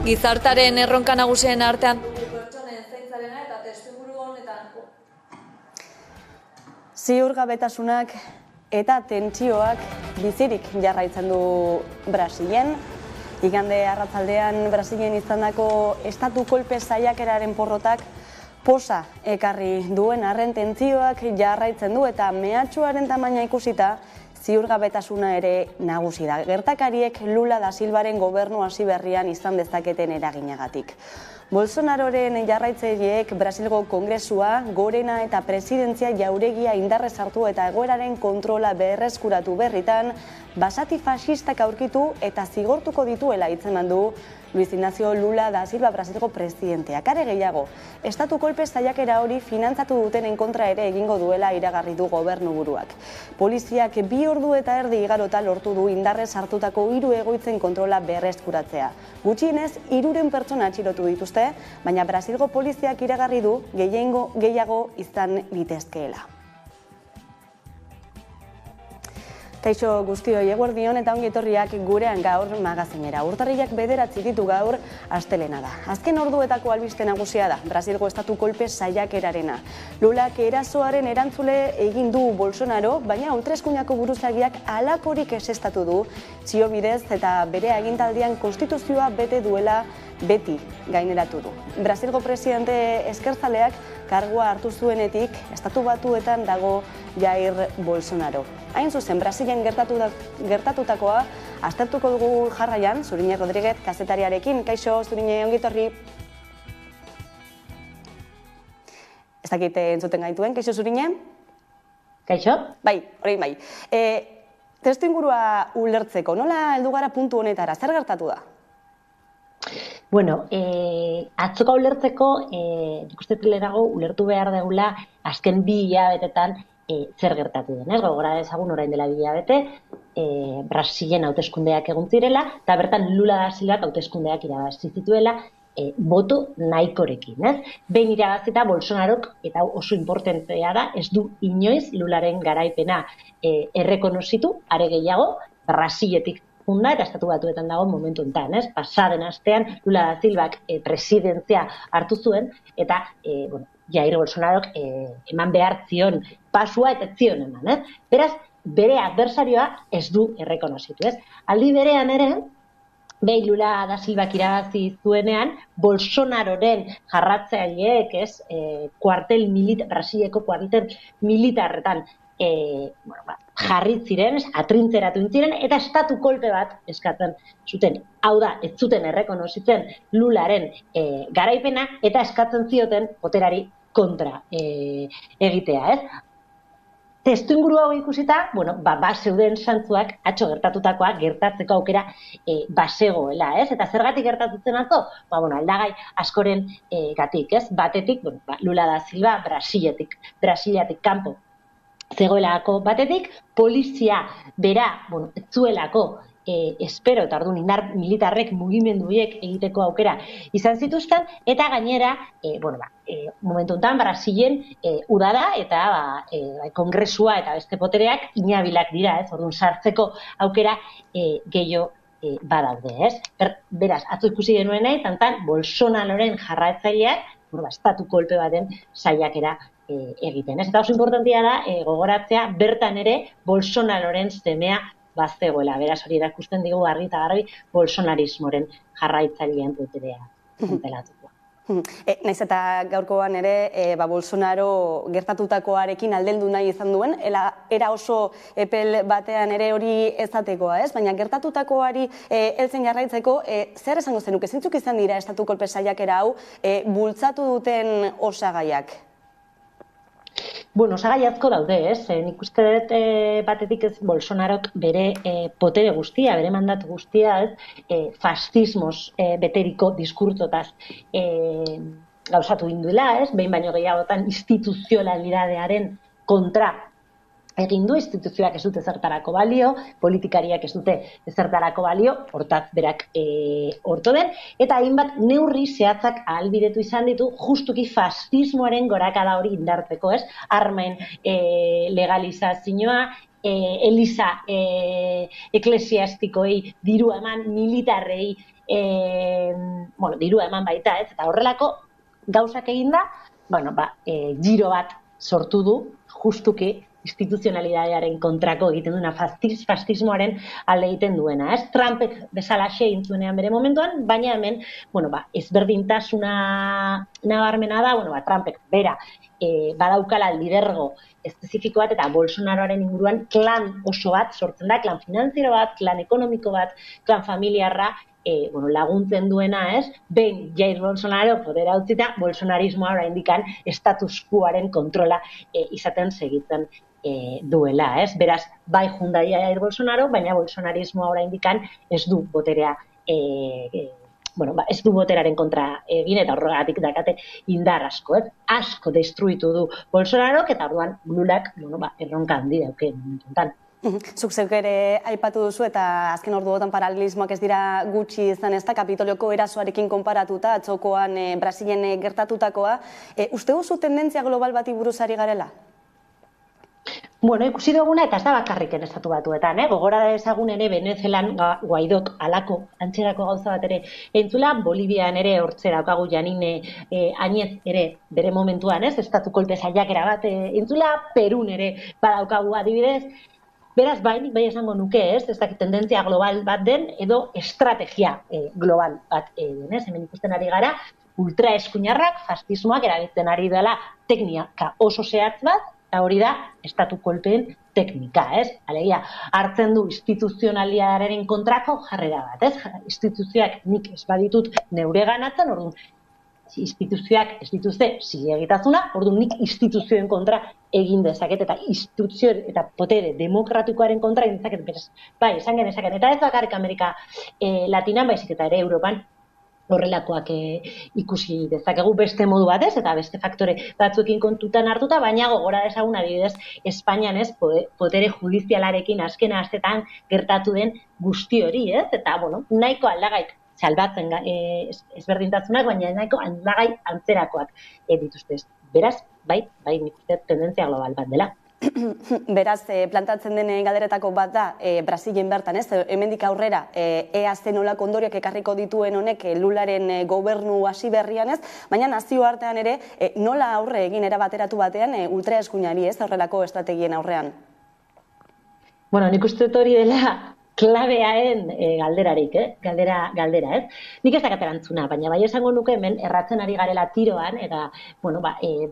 Gizartaren erronka nagusien artean pertsonen zaintzarena eta testuinguru honetan ziurgabetasunak eta tentsioak bizirik jarraitzen du Brasilen. Igande arratzaldean Brasilen izandako estatu kolpe saiakeraren porrotak posa ekarri duen arren tentsioak jarraitzen du eta mehatxuaren tamaina ikusita ziurgabetasuna ere nagusi da. Gertakariek Lula da Silvaren gobernu hasi berrian izan dezaketen eraginagatik. Bolsonaroren jarraitzaileek Brasilgo Kongresua, gorena eta presidentzia jauregia indarrez hartu eta egoeraren kontrola berreskuratu berritan, basati fasistak aurkitu eta zigortuko dituela hitzeman du Luis Ignacio Lula da Silva Brasilgo presidenteak. Are gehiago, estatu kolpe saiakera hori finantzatu dutenen kontra ere egingo duela iragarri du gobernu buruak. Poliziak 2 ordu eta erdi igarota lortu du indarrez hartutako 3 egoitzen kontrola berreskuratzea. Gutxienez 300 pertsona atxilotu dituzte, baina Brasilgo poliziak iragarri du gehiago izan litezkeela. Kaixo guztioi, eguerdion eta ongi etorriak gurean gaur magazinera. Urtarrilak 9 ditu gaur astelena da. Azken orduetako albiste nagusia da, Brasilgo estatu kolpe saiakerarena. Lulak erasoaren erantzule egin du Bolsonaro, baina ultraeskuinako buruzagiak halakorik ezeztatu du, zio bidez eta bere agintaldian konstituzioa bete duela beti gaineratu du. Brasilgo presidente eskerzaleak kargua hartu zuenetik, estatu batuetan dago Jair Bolsonaro. Hain zuzen, Brasilen gertatutakoa aztertuko dugu jarraian, Zurine Rodríguez kazetariarekin. Kaixo, Zurine, ongi etorri. Ez dakit entzuten gaituen, kaixo, Zurine? Kaixo? Bai, orain bai. Testuingurua ulertzeko, nola heldu gara puntu honetara, zer gertatu da? Bueno, atzoka ulertzeko, nik uste lehenago ulertu behar degula azken 2 hilabetetan zer gertatu den, ez? Gogora dezagun orain dela 2 hilabete, Brasilen hauteskundeak egon zirela, eta bertan Lula da Silvak hauteskundeak irabazi zituela, boto nahikorekin, ez? Behin irabazita Bolsonarok, eta oso importantea da, ez du inoiz Lularen garaipena errekonozitu, are gehiago, Brasiletik funda eta estatu batuetan dago momentu enten, ez? Pasaden astean Lula da Silvak presidentzia hartu zuen, eta, Jair Bolsonarok eman behar zion pasua eta zion eman, ez? Beraz, bere adversarioa ez du errekonozitu, ez? Aldi berean ere, behin Lula da Silvak irabazi zuenean, Bolsonaroren jarratzaileek, ez? Brasileko kuartel militarretan jarri ziren, atrintzeratu ziren, eta estatu kolpe bat eskatzen zuten. Hau da, ez zuten errekonozitzen Lularen garaipena, eta eskatzen zioten boterari kontra egitea, ez? Testuinguru hau ikusita, zeuden santzuak atzo gertatutakoa gertatzeko aukera bazegoela, ez? Eta zergatik gertatutzen atzo? Aldagai askoren gatik, ez? Batetik, Lula da Silva Brasiliatik kanpo zegoelako batetik, polizia bera, ez zuelako espero eta orduan indar militarrek mugimenduiek egiteko aukera izan zituzten, eta gainera, momentu honetan Brasilen udara eta kongresua eta beste potereak inabilak dira, ez? Orduan sartzeko aukera gehiago badaude, ez? Beraz, atzo ikusi genuen nahi, tantan Bolsonaroren jarraitzaileak, estatu kolpe baten saiakera egiten, ez? Eta oso importantia da gogoratzea bertan ere Bolsonaroren semea bazegoela. Beraz, hori erakusten digu argi eta garbi Bolsonarismoren jarraitzaileen boterea kontelatuko. Naiz eta gaurkoan ere Bolsonaro gertatutakoarekin aldendu nahi izan duen, era oso epel batean ere hori ezatekoa, ez? Baina gertatutakoari heltzen jarraitzeko, zer esango zenuke, zeintzuk izan dira estatu kolpe saiakera hau bultzatu duten osagaiak? Osagai asko daude, ez? Nik uste dut batetik ez Bolsonarok bere potere guztia, bere mandatu guztia, ez? Fascismoz beteriko diskurtzotaz gauzatu induela, ez? Behin baino gehiagotan instituzionalidadearen kontra egin du, instituzioak ez dute zertarako balio, politikariak ez dute zertarako balio, hortaz berak orto den, eta hainbat neurri zehatzak ahalbidetu izan ditu justuki fascismoaren gorakada hori indartzeko, ez? Armen legalizazioa, eliza eklesiastikoei, diru eman militarrei, diru eman baita, ez? Eta horrelako gauzak eginda, giro bat sortu du, justuki, instituzionalidadearen kontrako egiten duena, fascismoaren alde egiten duena, ez? Trumpek bezalaxe egin zuenean bere momentuan, baina hemen, ezberdintasuna nabarmena da, Trumpek bera badaukala lidergo espezifiko bat, eta Bolsonaroaren inguruan klan oso bat sortzen da, klan finanziero bat, klan ekonomiko bat, klan familiarra, laguntzen duena, ez? Behin Jair Bolsonaro podera utzita, bolsonarismoa oraindikan status quoaren kontrola izaten segitzen duela, ez? Beraz, bai jundaia Jair Bolsonaro, baina bolsonarismoa oraindikan ez du boterea ez du boteraren kontra egin, eta horregatik dakate indar asko, ez? Asko destruitu du Bolsonarok, eta orduan Lulak erronka handi dauke momentuan. Zuk zeuk ere aipatu duzu eta azken orduotan paralelismoak ez dira gutxi izan, ez da, Kapitolioko erasoarekin konparatuta, atzokoan Brasilen gertatutakoa. Uste duzu tendentzia global bati buruz ari garela? Ikusi duguna, eta ez da bakarriken estatu batuetan, gogora dezagun ere Venezuelan Guaidok alako antzerako gauza bat ere entzula, Bolivian ere hortze daukagu Janine Añez ere bere momentuan, estatu kolpe saiakera bat entzula, Perun ere badaukagu adibidez. Beraz, bai esango nuke, ez dakit tendentzia global bat den, edo estrategia global bat den, hemen ikusten ari gara, ultraeskuinarrak, fascismoak erabiltzen ari dela teknika oso zehatz bat, eta hori da, estatu kolpeen teknika, ez? Alegia, hartzen du instituzionaliaren kontrako jarrera bat, ez? Instituzioak nik ez baditut neure ganatzen, orduan, instituzioak ez dituzte zilegitasuna, orduan nik instituzioen kontra egin dezaket, eta instituzio eta potere demokratikoaren kontra egin dezaket, beraz, bai, esan genezaken, eta ez bakarrik Amerika Latinan, baizik eta ere Europan, horrelakoak ikusi dezakegu beste modu batez, eta beste faktore batzuekin kontutan hartuta, baina gogora dezagun adibidez Espainian potere judizialarekin azken astetan gertatu den guzti hori, ez? Eta, nahiko aldagai salbatzen ezberdintasunak, baina nahiko aldagai antzerakoak dituzte. Beraz, bai, nik uste tendentzia global bat dela. Beraz, plantatzen den galderetako bat da, Brasilen bertan, ez? Hemendik aurrera, ea zen nolako ondoriak ekarriko dituen honek Lularen gobernu hasi berrian, ez? Baina nazioartean ere, nola aurre egin erabateratu batean ultraeskuinari, ez? Horrelako estrategien aurrean. Nik uste dut hori dela klabeaen galderarik, galdera, ez? Nik ez dakat erantzuna, baina bai esango nuke hemen erratzen ari garela tiroan, eta,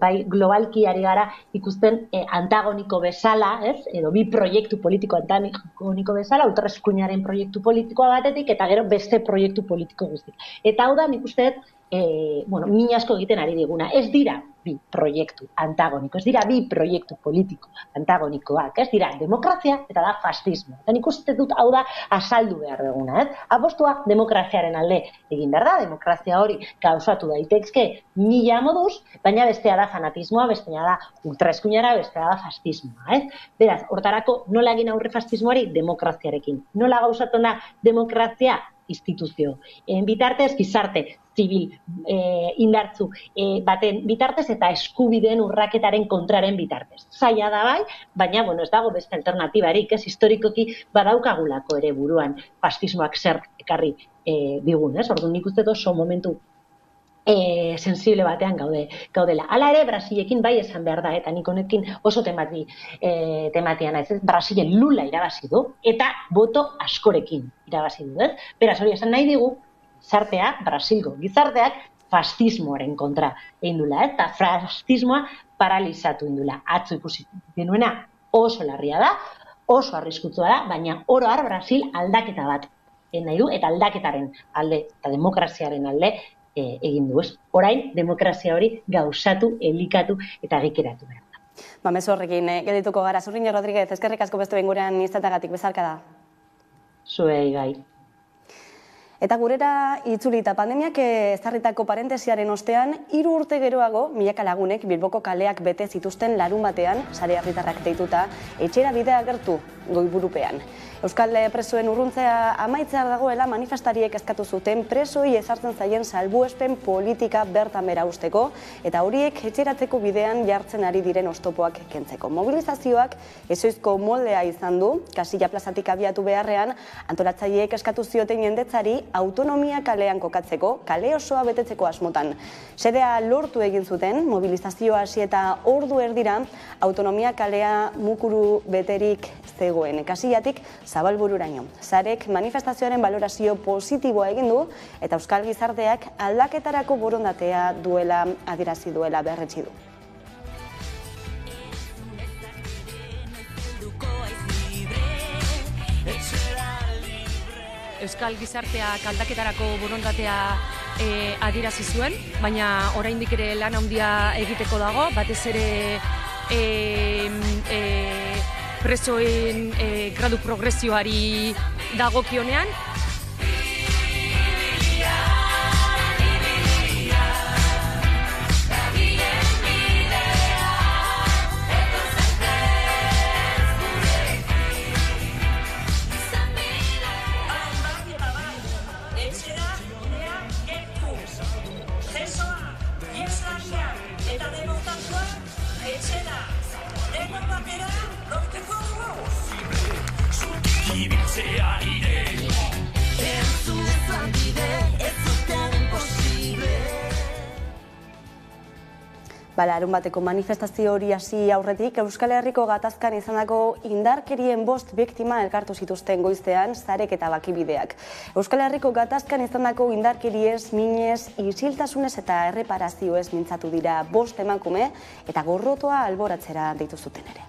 bai globalki ari gara ikusten antagoniko bezala, ez? Edo bi proiektu politiko antagoniko bezala, ultraeskuinaren proiektu politikoa batetik, eta gero beste proiektu politiko guztik. Eta hau da, nik uste, min asko egiten ari diguna. Ez dira bi proiektu antagoniko, ez dira bi proiektu politiko antagonikoak, ez dira demokrazia eta da fascismo. Eta nik uste dut hau da asaldu behar duguna, ez? Apostua demokraziaren alde egin behar da, demokrazia hori gauzatu daitezke 1000 moduz, baina bestea da fanatismoa, bestea da ultraeskuinara, bestea da fascismoa, ez? Beraz, hortarako nola egin aurre fascismoari? Demokraziarekin. Nola gauzatzen da demokrazia? Instituzio. Bitartez, gizarte zibil indartzu baten bitartez eta eskubideen urraketaren kontraren bitartez. Zaila da bai, baina ez dago beste alternatibarik, ez? Historikoki badaukagulako ere buruan fascismoak zer ekarri digun, ez? Orduan nik uste oso momentu sensible batean gaudela. Hala ere, Brasilekin bai esan behar da, eta nik honekin oso tematia naiz, ez? Brasilen Lula irabazi du, eta boto askorekin irabazi du, ez? Beraz, hori esan nahi digu, Brasilgo gizarteak fascismoaren kontra egin dula, eta fascismoa paralizatu egin dula. Atzo ikusi genuena oso larria da, oso arriskutsua da, baina oro har Brasil aldaketa bat nahi du, eta aldaketaren alde, eta demokraziaren alde egin du, ez? Orain, demokrazia hori gauzatu, elikatu eta egikeratu behar da. Mezu horrekin, geldituko gara. Zurriño Rodríguez, eskerrik asko beste bengurean izatagatik bezarka da. Zuei, bai. Eta gurera itzulita pandemiak ezarritako parentesiaren ostean, 3 urte geroago, milaka lagunek Bilboko kaleak bete zituzten larun batean, sare herritarrak deituta, etxera bidea agertu goiburupean. Euskal presoen urruntzea amaitzear dagoela manifestariek eskatu zuten presoi ezartzen zaien salbuespen politika bertan bera usteko eta horiek etxeratzeko bidean jartzen ari diren oztopoak kentzeko. Mobilizazioak ezoizko moldea izan du, Kasilla plazatik abiatu beharrean, antolatzaileek eskatu zioten jendetzari autonomia kalean kokatzeko, kale osoa betetzeko asmotan. Xedea lortu egin zuten, mobilizazioa hasi eta ordu erdira, autonomia kalea mukuru beterik zegoen. Kasillatik Zabalbururaino. Sarek manifestazioaren balorazio positiboa egin du eta Euskal gizarteak aldaketarako borondatea duela adierazi duela berretsi du. Euskal gizarteak aldaketarako borondatea adierazi zuen, baina oraindik ere lan handia egiteko dago, batez ere presoen gradu progresioari dagokionean. Larunbateko manifestazio hori hasi aurretik, Euskal Herriko gatazkan izandako indarkerien 5 biktima elkartu zituzten goizean sarek eta bakibideak. Euskal Herriko gatazkan izandako indarkeriez, minez, isiltasunez eta erreparazioez mintzatu dira 5 emakume eta gorrotoa alboratzera deitu zuten ere.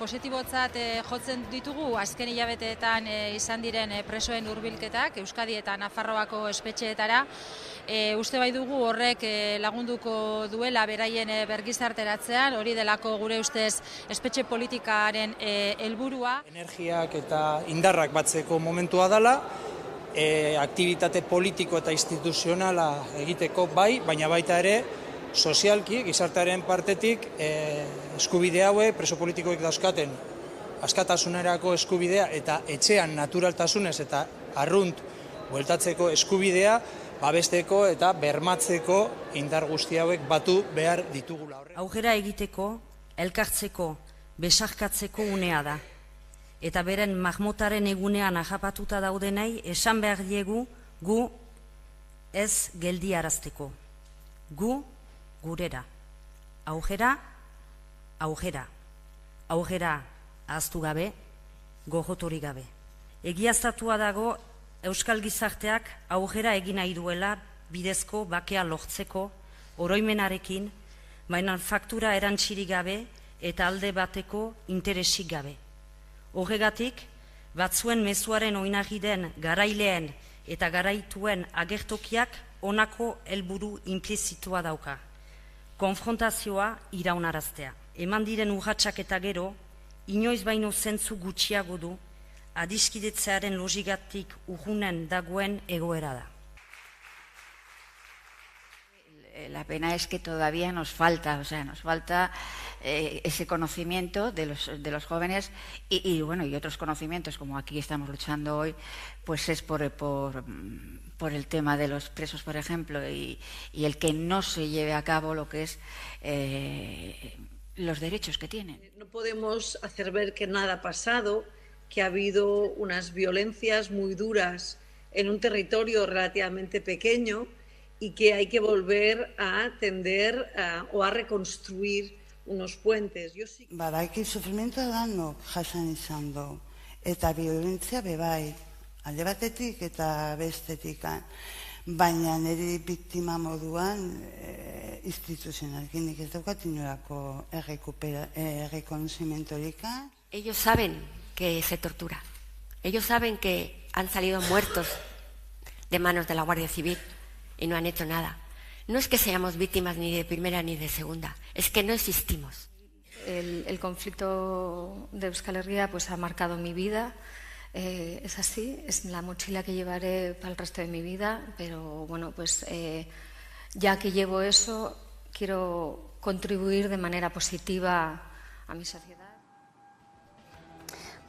Positibotzat jotzen ditugu azken hilabeteetan izan diren presoen hurbilketak Euskadi eta Nafarroako espetxeetara. Uste bai dugu horrek lagunduko duela beraien bergizarteratzean, hori delako gure ustez espetxe politikaren helburua. Energiak eta indarrak batzeko momentua dela, aktibitate politiko eta instituzionala egiteko bai, baina baita ere sozialki, gizartearen partetik, eskubide hauek, preso politikoek dauzkaten askatasunerako eskubidea eta etxean naturaltasunez eta arrunt bueltatzeko eskubidea babesteko eta bermatzeko indar guzti hauek batu behar ditugula. Aurrera egiteko, elkartzeko, besarkatzeko unea da. Eta beren mahmotaren egunean ahapatuta daudenei esan behar diegu gu ez geldiarazteko. Gu gurera. Aurrera, aurrera. Aurrera ahaztu gabe, gogotori gabe. Egiaztatua dago Euskal gizarteak aurrera egin nahi duela bidezko bakea lortzeko oroimenarekin, baina faktura erantzirik gabe eta alde bateko interesik gabe. Horregatik, batzuen mezuaren oinarri den garaileen eta garaituen agertokiak honako helburu inplizitua dauka. Konfrontazioa iraunaraztea. Eman diren urratsak eta gero, inoiz baino zentzu gutxiago du, adiskidetzearen logigatik urrunen dagoen egoera da. La pena es que todavía nos falta, ese conocimiento de los jóvenes y otros conocimientos, como aquí estamos luchando hoy, pues es por el tema de los presos, por ejemplo, y el que no se lleve a cabo lo que es los derechos que tienen. No podemos hacer ver que nada ha pasado, que ha habido unas violencias muy duras en un territorio relativamente pequeño y que hay que volver a tender o a reconstruir unos puentes. Badaki sufrimento danok jasan izan du, eta violentzia bebai, alde batetik eta bestetik. Baina niri biktima moduan instituzionalki nik ez daukat inolako errekonozimentorik. Ellos saben que se tortura. Ellos saben que han salido muertos de manos de la Guardia Civil y no han hecho nada. No es que seamos víctimas ni de primera ni de segunda, es que no existimos. El conflicto de Euskal Herria pues ha marcado mi vida, es así, es la mochila que llevaré para el resto de mi vida, pero bueno, pues ya que llevo eso, quiero contribuir de manera positiva a mi sociedad.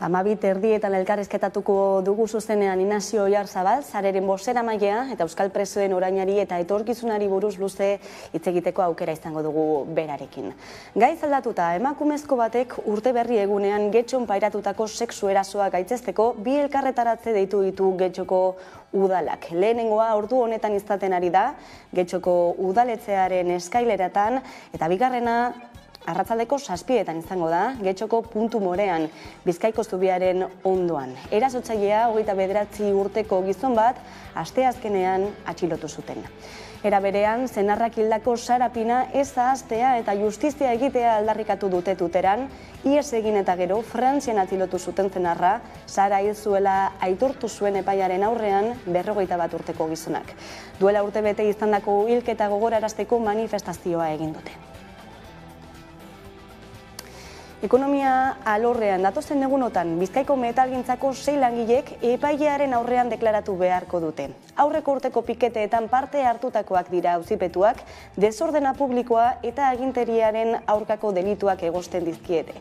12:30 elkarrizketatuko dugu zuzenean Inazio Oyarzabal, Sareren bozeramailea eta euskal presoen orainari eta etorkizunari buruz luze hitz egiteko aukera izango dugu berarekin. Gaiz aldatuta, emakumezko batek urte berri egunean Getxon pairatutako sexu erasoak gaitzesteko bi elkarretaratze deitu ditu Getxoko udalak. Lehenengoa ordu honetan izaten ari da, Getxoko udaletzearen eskaileratan, eta bigarrena arratzaldeko 7:00 izango da, Getxoko Puntu Morean, Bizkaiko zubiaren ondoan. Erasotzailea 29 urteko gizon bat, asteazkenean atxilotu zuten. Era berean, senarrak hildako sarapina ez ahaztea eta justizia egitea aldarrikatu dute Tuteran, ihes egin eta gero Frantzian atxilotu zuten senarra, Sara hil zuela aitortu zuen epaiaren aurrean 51 urteko gizonak. Duela urtebete izandako hilketa gogorarazteko manifestazioa egin dute. Ekonomia alorrean datozen egunotan Bizkaiko metalgintzako 6 langilek epailearen aurrean deklaratu beharko dute. Aurreko urteko piketeetan parte hartutakoak dira auzipetuak, desordena publikoa eta aginteriaren aurkako delituak egosten dizkiete.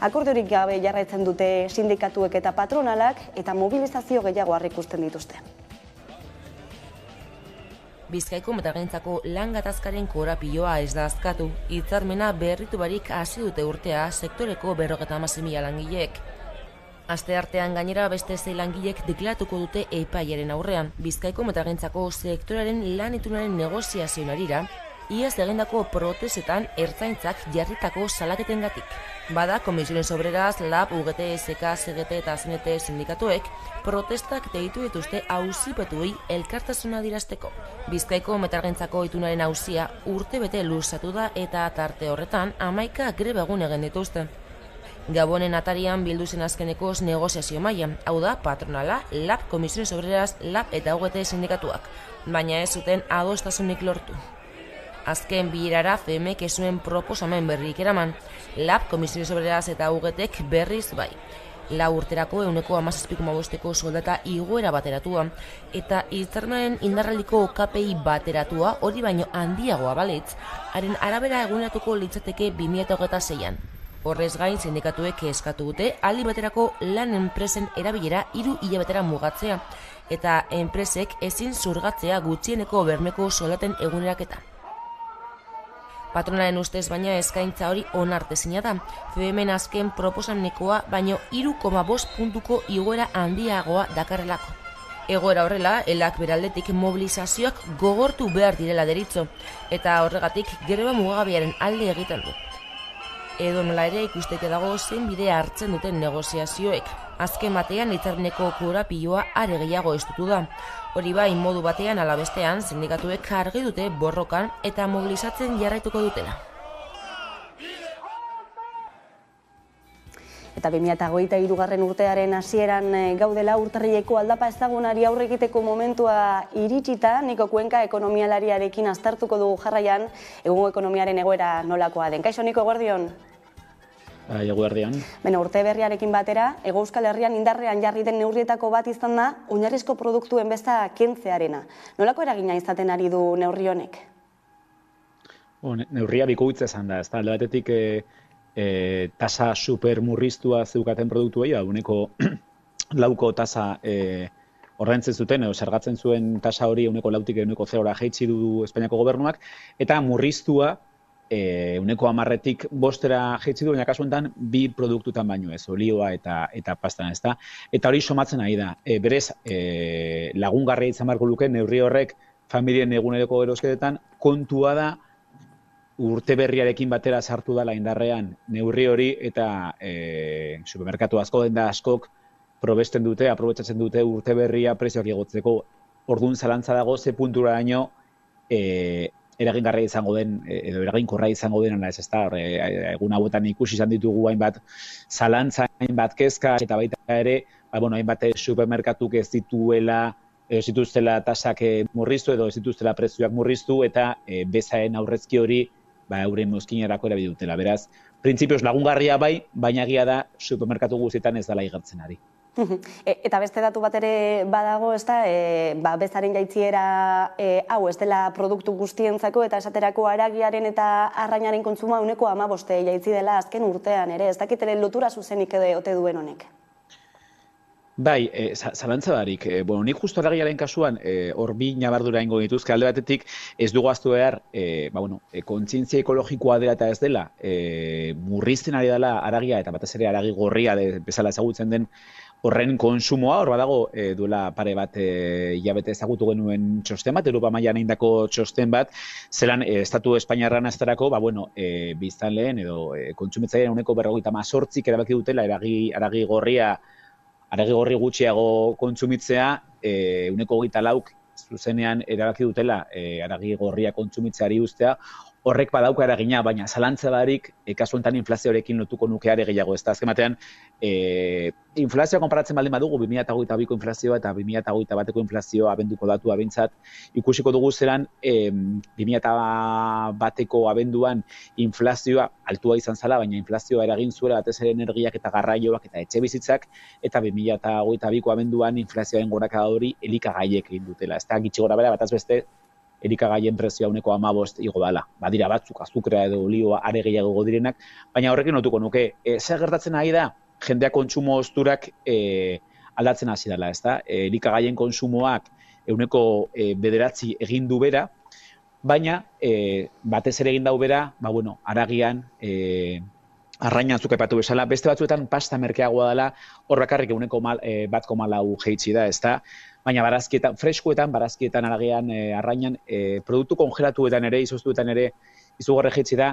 Akordiorik gabe jarraitzen dute sindikatuek eta patronalak eta mobilizazio gehiago aurreikusten dituzte. Bizkaiko metalgintzako lan gatazkaren korapioa ez da azkatu, hitzarmena berritu barik hasi dute urtea sektoreko 56.000 langilek. Asteartean gainera beste 6 langilek deklaratuko dute epaiaren aurrean, Bizkaiko metalgintzako sektoraren lan itunaren negoziazioen harira, iaz egindako protestetan ertzaintzak jarritako salaketengatik. Bada, Komisiones Obreras, LAB, UGT, SK, CGT eta CNT sindikatuek protestak deitu dituzte auzipetuei elkartasuna adierazteko. Bizkaiko metalgintzako itunaren auzia urtebete luzatu da eta tarte horretan 11 greba egun egin dituzte. Gabonen atarian bildu zen azkenekoz negoziazio mailan, hau da patronala, LAB, Komisiones Obreras, LAB eta UGT sindikatuak, baina ez zuten adostasunik lortu. Azken bilerara FEMek ez zuen proposamen berrik eraman, LAB, Komisiones Obreras eta UGTek berriz bai. 4 urterako 17,5ko soldata igoera bateratua eta hitzarmenaren indarraldiko KPI bateratua hori baino handiagoa balitz, haren arabera eguneratuko litzateke 2026an. Horrez gain sindikatuek eskatu dute aldi baterako lan enpresen erabilera 3 hilabetera mugatzea eta enpresek ezin zurgatzea gutxieneko bermeko soldaten eguneraketa. Patronaren ustez baina eskaintza hori onartezina da. FEMen azken proposamenekoa baino 3,5 puntuko igoera handiagoa dakarrelako. Egoera horrela, elak beraldetik mobilizazioak gogortu behar direla deritzo, eta horregatik greba mugagabearen alde egiten du. Edo nola ere ikusteke dago zein bidea hartzen duten negoziazioek. Azken batean hitzarmeneko korapioa are gehiago estutu da. Hori bai, modu batean ala bestean sindikatuek argi dute borrokan eta mobilizatzen jarraituko dutela. Eta 2023 urtearen hasieran gaudela urtarrileko aldapa ezagunari aurre egiteko momentua iritsita, Niko Kuenka ekonomialariarekin aztertuko dugu jarraian egungo ekonomiaren egoera nolakoa den. Kaixo, Niko, eguerdion? Eguerdion. Urte berriarekin batera, Hego Euskal Herrian indarrean jarri den neurrietako bat izan da, oinarrizko produktuen beza kentzearena. Nolako eragina izaten ari du neurri honek? Neurria bikoitza izan da, alde batetik tasa super murriztua zeukaten produktuei, uneko 4ko tasa ordaintzen zuten, edo zergatzen zuen tasa hori uneko 4tik uneko 0ra jaitsi du Espainiako gobernuak, eta murriztua uneko 10tik 5ra jaitsi du, baina kasu honetan 2 produktutan baino ez, olioa eta pastan, ezta? Eta hori somatzen ari da. Berez, lagungarria izan beharko luke neurri horrek familien eguneroko erosketetan kontua da urte berriarekin batera sartu dela indarrean neurri hori eta supermerkatu asko denda askok probesten dute, aprobetxatzen dute urte berria prezioak igotzeko. Orduan zalantza dago ze puntura daño eragingarria izango den, edo eraginkorra izango den, ez da, egun hauetan ikusi izan ditugu hainbat zalantza, hainbat kezka, eta baita ere, hainbat supermerkatuk ez dituztela tasak murriztu edo ez dituztela prezioak murriztu, eta bezaen aurrezki hori euren mozkinerako erabili dutela. Beraz, printzipioz lagungarria bai, baina egia da supermerkatu guztietan ez dela igertzen ari. Eta beste datu bat ere badago, ez da, bezaren jaitziera hau ez dela produktu guztientzako eta esaterako haragiaren eta arrainaren kontsuma uneko 15 jaitzi dela azken urtean ere, ez dakitele lotura zuzenik edo ote duen honek? Bai, zalantza barik. Nik justo aragiaren kasuan, hor bi nabardura ingo dituzke alde batetik, ez dugu aztu behar, kontzientzia ekologikoa dela eta ez dela, murrizten ari dela aragia eta batez ere aragi gorria bezala ezagutzen den horren konsumoa, hor badago duela pare bat hilabete ezagutu genuen txosten bat, Europa mailan egindako txosten bat, zelan Estatu Espainiarran azterako, biztanleen edo kontsumitzaileen ehuneko 58 erabaki dutela aragi gorri gutxiago kontsumitzea, ehuneko 24 zuzenean erabaki dutela aragi gorria kontsumitzeari uztea, horrek badauka eragina, baina zalantza barik, kasu honetan inflazioarekin lotuko nukeare gehiago. Ez da, azken batean, inflazioa konparatzen baldin badugu, 2022ko inflazioa eta 2021ko inflazioa abenduko datua behintzat, ikusiko dugu zelan 2021ko abenduan inflazioa altua izan zala, baina inflazioa eragin zuela batez ere energiak eta garraioak eta etxe bizitzak, eta 2022ko abenduan inflazioaren gorakada hori elikagaiek egin dutela. Ez da, gitxi gora bera, bataz beste, elikagaien prezioa ehuneko 15 igo dala. Badira batzuk, azukrea edo olioa are gehiago igo direnak, baina horrekin lotuko nuke. Zer gertatzen ari da, jendeak kontsumo osturak aldatzen hasi dela, ezta? Elikagaien konsumoak ehuneko 9 egin du bera, baina batez ere egin dau bera, aragian, arrainan zuk aipatu bezala, beste batzuetan pasta merkeagoa dela, horrakarrik ehuneko 1,4 jeitsi da, ezta? Baina barazkietan, aragian, arrainan, produktu kongelatuetan ere, izoztuetan ere, izugarri jeitsi da,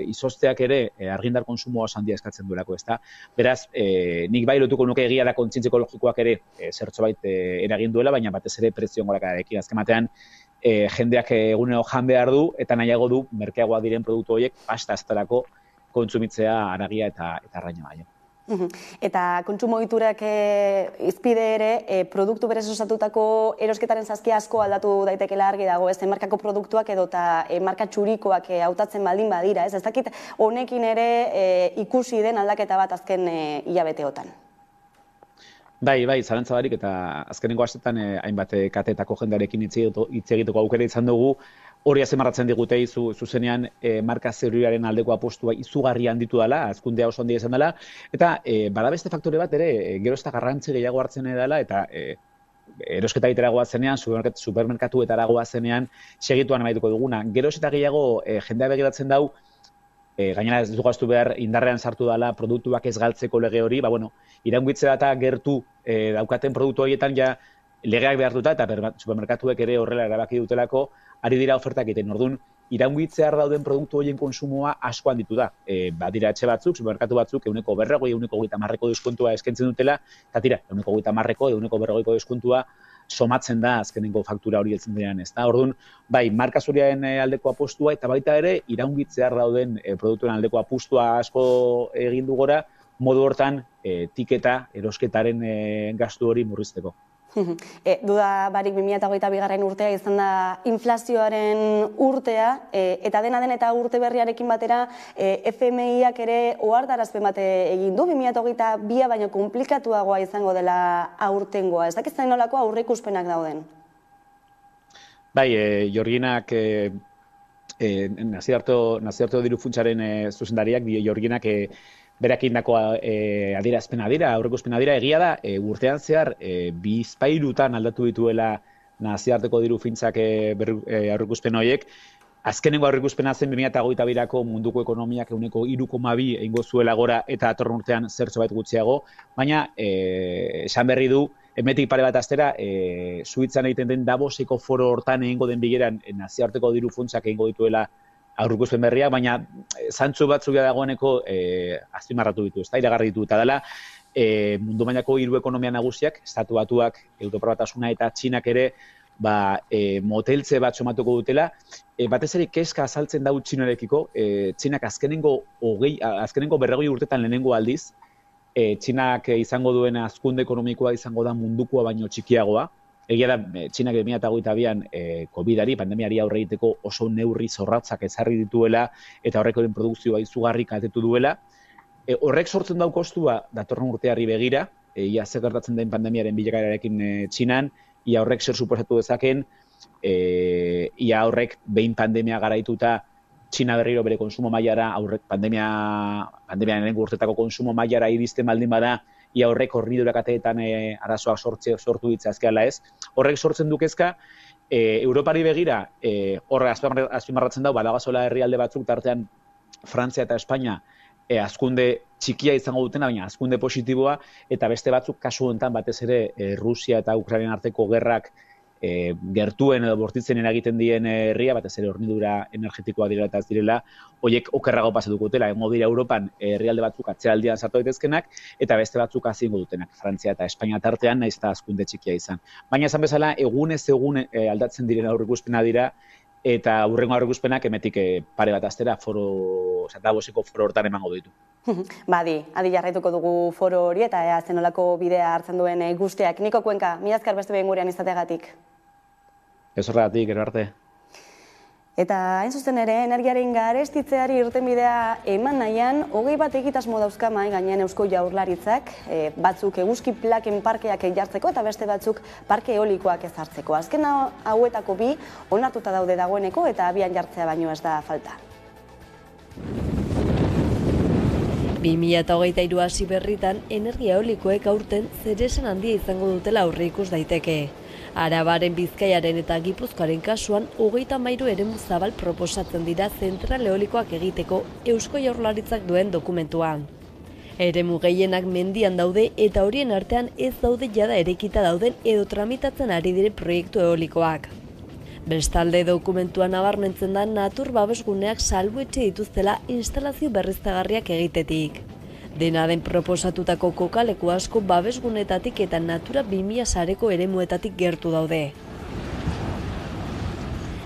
izozteak ere argindar konsumoa oso handia eskatzen duelako, ezta? Beraz, nik bai lotuko nuke egia da kontzientzia ekologikoak ere zertxobait eragin duela, baina batez ere prezioen gorakadarekin. Azken batean, jendeak egunero jan behar du, eta nahiago du merkeagoa diren produktu horiek pasta azterako kontsumitzea aragia eta arraina baino. Eta kontsumo ohiturak izpide ere, produktu berez osatutako erosketaren zazkia asko aldatu daitekela argi dago, ez markako produktuak edo eta marka txurikoak hautatzen baldin badira, ez dakit honekin ere ikusi den aldaketa bat azken hilabeteotan. Bai, zalantza barik, eta azkenengo astetan hainbat kateetako jendearekin hitz egiteko aukera izan dugu, hori azpimarratzen digute zuzenean marka zeurriaren aldeko apostua izugarri handitu dela, hazkundea oso handia izan dela, eta bada beste faktore bat ere, gero ez da garrantzi gehiago hartzen dela, eta erosketa egitera goazenean, supermerkatuetara goazenean, segituan amaituko duguna. Gero eta gehiago jendea begiratzen dau, gainera ez dugu aztu behar indarrean sartu dela produktuak ez galtzeko lege hori, iraungitzea eta gertu daukaten produktu horietan ja legeak behartuta eta supermerkatuek ere horrela erabaki dutelako, ari dira ofertak egiten. Orduan, iraungitzear dauden produktu horien konsumoa asko handitu da. Badira etxe batzuk, supermerkatu batzuk, ehuneko 40, ehuneko 30ko deskontua eskentzen dutela, eta tira, ehuneko 30ko, ehuneko 40ko deskontua somatzen da azkenengo faktura hori heltzen denean, ez da? Orduan, bai, marka zuriaren aldeko apostua eta baita ere, iraungitzear dauden produktuen aldeko apostua asko egin du gora, modu hortan tiketa, erosketaren gastu hori murrizteko. Duda barik 2022 urtea izan da inflazioaren urtea, eta dena den eta urte berriarekin batera FMIak ere ohartarazpen bat egin du 2022 baina konplikatuagoa izango dela aurtengoa. Ez dakitzen nolako aurreikuspenak dauden? Bai, Jorginak Nazioarteko Diru Funtsaren zuzendariak, Jorginak berak indako adierazpena dira, aurreikuspena dira, egia da, urtean zehar, bizpairutan aldatu dituela Nazioarteko Diru Funtsak aurreikuspen horiek. Azkenengo aurreikuspena zen 2022ko munduko ekonomiak ehuneko 3,2 egingo zuela gora eta datorren urtean zertxobait gutxiago, baina esan berri du, hemetik pare bat astera, Suitzan egiten den Davoseko foro hortan egingo den bileran Nazioarteko Diru Funtsak egingo dituela aurreikuspen berria, baina zantzu batzuk dagoeneko azpimarratu ditu, ez da, iragarri ditu eta dela, mundu mailako 3 ekonomia nagusiak, Estatu Batuak, Europar Batasuna eta Txinak ere, moteltze bat somatuko dutela, batez ere kezka azaltzen dau Txinarekiko, Txinak azkenengo 40 urtetan lehenengo aldiz, Txinak izango duen hazkunde ekonomikoa izango da mundukoa baino txikiagoa. Egia da, Txinak 2022an COVID-ari, pandemiari aurre egiteko oso neurri zorratzak ezarri dituela eta horrekoren produkzioa izugarri kaltetu duela. Horrek sortzen dau kostua datorren urteari begira, ia zer gertatzen den pandemiaren bilakaerarekin Txinan, ia horrek zer suposatu dezaken, ia horrek behin pandemia garaituta Txina berriro bere konsumo mailara, aurrek pandemiaren urtetako konsumo mailara iristen baldin bada, ia horrek hornidurak ateetan arazoak sortu ditza ezkeala ez. Horrek sortzen du kezka, Europari begira, horre azpimarratzen dau, badagazola herrialde batzuk tartean Frantzia eta Espainia hazkunde txikia izango dutena, baina hazkunde positiboa, eta beste batzuk kasu honetan batez ere Rusia eta Ukrainen arteko gerrak gertuen edo bortitzen eragiten dien herria, batez ere hornidura energetikoa direla eta ez direla, horiek okerrago pasatuko dutela, egongo dira Europan herrialde batzuk atzeraldian sartu daitezkenak, eta beste batzuk hazingo dutenak, Frantzia eta Espainia tartean, naiz eta hazkunde txikia izan. Baina esan bezala, egunez egun aldatzen diren aurreikuspena dira, eta hurrengo aurreikuspenak emetik pare bat astera Davoseko foro hortan emango ditu. Adi jarraituko dugu foro hori eta ea zenolako bidea hartzen duen guztiak. Niko Kuenka, mila esker beste behin gurean izateagatik. Ez horregatik, gero arte. Eta hain zuzen ere, energiaren garestitzeari irtenbidea eman nahian, 21 egitasmo dauzka mahai gainean Eusko Jaurlaritzak, batzuk eguzki plaken parkeak jartzeko eta beste batzuk parke eolikoak ezartzeko. Azken hauetako 2 onartuta daude dagoeneko eta abian jartzea baino ez da falta. 2023 hasi berritan, energia eolikoek aurten zeresan handia izango dutela aurreikus daiteke. Arabaren, Bizkaiaren eta Gipuzkoaren kasuan 33 eremu zabal proposatzen dira zentral eolikoak egiteko Eusko Jaurlaritzak duen dokumentuan. Eremu gehienak mendian daude eta horien artean ez daude jada erekita dauden edo tramitatzen ari diren proiektu eolikoak. Bestalde dokumentuan nabarmentzen da natur babesguneak salbuetxe dituztela instalazio berriztagarriak egitetik. Dena den proposatutako kokaleku asko babesgunetatik eta Natura 2000 sareko eremuetatik gertu daude.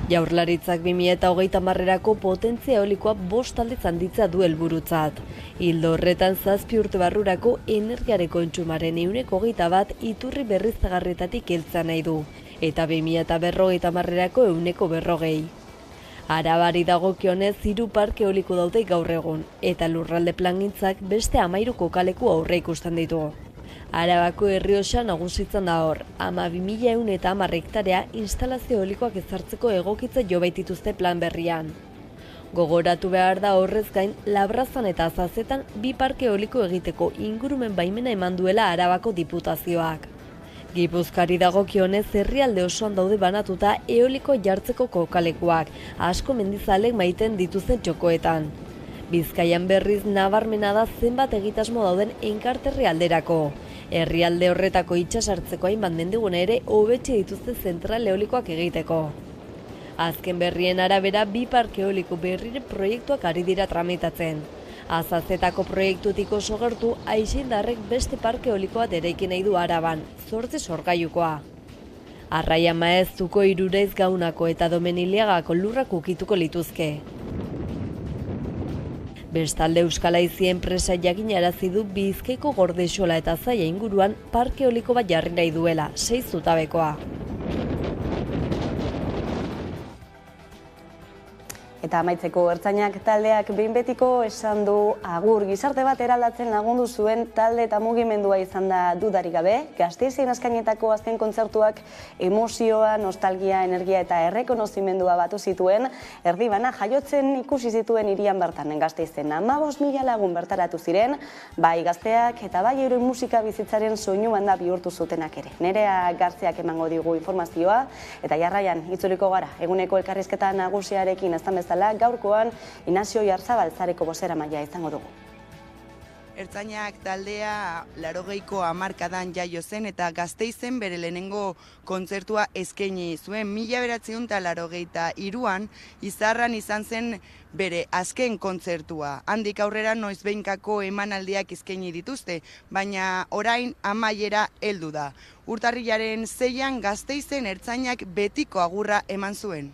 Jaurlaritzak 2030erako potentzia eolikoa 5 aldez handitzea du helburutzat. Ildo horretan 7 urte barrurako energiaren kontsumaren 21% iturri berriztagarrietatik heltzea nahi du, eta 2030erako 40%. Arabari dagokionez 3 parke eoliko daude gaur egun, eta lurralde plangintzak beste 13 kokaleku aurre ikusten ditu. Arabako Errioxa nagusitzen da hor, 12.110 hektarea instalazio eolikoak ezartzeko egokitze jo baitituzte plan berrian. Gogoratu behar da horrez gain, Labrazan eta Azazetan 2 parke eoliko egiteko ingurumen baimena eman duela Arabako diputazioak. Gipuzkoari dagokionez herrialde osoan daude banatuta eoliko jartzeko kokalekuak, asko mendizalek maiten dituzten txokoetan. Bizkaian berriz nabarmena da zenbat egitasmo dauden enkarterri alderako. Herrialde horretako itsasartzeko hainbat mendigune ere hobetxe dituzte zentral eolikoak egiteko. Azken berrien arabera 2 parke eoliko berriren proiektuak ari dira tramitatzen. Azazetako proiektutik oso gertu, Aixindarrek beste parke eoliko bat eraiki nahi du Araban, 8 sorgailukoa. Arraia Maeztuko, Iruraiz Gaunako eta Domeniliagako lurrak ukituko lituzke. Bestalde Euskal Haizi enpresa jakinarazi du Bizkaiko Gordexola eta Zaia inguruan parke eoliko bat jarri nahi duela, 6 zutabekoa. Eta amaitzeko ertzainak taldeak behin betiko esan du agur. Gizarte bat eraldatzen lagundu zuen talde eta mugimendua izan da dudarik gabe. Gasteizen eskainetako azken kontzertuak emozioa, nostalgia, energia eta errekonozimendua batu zituen. Erdibana jaiotzen ikusi zituen hirian bertan Gasteizen 15.000 lagun bertaratu ziren, bai gazteak eta bai euren musika bizitzaren soinu banda bihurtu zutenak ere. Nerea Gartziak emango digu informazioa eta jarraian itzuliko gara eguneko elkarrizketa nagusiarekin ez gaurkoan Inazio Jarzabal zareko bozeramailea izango dugu. Ertzainak taldea 80ko hamarkadan jaio zen eta Gasteizen bere lehenengo kontzertua eskaini zuen. 1983an Izarran izan zen bere azken kontzertua. Handik aurrera noizbehinkako emanaldiak eskaini dituzte, baina orain amaiera heldu da. Urtarrilaren 6an Gasteizen ertzainak betiko agurra eman zuen.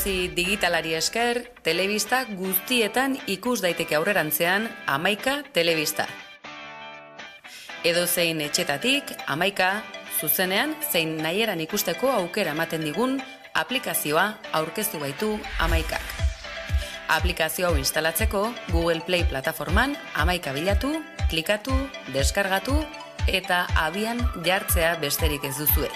jauzi digitalari esker, telebista guztietan ikus daiteke aurrerantzean Hamaika telebista. Edozein etxetatik, Hamaika, zuzenean zein nahieran ikusteko aukera ematen digun aplikazioa aurkeztu baitu Hamaikak. Aplikazio hau instalatzeko Google Play plataforman Hamaika bilatu, klikatu, deskargatu eta abian jartzea besterik ez duzue.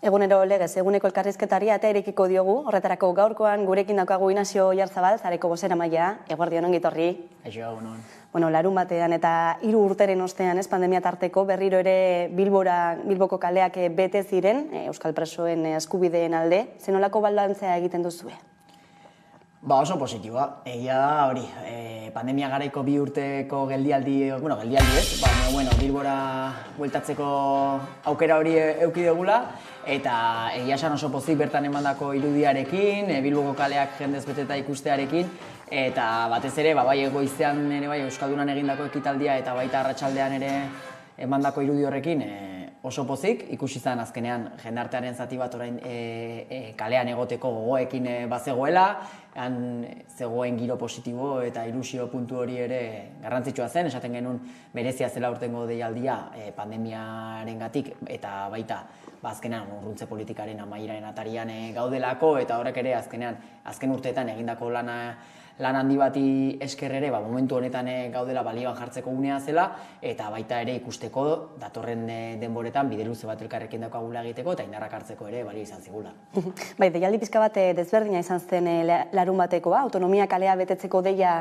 Egunero legez, eguneko elkarrizketaria eta irekiko diogu, horretarako gaurkoan gurekin daukagu Inazio Oyarzabal, Zareko bozeramailea, eguerdion ongi etorri. Aixo, egunon. Bueno, larun batean eta 3 urteren ostean, pandemia tarteko, berriro ere Bilboko kaleak bete ziren, euskal presoen eskubideen alde, zenolako baldantzea egiten duzue? Ba, oso positiboa. Egia da, hori, pandemia garaiko 2 urteko geldialdi ez, baina, Bilbora bueltatzeko aukera hori eduki dugula, eta egia esan oso pozik bertan emandako irudiarekin, Bilboko kaleak jendez beteta ikustearekin, eta batez ere, bai egoizean ere bai Euskaldunan egindako ekitaldia eta baita arratsaldean ere emandako irudi horrekin oso pozik, ikusi zen azkenean jendartearen zati bat orain kalean egoteko gogoekin bazegoela, han zegoen giro positibo eta ilusio puntu hori ere garrantzitsua zen, esaten genuen berezia zela urtengo deialdia pandemiarengatik eta baita azkenean urruntze politikaren amaieraren atarian gaudelako eta horrek ere azken urteetan egindako lan handi bati esker ere momentu honetan gaudela balioan jartzeko unea zela eta baita ere ikusteko datorren denboretan bide luze bat elkarrekin daukagula egiteko eta indarrak hartzeko ere balio izan zigula. Bai, deialdi pizka bat desberdina izan zen larun batekoa, autonomia kalea betetzeko deia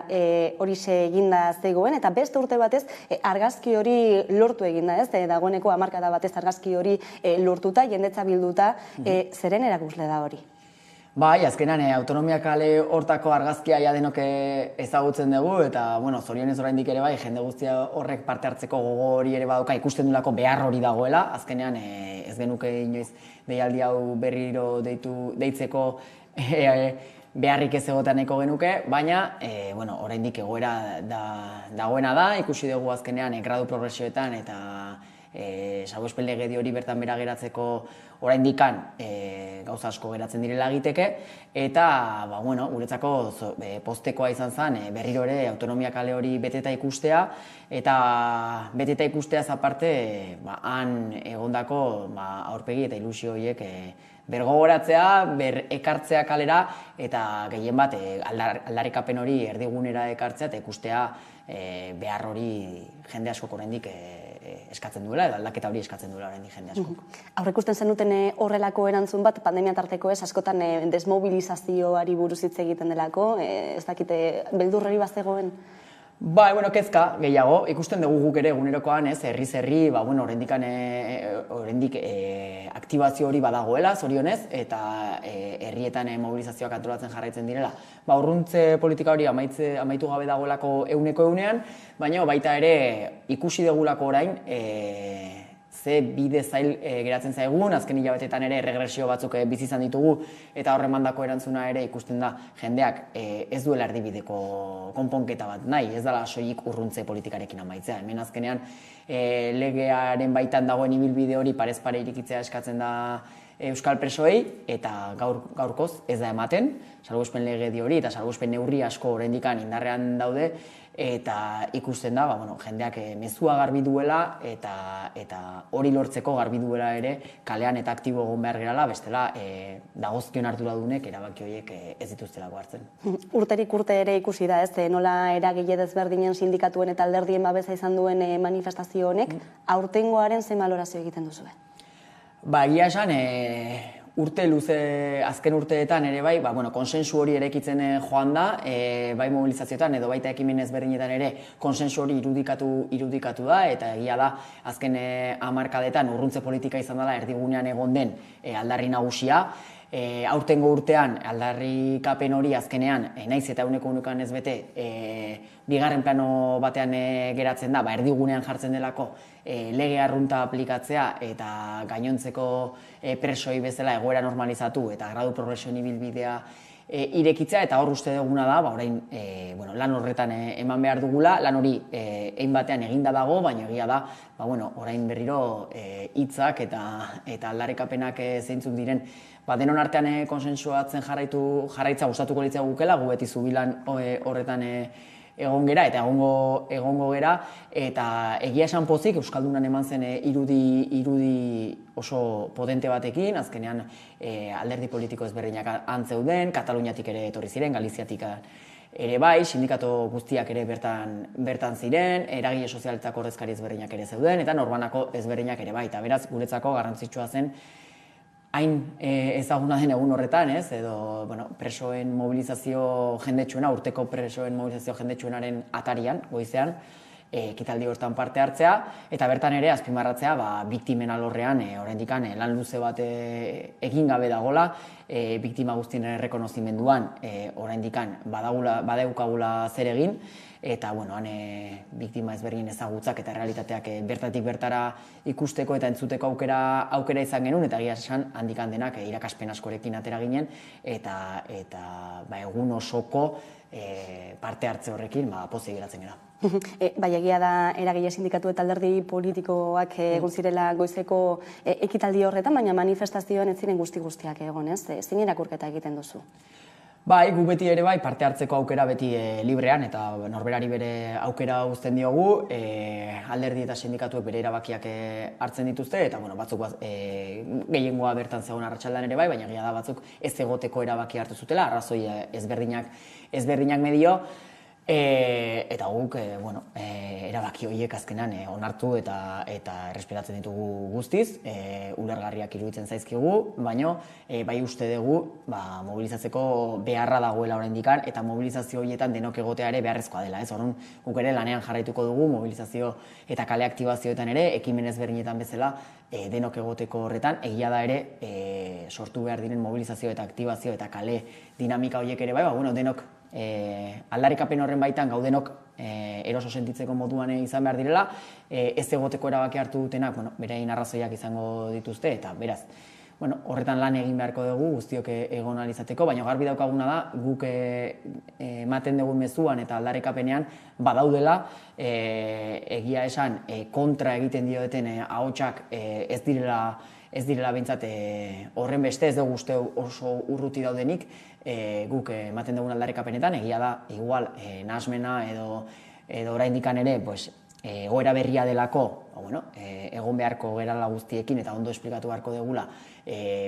horixe eginda zegoen eta beste urte batez argazki hori lortu eginda ez, dagoeneko hamarkada batez argazki hori lortuta, jendetza bilduta, zeren erakusle da hori? Bai, azkenan autonomia kale hortako argazkia ja denok ezagutzen dugu eta, zorionez oraindik ere bai, jende guztia horrek parte hartzeko gogo hori ere badauka ikusten duelako behar hori dagoela, azkenean ez genuke inoiz deialdi hau berriro deitzeko beharrik ez egotan nahiko genuke, baina oraindik egoera dagoena da, ikusi dugu azkenean gradu progresioetan eta salbuespen legedi hori bertan bera geratzeko oraindikan gauza asko geratzen direla egiteke eta guretzako poztekoa izan zen berriro ere autonomia kale hori beteta ikustea eta beteta ikusteaz aparte han egondako aurpegi eta ilusio horiek bergogoratzea, ekartzea kalera eta gehien bat aldarrikapen hori erdigunera ekartzea eta ikustea behar hori jende askok oraindik eskatzen duela, edo aldaketa hori eskatzen duela oraindik jende askok. Aurreikusten zenuten horrelako erantzun bat, pandemia tarteko ez, askotan desmobilizazioari buruz hitz egiten delako, ez dakite, beldurreri bazegoen? Bai, kezka gehiago, ikusten dugu guk ere egunerokoan, herri, oraindik aktibazio hori badagoela, zorionez, eta herrietan mobilizazioak antolatzen jarraitzen direla. Urruntze politika hori amaitu gabe dagoelako egunean, baina baita ere ikusi dugulako orain, ze bide zail geratzen zaigun, azken hilabetetan ere regresio batzuk bizi izan ditugu eta horren mandako erantzuna ere ikusten da jendeak ez duela erdibideko konponketa bat nahi, ez dela soilik urruntze politikarekin amaitzea. Hemen azkenean legearen baitan dagoen ibilbide hori parez pare irikitzea eskatzen da euskal presoei eta gaurkoz ez da ematen, salbuespen legedi hori eta salbuespen neurri asko oraindikan indarrean daude eta ikusten da, jendeak mezua garbi duela eta hori lortzeko garbi duela ere kalean eta aktibo egon behar gerala, bestela dagozkion arduradunek erabaki horiek ez dituztelako hartzen. Urterik urte ere ikusi da, ez, nola eragile desberdinen sindikatuen eta alderdien babesa izan duen manifestazio honek, aurtengoaren ze balorazio egiten duzue? Egia esan, azken urteetan ere bai, konsensu hori erekitzen joan da, bai mobilizazioetan edo baita ekimen ezberdinetan ere konsensu hori irudikatu da, eta egia da azken hamarkadetan urruntze politika izan dela erdigunean egon den aldarri nagusia, aurtengo urtean aldarrikapen hori azkenean, naiz eta ehuneko ehunekoan ez bete, bigarren plano batean geratzen da, erdigunean jartzen delako lege arrunta aplikatzea eta gainontzeko presoi bezala egoera normalizatu eta gradu progresioen ibilbidea irekitzea, eta hor uste duguna da, orain lan horretan eman behar dugula, lan hori egin batean eginda dago, baina egia da, orain berriro hitzak eta aldarrikapenak zeintzuk diren, denon artean konsensuatzen jarraitza gustatuko litzea gukela, gu beti zubilan horretan egon gera eta egongo gera, eta egia esan pozik Euskaldunan eman zen irudi oso potente batekin, azkenean alderdi politiko ezberdinak antzeuden, Kataluniatik ere etorri ziren, Galiziatik ere bai, sindikatu guztiak ere bertan ziren, eragile sozialetzako ordezkari ezberdinak ere zeuden, eta norbanako ezberdinak ere bai, eta beraz guretzako garrantzitsua zen hain ezaguna den egun horretan, edo presoen mobilizazio jendetsuena, urteko presoen mobilizazio jendetsuenaren atarian, goizean, ekitaldi horretan parte hartzea, eta bertan ere azpimarratzea biktimen alorrean oraindik lan luze bat egin gabe dagola, biktima guztien errekonozimenduan oraindik badaukagula zer egin, eta han biktima ezberdin ezagutzak eta realitateak bertatik bertara ikusteko eta entzuteko aukera izan genuen, eta egia esan handik denak irakaspen askorekin atera ginen, eta egun osoko parte hartze horrekin pozik geratzen gara. Bai, egia da eragile sindikatu eta alderdi politikoak egon zirela goizeko ekitaldi horretan, baina manifestazioan ez ziren guztiak egon, ez? Zein irakurketa egiten duzu? Bai, gu beti ere bai, parte hartzeko aukera beti librean, eta norberari bere aukera uzten diogu, alderdi eta sindikatuek bere erabakiak hartzen dituzte, eta batzuk gehiengoa bertan zegoen arratsaldean ere bai, baina egia da batzuk ez egoteko erabaki hartu zutela, arrazoi ezberdinak medio, eta guk erabaki horiek azkenan onartu eta errespetatzen ditugu guztiz, ulergarriak iruditzen zaizkigu, baina bai uste dugu mobilizatzeko beharra dagoela oraindikan, eta mobilizazio horietan denok egotea ere beharrezkoa dela. Orduan guk ere lanean jarraituko dugu mobilizazio eta kale aktibazioetan ere, ekimen ezberdinetan bezala denok egoteko horretan, egia da ere sortu behar diren mobilizazio eta aktibazio eta kale dinamika horiek ere bai, denok aldarrikapen horren baitan gaudenok eroso sentitzeko moduan izan behar direla, ez egoteko erabaki hartu dutenak berein arrazoiak izango dituzte, eta beraz, horretan lan egin beharko dugu guztiok egon ahal izateko, baina garbi daukaguna da guk ematen dugun mezuan eta aldarrikapenean badaudela egia esan kontra egiten dioten ahotsak ez direla behintzat horren beste, ez dugu uste oso urruti daudenik, guk ematen dugun aldarrikapenetan, egia da, igual, nahasmena edo oraindikan ere, egoera berria delako, egon beharko gerala guztiekin eta ondo esplikatu beharko dugula,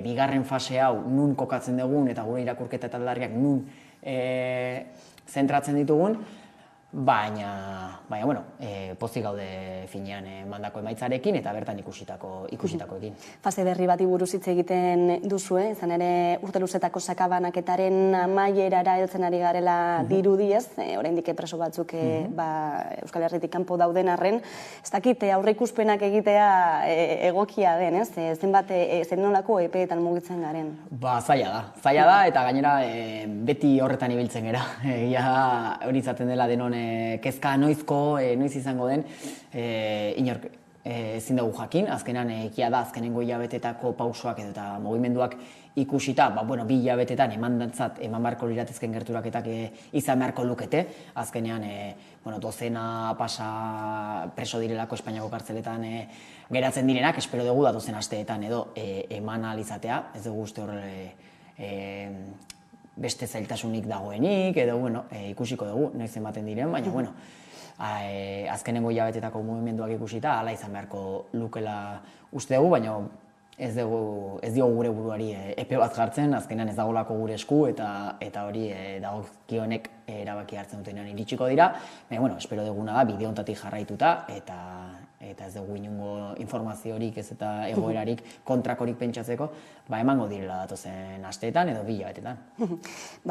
bigarren fase hau nun kokatzen dugun eta gure irakurketa eta aldarriak nun zentratzen ditugun, baina, pozik gaude finean mandako emaitzarekin eta bertan ikusitakoekin. Fase berri bati buruz hitz egiten duzu, izan ere urte luzetako sakabanaketaren amaierara heltzen ari garela dirudiez, oraindik preso batzuk Euskal Herritik kanpo dauden arren, ez dakit aurreikuspenak egitea egokia den, ez? Zenbat zenolako epeetan mugitzen garen? Zaila da, eta gainera beti horretan ibiltzen gera. Hori izaten dela denon kezka noiz izango den, inork ezin dugu jakin, azkenan egia da, azkenengo hilabetetako pausoak eta mugimenduak ikusita, bi hilabetetan eman beharko liratezken gerturaketak izan beharko lukete, azkenean dozena pasa preso direlako Espainiako kartzeletan geratzen direnak, espero dugu da dozen asteetan edo eman ahal izatea, ez dugu uste horre beste zailtasunik dagoenik, edo ikusiko dugu, noiz ematen diren, baina azkenengo hilabetetako mugimenduak ikusita, hala izan beharko lukela uste dugu, baina ez diogu gure buruari epe bat jartzen, azkenean ez dagolako gure esku, eta hori dagokionek erabaki hartzen dutenean iritsiko dira, baina espero duguna da, bide honetatik jarraituta, eta ez dugu inungo informaziorik ez eta egoerarik kontrakorik pentsatzeko, emango direla datozen asteetan edo 2 hilabetetan.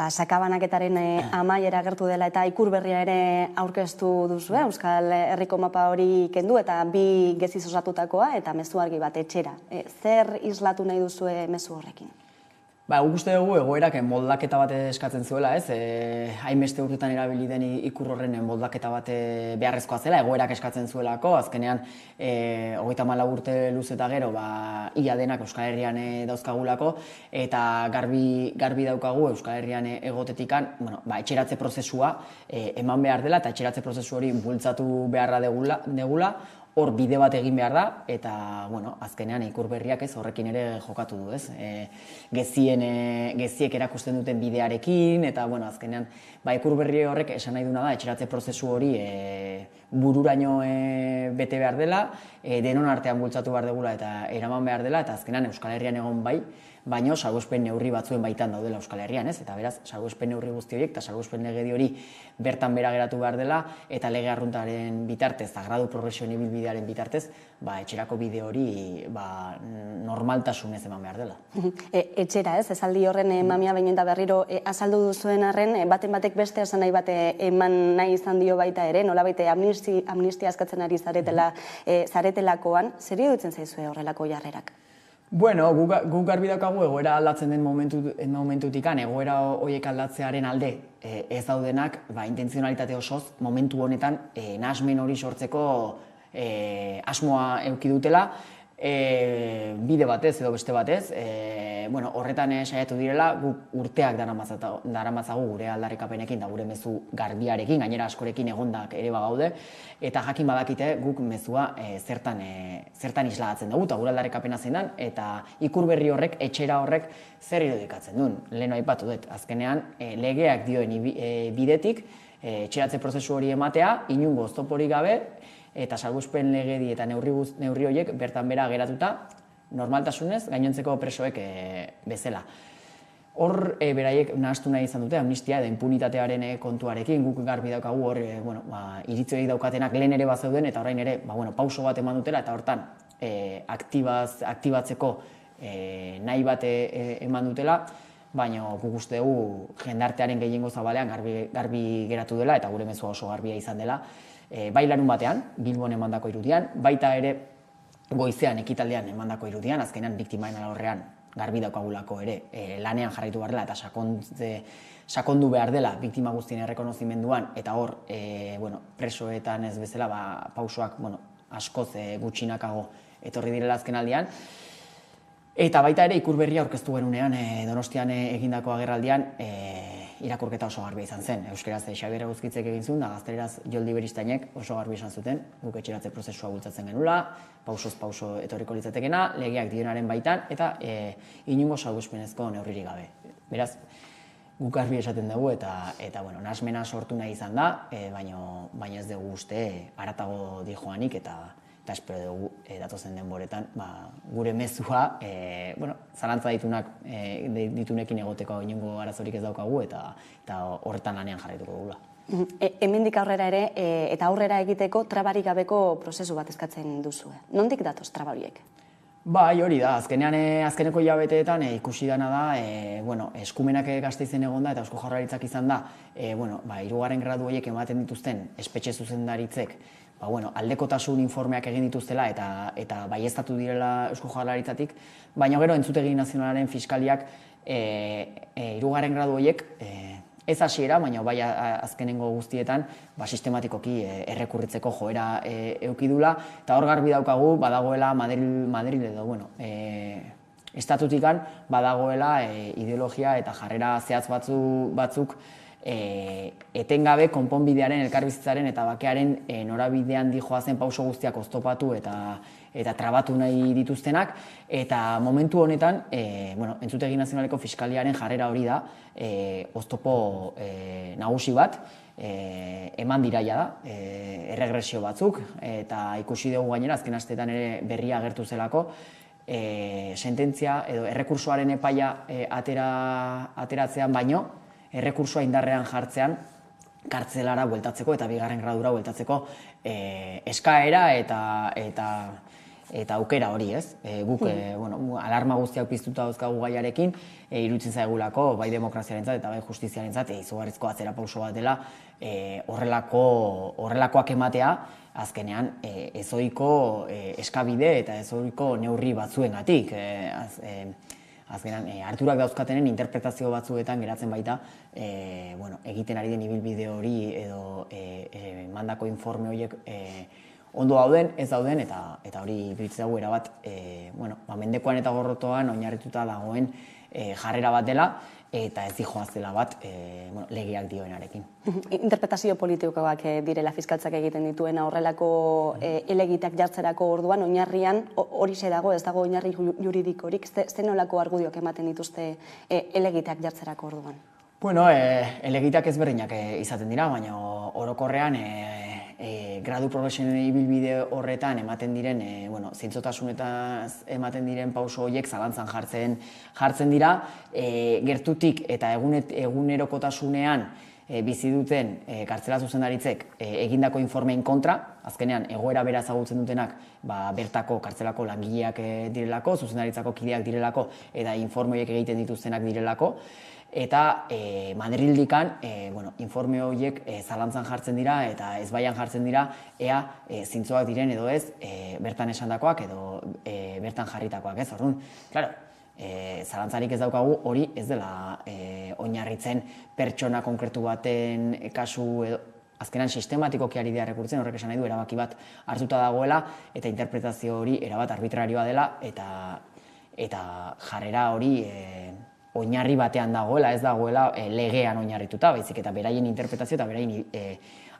Sakabanaketaren amaiera gertu dela eta ikur berria ere aurkeztu duzu, Euskal Herriko mapa hori kendu eta 2 geziz osatutakoa eta mezu argi bat etxera. Zer islatu nahi duzue mezu horrekin? Guk uste dugu egoerak moldaketa bat eskatzen zuela, ez? Hainbeste urtetan erabili den ikur horren moldaketa bat beharrezkoa zela, egoerak eskatzen zuelako, azkenean 34 urte luze eta gero, ia denak Euskal Herrian dauzkagulako, eta garbi daukagu Euskal Herrian egotetikan, etxeratze prozesua eman behar dela, eta etxeratze prozesu hori bultzatu beharra degula, hor bide bat egin behar da, eta azkenean ikur berriak horrekin ere jokatu du, ez? Geziek erakusten duten bidearekin, eta azkenean ikur berri horrek esan nahi duna da, etxeratze prozesu hori bururaino bete behar dela, denon artean bultzatu behar degula eta eraman behar dela, eta azkenean Euskal Herrian egon baino salbuespen neurri batzuen baitan daudela Euskal Herrian, ez? Eta beraz, salbuespen neurri guzti horiek eta salbuespen legedi hori bertan bera geratu behar dela, eta lege arruntaren bitartez, eta gradu progresioen ibilbidearen bitartez, etxerako bide hori normaltasunez eman behar dela. Etxera, ez? Esaldi horren mamia behin eta berriro azaldu duzuen arren, baten batek beste esan nahi bate eman nahi izan dio baita ere, nola baite amnistia askatzen ari zaretelakoan, zer iruditzen zaizue horrelako jarrerak? Guk garbi daukagu egoera aldatzen den momentutikan, egoera horiek aldatzearen alde ez daudenak, intentzionalitate osoz, momentu honetan nahasmen hori sortzeko asmoa eduki dutela, bide batez edo beste batez, horretan saiatu direla, guk urteak daramatzagu gure aldarrikapenekin eta gure mezu garbiarekin, gainera askorekin egondak ere bagaude, eta jakin badakite guk mezua zertan isladatzen dugu, eta gure aldarrikapena zein den, eta ikur berri horrek, etxera horrek zer irudikatzen duen. Lehen aipatu dut, azkenean legeak dioen bidetik, etxeratze prozesu hori ematea, inungo oztoporik gabe, eta salbuespen legedi eta neurri horiek bertan bera geratuta, normaltasunez, gainontzeko presoek bezala. Hor, beraiek nahastu nahi izan dute, amnistia edo impunitatearen kontuarekin, guk garbi daukagu hor, iritzi horiek daukatenak lehen ere bazeuden, eta orain ere, pauso bat eman dutela, eta hortan, aktibatzeko nahi bat eman dutela, baina guk uste dugu jendartearen gehiengo zabalean garbi geratu dela, eta gure mezua oso garbia izan dela, bai larun batean, Bilbon emandako irudian, baita ere goizean ekitaldean emandako irudian, azkenean biktimaen alorrean garbi daukagulako ere lanean jarraitu behar dela eta sakondu behar dela biktima guztien errekonozimenduan, eta hor presoetan ez bezala pausoak askoz gutxinakago etorri direla azken aldian. Eta baita ere ikur berria aurkeztu genunean Donostian egindako agerraldian irakurketa oso garbi izan zen. Euskeraz Xabier Eguzkitzek egin zuen, da gazteleraz Joldi Beristainek oso garbi izan zuten, guk etxeratze prozesua bultzatzen genula, pausoz pauso etorriko litzatekena, legeak dionaren baitan, eta inungo salbuespenezko neurririk gabe. Beraz, guk garbi esaten dugu, eta nahasmena sortu nahi izan da, baina ez dugu uste haratago dijoanik, eta espero dugu datozen denboretan gure mezua zalantza ditunekin egoteko inongo arazorik ez daukagu eta horretan lanean jarraituko dugula. Hemendik aurrera ere eta aurrera egiteko trabarik gabeko prozesu bat eskatzen duzue. Nondik datoz traba horiek? Bai, hori da, azkeneko hilabeteetan ikusi dana da, eskumenak Gasteizen egon da eta Eusko Jaurlaritzak izan da, hirugarren gradu horiek ematen dituzten espetxe zuzendaritzek aldekotasun informeak egin dituztela eta baieztatu direla Eusko Jaurlaritzatik, baina gero Entzutegi Nazionalaren Fiskaliak hirugarren gradu horiek ez hasiera, baina bai azkenengo guztietan sistematikoki errekurritzeko joera eukidula, eta hor garbi daukagu badagoela Madrid edo estatutikan badagoela ideologia eta jarrera zehatz batzuk etengabe konponbidearen, elkarbizitzaren eta bakearen norabidean dijoazen pauso guztiak oztopatu eta trabatu nahi dituztenak, eta momentu honetan Entzutegi Nazionaleko Fiskaliaren jarrera hori da oztopo nagusi bat, eman diraia da, erregresio batzuk, eta ikusi dugu gainera, azken asteetan ere berria agertu zelako, sententzia edo errekursoaren epaia ateratzean baino, errekursoa indarrean jartzean kartzelara bueltatzeko eta bigarren gradura bueltatzeko eskaera eta aukera hori, ez? Guk alarma guztiak piztuta dauzkagu gaiarekin, iruditzen zaigulako bai demokraziarentzat eta bai justiziarentzat izugarrizko atzera pauso bat dela horrelakoak ematea azkenean ezohiko eskabide eta ezohiko neurri batzuengatik. azkenan ardurak dauzkatenen interpretazio batzuetan geratzen baita egiten ari den ibilbide hori edo mandako informe horiek ondo dauden, ez dauden, eta hori iruditzen dugu erabat mendekoan eta gorrotoan oinarrituta dagoen jarrera bat dela, eta ez dijoazela bat legeak dioenarekin. Interpretazio politikoak direla fiskaltzak egiten dituena horrelako helegiteak jartzerako orduan, oinarrian horixe dago, ez dago oinarri juridikorik, zenolako argudioak ematen dituzte helegiteak jartzerako orduan? Bueno, helegiteak ezberdinak izaten dira, baina orokorrean gradu profesionalen ibilbide horretan ematen diren, zintzotasunetaz ematen diren pauso horiek zalantzan jartzen dira, gertutik eta egunerokotasunean bizi duten kartzela zuzendaritzek egindako informeen kontra, azkenean egoera bera ezagutzen dutenak bertako kartzelako langileak direlako, zuzendaritzako kideak direlako, eta informe horiek egiten dituztenak direlako, eta Madrildikan informe horiek zalantzan jartzen dira eta ezbaian jartzen dira ea zintzoak diren edo ez bertan esandakoak edo bertan jarritakoak, ez? Orduan, claro, zalantzarik ez daukagu hori ez dela oinarritzen pertsona konkretu baten kasu edo azkenan sistematikoki ari dira rekurtzen, horrek esan nahi du erabaki bat hartuta dagoela eta interpretazio hori erabat arbitrarioa dela eta jarrera hori oinarri batean dagoela, ez dagoela legean oinarrituta, baizik eta beraien interpretazio eta beraien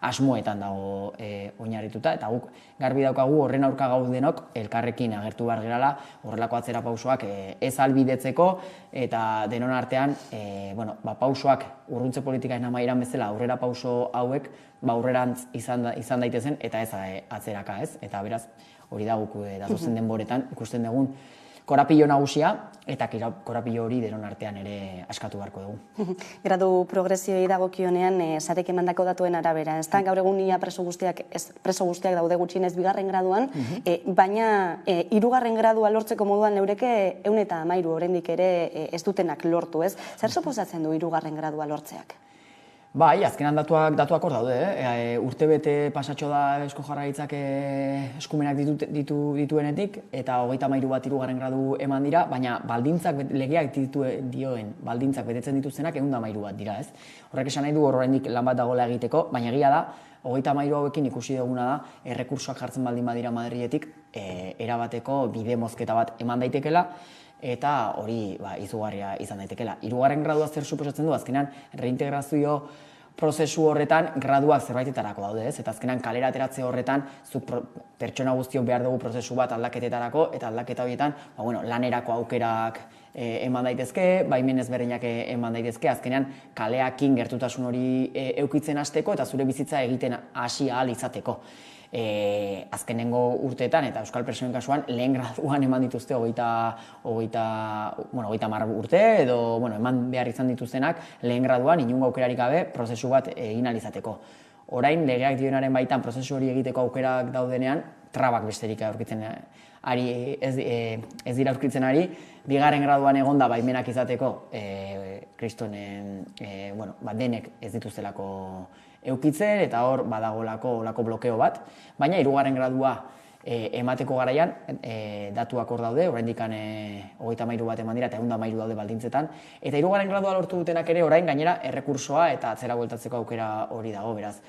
asmoetan dago oinarrituta, eta guk garbi daukagu horren aurka gaudenok elkarrekin agertu behar gerala horrelako atzera pausoak ez ahalbidetzeko eta denon artean pausoak urruntze politikaren amaieran bezala aurrera pauso hauek aurrerantz izan daitezen eta ez atzeraka, ez? Eta beraz hori da guk datozen denboretan ikusten dugun korapilo nagusia, eta korapilo hori denon artean ere askatu beharko dugu. Gradu progresioi dagokionean, sarek emandako datuen arabera, ez da? Gaur egun ia preso guztiak daude gutxienez bigarren graduan, baina hirugarren gradua lortzeko moduan leureke 113 oraindik ere ez dutenak lortu, ez? Zer suposatzen du hirugarren gradua lortzeak? Bai, azkenan datuak hor daude, urtebete pasatxo da Eusko Jaurlaritzak eskumenak dituenetik, eta 33 bat hirugarren gradu eman dira, baina baldintzak, legeak dioen baldintzak betetzen dituztenak 113 bat dira, ez? Horrek esan nahi du oraindik lan bat dagoela egiteko, baina egia da, 33 hauekin ikusi duguna da, errekursoak jartzen baldin badira Madriletik, erabateko bide mozketa bat eman daitekela, eta hori izugarria izan daitekela. Hirugarren gradua zer suposatzen du, azkenan reintegrazio prozesu horretan graduak zerbaitetarako daude, ez? Eta azkenan kalera ateratze horretan pertsona guztiok behar dugu prozesu bat aldaketetarako, eta aldaketa horietan lanerako aukerak eman daitezke, baimen ezberdinak eman daitezke, azkenean kaleakin gertutasun hori eukitzen hasteko eta zure bizitza egiten hasi ahal izateko. Azkenengo urteetan eta euskal presoen kasuan lehen graduan eman dituzte 30 urte edo eman behar izan dituztenak lehen graduan inungo aukerarik gabe prozesu bat egin ahal izateko. Orain legeak dionaren baitan prozesu hori egiteko aukerak daudenean trabak besterik aurkitzen ez dira aurkitzen ari, bigarren graduan egonda baimenak izateko kristonen denek ez dituztelako eukitzen eta hor badagolako blokeo bat, baina hirugarren gradua emateko garaian datuak hor daude, oraindik 33 bat eman dira eta 113 daude baldintzetan, eta hirugarren gradua lortu dutenak ere orain gainera errekursoa eta atzera bueltatzeko aukera hori dago, beraz.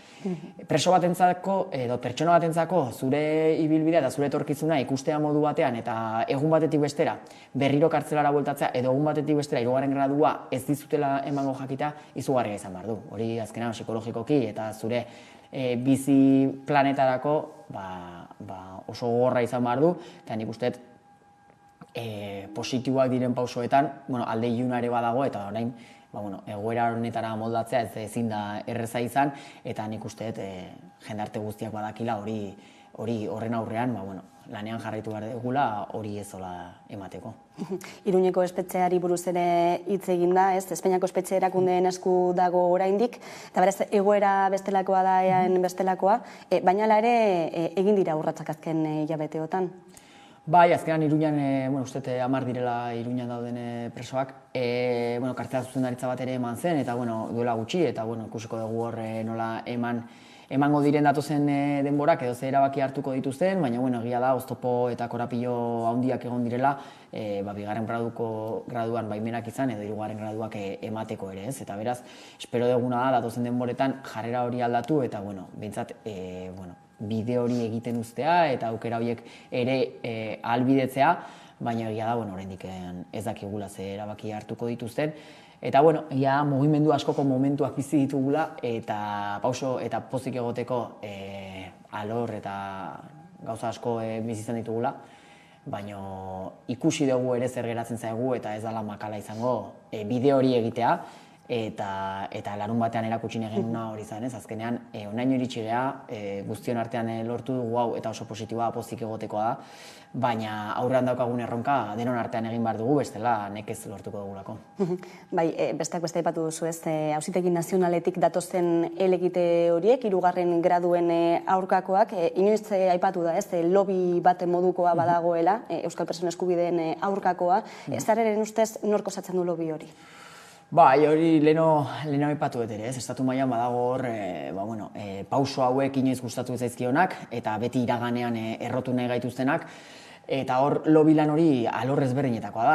Preso batentzako edo pertsona batentzako zure ibilbidea eta zure etorkizuna ikustea modu batean eta egun batetik bestera berriro kartzelara bueltatzea edo egun batetik bestera hirugarren gradua ez dizutela emango jakita izugarria izan behar du. Hori azkenan psikologikoki eta zure bizi planetarako oso gogorra izan behar du, eta nik uste positiboak diren pausoetan alde iluna ere badago, eta orain egoera honetara moldatzea ezin da erreza izan, eta nik uste jendarte guztiak badakila hori horren aurrean lanean jarraitu behar dugula hori ezola emateko. Iruñeko espetxeari buruz ere hitz egin da, ez? Espainiako espetxe erakundeen esku dago oraindik, eta beraz egoera bestelakoa da eaen bestelakoa, baina hala ere egin dira urratsak azken hilabeteotan. Bai, azkenan Iruñan, uste 10 direla Iruñan dauden presoak, kartzela zuzendaritza bat ere eman zen, eta duela gutxi, eta ikusiko dugu hor nola eman emango diren datozen denborak edo ze erabaki hartuko dituzten, baina bueno, egia da, oztopo eta korapilo handiak egon direla, bigarren graduan baimenak izan edo hirugarren graduak emateko ere, ez? Eta beraz, espero duguna da, datozen denboretan jarrera hori aldatu eta, bueno, behintzat, bide hori egiten uztea eta aukera horiek ere ahalbidetzea, baina egia da, oraindik ez dakigula ze erabaki hartuko dituzten. Eta, egia mugimendu askoko momentuak bizi ditugula eta pauso eta pozik egoteko alor eta gauza asko bizi izan ditugula, baina ikusi dugu ere zer geratzen zaigu eta ez dela makala izango bide hori egitea eta larun batean erakutsi genuna hori izan, ez? Azkenean, honaino iritsi gea, guztion artean lortu dugu hau eta oso positiboa pozik egotekoa da, baina aurrean daukagun erronka denon artean egin behar dugu, bestela nekez lortuko dugulako. Bai, besteak beste aipatu duzu, ez, Auzitegi Nazionaletik datozen helegite horiek, 3. graduen aurkakoak, inoiz aipatu da, ez, lobby bat modukoa badagoela, Euskal Pertsona Eskubideen aurkakoa, zareren ustez nork osatzen du lobby hori? Bai, hori leheno aipatu dut ere, ez? Estatu mailan badago hor, pauso hauek inoiz gustatu ez zaizkionak eta beti iraganean errotu nahi gaituztenak, eta hor lobby lan hori alor ezberdinetakoa da,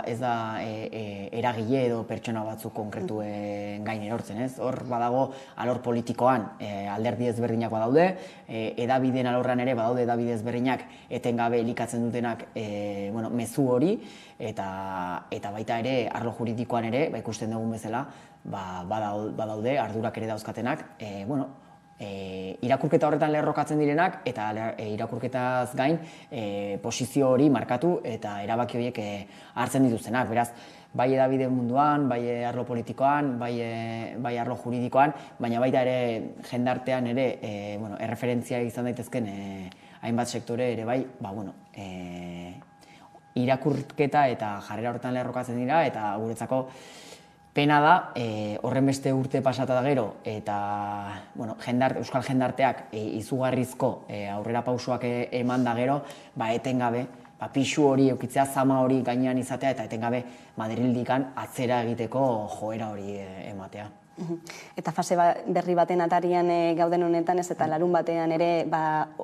ez da eragile edo pertsona batzuk konkretuen gain erortzen, ez? Hor badago alor politikoan alderdi ezberdinakoa daude, edabideen alorran ere badaude edabide ezberdinak etengabe elikatzen dutenak mezu hori, eta baita ere arlo juridikoan ere, ikusten dugun bezala, badaude ardurak ere dauzkatenak, irakurketa horretan lerrokatzen direnak eta irakurketaz gain posizio hori markatu eta erabaki horiek hartzen dituztenak. Beraz, bai edabide munduan, bai arlo politikoan, bai arlo juridikoan, baina baita ere jendartean ere erreferentzia izan daitezken hainbat sektore ere bai, irakurketa eta jarrera horretan lerrokatzen dira eta guretzako pena da, horren beste urte pasata da gero, eta euskal jendarteak izugarrizko aurrera pausoak eman da gero, etengabe, pixu hori eukitzea, zama hori gainean izatea, eta etengabe Madrildikan atzera egiteko joera hori ematea. Eta fase berri baten atarian gauden honetan, ez eta larun batean ere,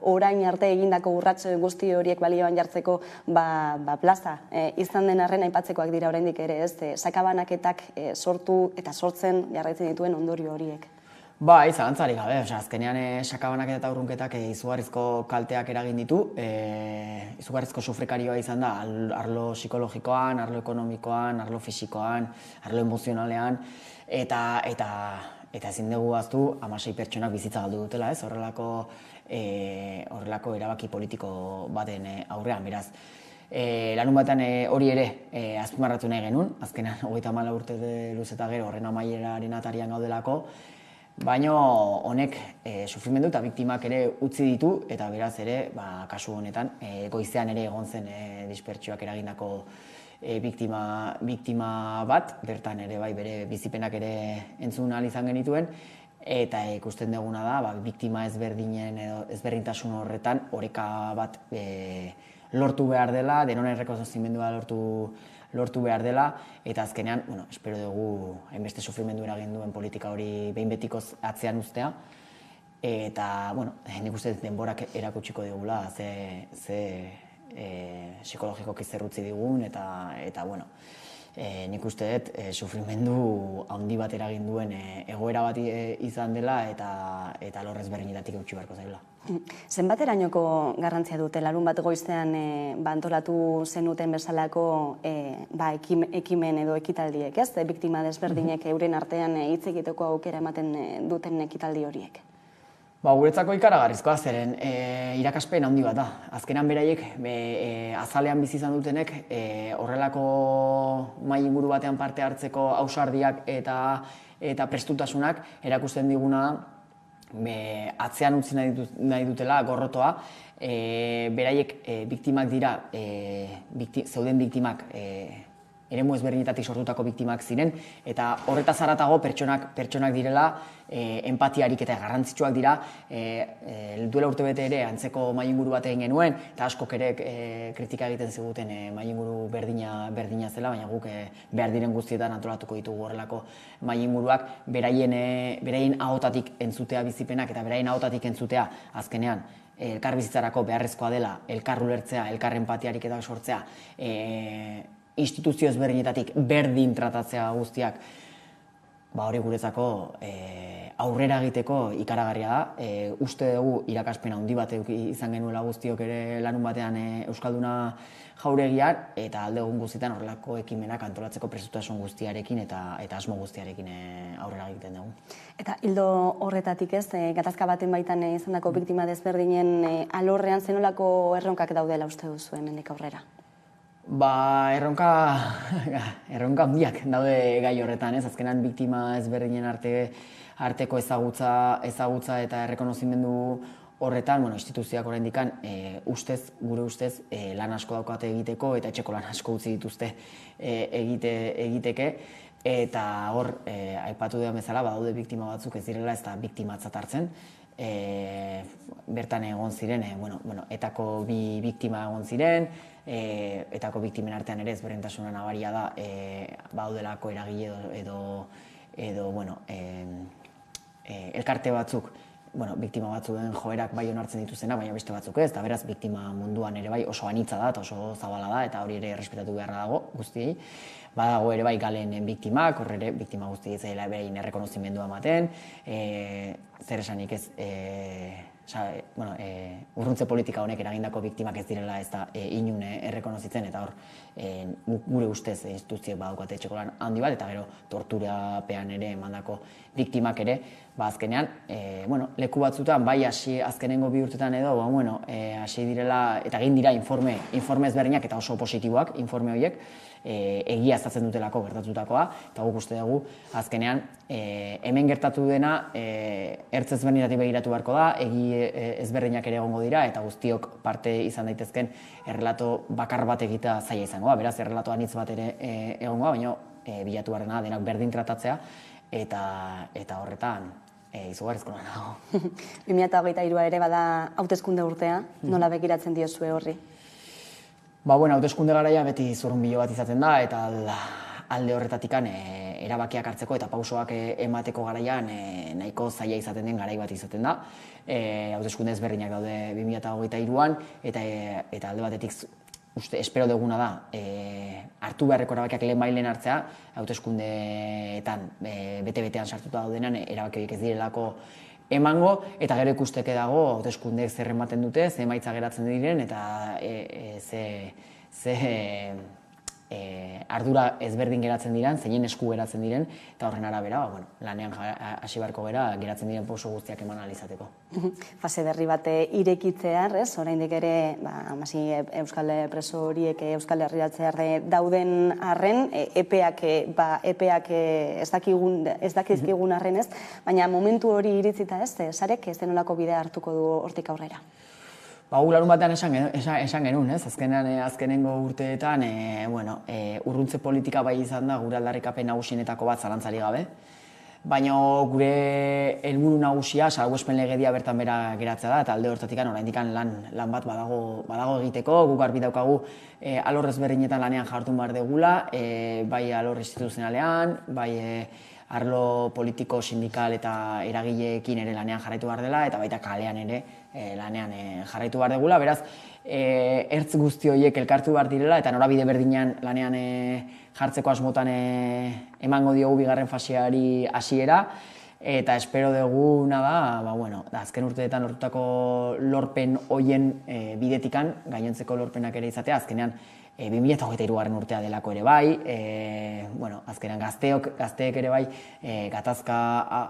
orain arte egindako urrats guzti horiek balioan jartzeko plaza izan den arren aipatzekoak dira oraindik ere, ez? Sakabanaketak sortu eta sortzen jarraitzen dituen ondorio horiek. Bai, zalantzarik gabe, azkenean sakabanaketa eta urrunketak izugarrizko kalteak eragin ditu, izugarrizko sufrikarioa izan da arlo psikologikoan, arlo ekonomikoan, arlo fisikoan, arlo emozionalean, eta ezin dugu ahaztu 16 pertsonak bizitza galdu dutela, ez? Horrelako erabaki politiko baten aurrean, beraz. Larun batean hori ere azpimarratu nahi genuen, azkenan 34 urte luz eta gero horren amaieraren atarian gaudelako, baina honek sufrimendu eta biktimak ere utzi ditu, eta beraz ere, kasu honetan, goizean ere egon zen dispertsioak eragindako biktima bat, bertan ere bai bere bizipenak ere entzun ahal izan genituen, eta ikusten duguna da, biktima ezberdinen edo ezberdintasun horretan oreka bat lortu behar dela, denon errekonozimendua lortu behar dela, eta azkenean, espero dugu hainbeste sufrimendu eragin duen politika hori behin betikoz atzean uztea, eta, nik uste denborak erakutsiko digula, ze psikologikoki zer utzi digun, eta nik uste dut sufrimendu handi bat eragin duen egoera bat izan dela, eta lorrez berrinetatik eutxi beharko zaila. Zenbaterainoko garrantzia dute larun bat goizean antolatu zenuten bezalako ekimen edo ekitaldiek, ez? Biktima desberdinek euren artean hitz egiteko aukera ematen duten ekitaldi horiek. Guretzako ikaragarrizkoa, zeren irakaspen handi bat da. Azkenan beraiek, azalean bizi izan dutenek, horrelako mahai inguru batean parte hartzeko ausardiak eta prestutasunak erakusten diguna atzean utzi nahi dutela gorrotoa. Beraiek biktimak dira, zeuden biktimak eremu ezberdinetatik sortutako biktimak ziren, eta horretaz haratago pertsonak direla, empatiarik eta garrantzitsuak dira, duela urtebete ere antzeko mahainguru bat egin genuen, eta askok ere kritika egiten ziguten mahainguru berdina zela, baina guk behar diren guztietan antolatuko ditugu horrelako mahainguruak, beraien ahotatik entzutea bizipenak eta beraien ahotatik entzutea azkenean elkar bizitzarako beharrezkoa dela, elkar ulertzea, elkar empatiarik eta sortzea, instituzio ezberdinetatik berdin tratatzea guztiak, hori guretzako aurrera egiteko ikaragarria da. Uste dugu irakaspen handi bat izan genuela guztiok ere lanun batean Euskalduna jauregian, eta alde egun guztietan horrelako ekimenak antolatzeko prestutasun guztiarekin eta asmo guztiarekin aurrera egiten dugu. Eta hildo horretatik ez, gatazka baten baitan izandako biktima desberdinen alorrean zenolako erronkak daudela uste duzu hemendik aurrera? Erronka handiak daude gai horretan, ez? Azkenan biktima ezberdinen arteko ezagutza eta errekonozimendu horretan, instituzioak oraindik gure ustez, lan asko daukate egiteko eta etxeko lan asko utzi dituzte egiteke, eta hor, aipatu dudan bezala, badaude biktima batzuk ez direla ez da biktimatzat hartzen, bertan egon ziren, etako bi biktima egon ziren, etako biktimen artean ere ezberdintasuna nabaria da, baudelako eragile edo elkarte batzuk, biktima batzuen joerak bai onartzen dituzena, baina beste batzuk ez, eta beraz biktima munduan ere bai oso anitza da eta oso zabala da, eta hori ere errespetatu beharra dago guztiei. Badago ere bai galen biktimak, hor ere biktima guztiei zaila berein errekonozimendua ematen, zer esanik ez, urruntze politika honek eragindako biktimak ez direla ez da inun errekonozitzen, eta hor gure ustez instituzioek badaukate etxeko lan handi bat, eta gero torturapean ere emandako biktimak ere, azkenean, leku batzutan, bai azkenengo bi urtetan edo, hasi direla, eta egin dira informe ezberdinak eta oso positiboak informe horiek, egia ezatzen dutelako gertatutakoa, eta guk uste dugu, azkenean, hemen gertatu dena, ertz ezberdinetatik begiratu beharko da, egi ezberdinak ere egongo dira, eta guztiok parte izan daitezken errelato bakar bat egita zaila izango da, beraz, errelato anitz bat ere egongo da, baina bilatu barrena denak berdin tratatzea, eta horretan, izugarrizko lan dago. 2023 ere bada hauteskunde urtea, nola begiratzen diozue horri? Hauteskunde garaia beti zurrunbilo bat izaten da, eta alde horretatik erabakiak hartzeko eta pausoak emateko garaian nahiko zaila izaten den garai bat izaten da. Hauteskunde ezberdinak daude 2023an, eta alde batetik espero duguna da hartu beharreko erabakiak lehenbailen hartzea, hauteskundeetan bete-betean sartuta daudenan erabaki horiek ez direlako emango, eta gero ikusteke dago hauteskundeek zer ematen dute, ze emaitza geratzen diren, eta ze ardura ezberdin geratzen diren, zeinen esku geratzen diren, eta horren arabera, lanean hasi beharko geratzen diren pauso guztiak eman ahal izateko. Fase berri bat irekitzear, ez? Oraindik ere, euskal preso horiek Euskal Herriratzear dauden arren, epeak ez dakizkigun arren, ez? Baina momentu hori iritzita, ez? Sarek ez denolako bidea hartuko du hortik aurrera? Larun batean esan genuen, ez? Azkenengo urteetan, urruntze politika bai izan da gure aldarrikapen nagusienetako bat zalantzari gabe. Baina gure helburu nagusia salbuespen legedia bertan bera geratzea da, eta alde horretatik oraindik lan bat badago egiteko, guk garbi daukagu alor ezberdinetan lanean jardun behar degula, bai alor instituzionalean, bai arlo politiko, sindikal eta eragileekin ere lanean jarraitu behar dela, eta baita kalean ere lanean jarraitu behar degula, beraz, ertz guzti horiek elkartu behar direla, eta norabide berdinean lanean jartzeko asmotan emango diogu bigarren faseari hasiera, eta espero duguna da, azken urteetan lortutako lorpen hoien bidetikan, gainontzeko lorpenak ere izatea, azkenean 2023 urtea delako ere bai, azkenean gazteek ere bai, gatazka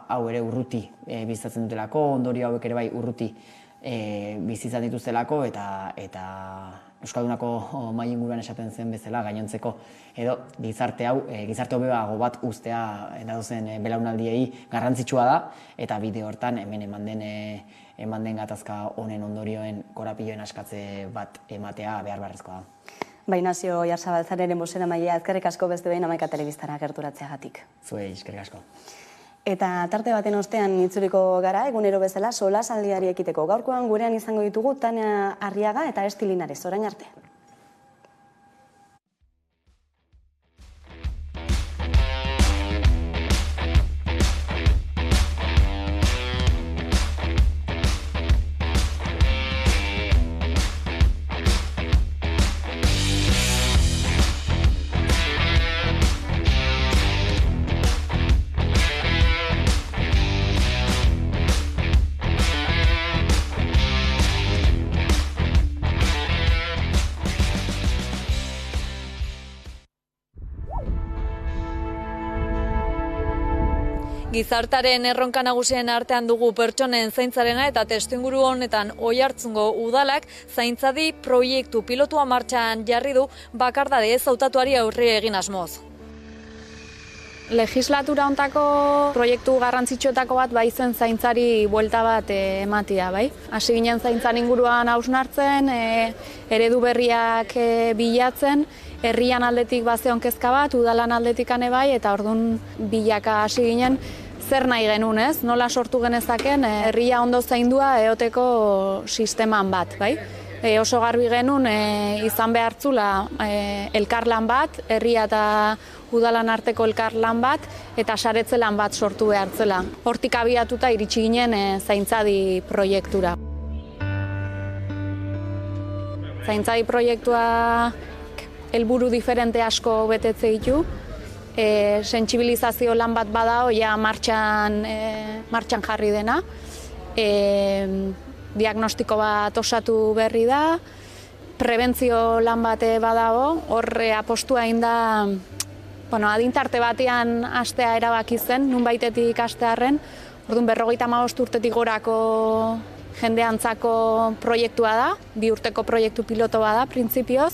hau ere urruti bizitzen dutelako, ondorio hauek ere bai urruti bizitzan dituztelako, eta Euskaldunako mahai inguruan esaten zen bezala gainontzeko edo gizarte hobeago bat uztea dauden belaunaldiei garrantzitsua da, eta bide hortan hemen eman den gatazka honen ondorioen korapilloen askatze bat ematea behar beharrezkoa da. Bainazio Jarzabaltzaren bozeramailea, ezkerrik asko beste behin Hamaika Telebistara gerturatzeagatik. Zuei, eskerrik asko. Eta tarte baten ostean itzuliko gara, egunero bezala, solasaldiari ekiteko. Gaurkoan gurean izango ditugu Tania Arriaga eta Esti Linares, orain arte. Gizartaren erronka nagusien artean dugu pertsonen zaintzarena eta testuinguru honetan Oiartzungo udalak zaintzadi proiektu pilotua martxan jarri du bakardade ez hautatuari aurre egin asmoz. Legislatura hontako proiektu garrantzitsuetako bat bai zen zaintzari buelta bat ematia, bai. Hasi ginen zaintzan inguruan hausnartzen, eredu berriak bilatzen, herrian aldetik bazeon kezka bat, udalan aldetik bai, eta orduan bilaka hasi ginen, zer nahi genuen, ez? Nola sortu genezaken herria ondo zaindua eoteko sisteman bat, bai? Oso garbi genuen izan behartzula elkarlan bat, herria eta udalan arteko elkarlan bat, eta saretze lan bat sortu behartzela. Hortik abiatuta iritsi ginen zaintzadi proiektura. Zaintzadi proiektua helburu diferente asko betetze ditu. Sentsibilizazio lan bat badao, ja martxan jarri dena. Diagnostiko bat osatu berri da, prebentzio lan bat badago, horre apostua egin da, adintarte batean hastea erabaki zen, nunbaitetik hastearren, orduan 55 urtetik gorako jendeantzako proiektua da, 2 urteko proiektu piloto bada, printzipioz.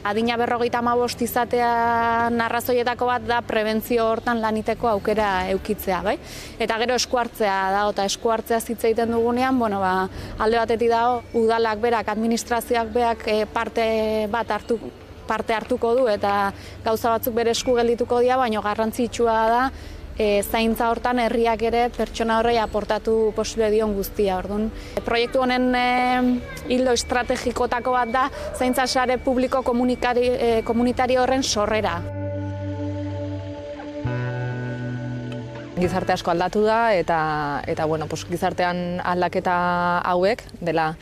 Adina 55 izatean arrazoietako bat da prebentzio hortan laniteko aukera eukitzea, bai? Eta gero eskuartzea da, eta eskuartzea hitz egiten dugunean, alde batetik dago, udalak berak, administrazioak berak parte hartuko du, eta gauza batzuk bere esku geldituko dira, baina garrantzitsua da, zaintza hortan herriak ere pertsona horrei aportatu posible dion guztia. Orduan, proiektu honen hildo estrategikotako bat da zaintza sare publiko komunitario horren sorrera. Gizarte asko aldatu da eta gizartean aldaketa hauek dela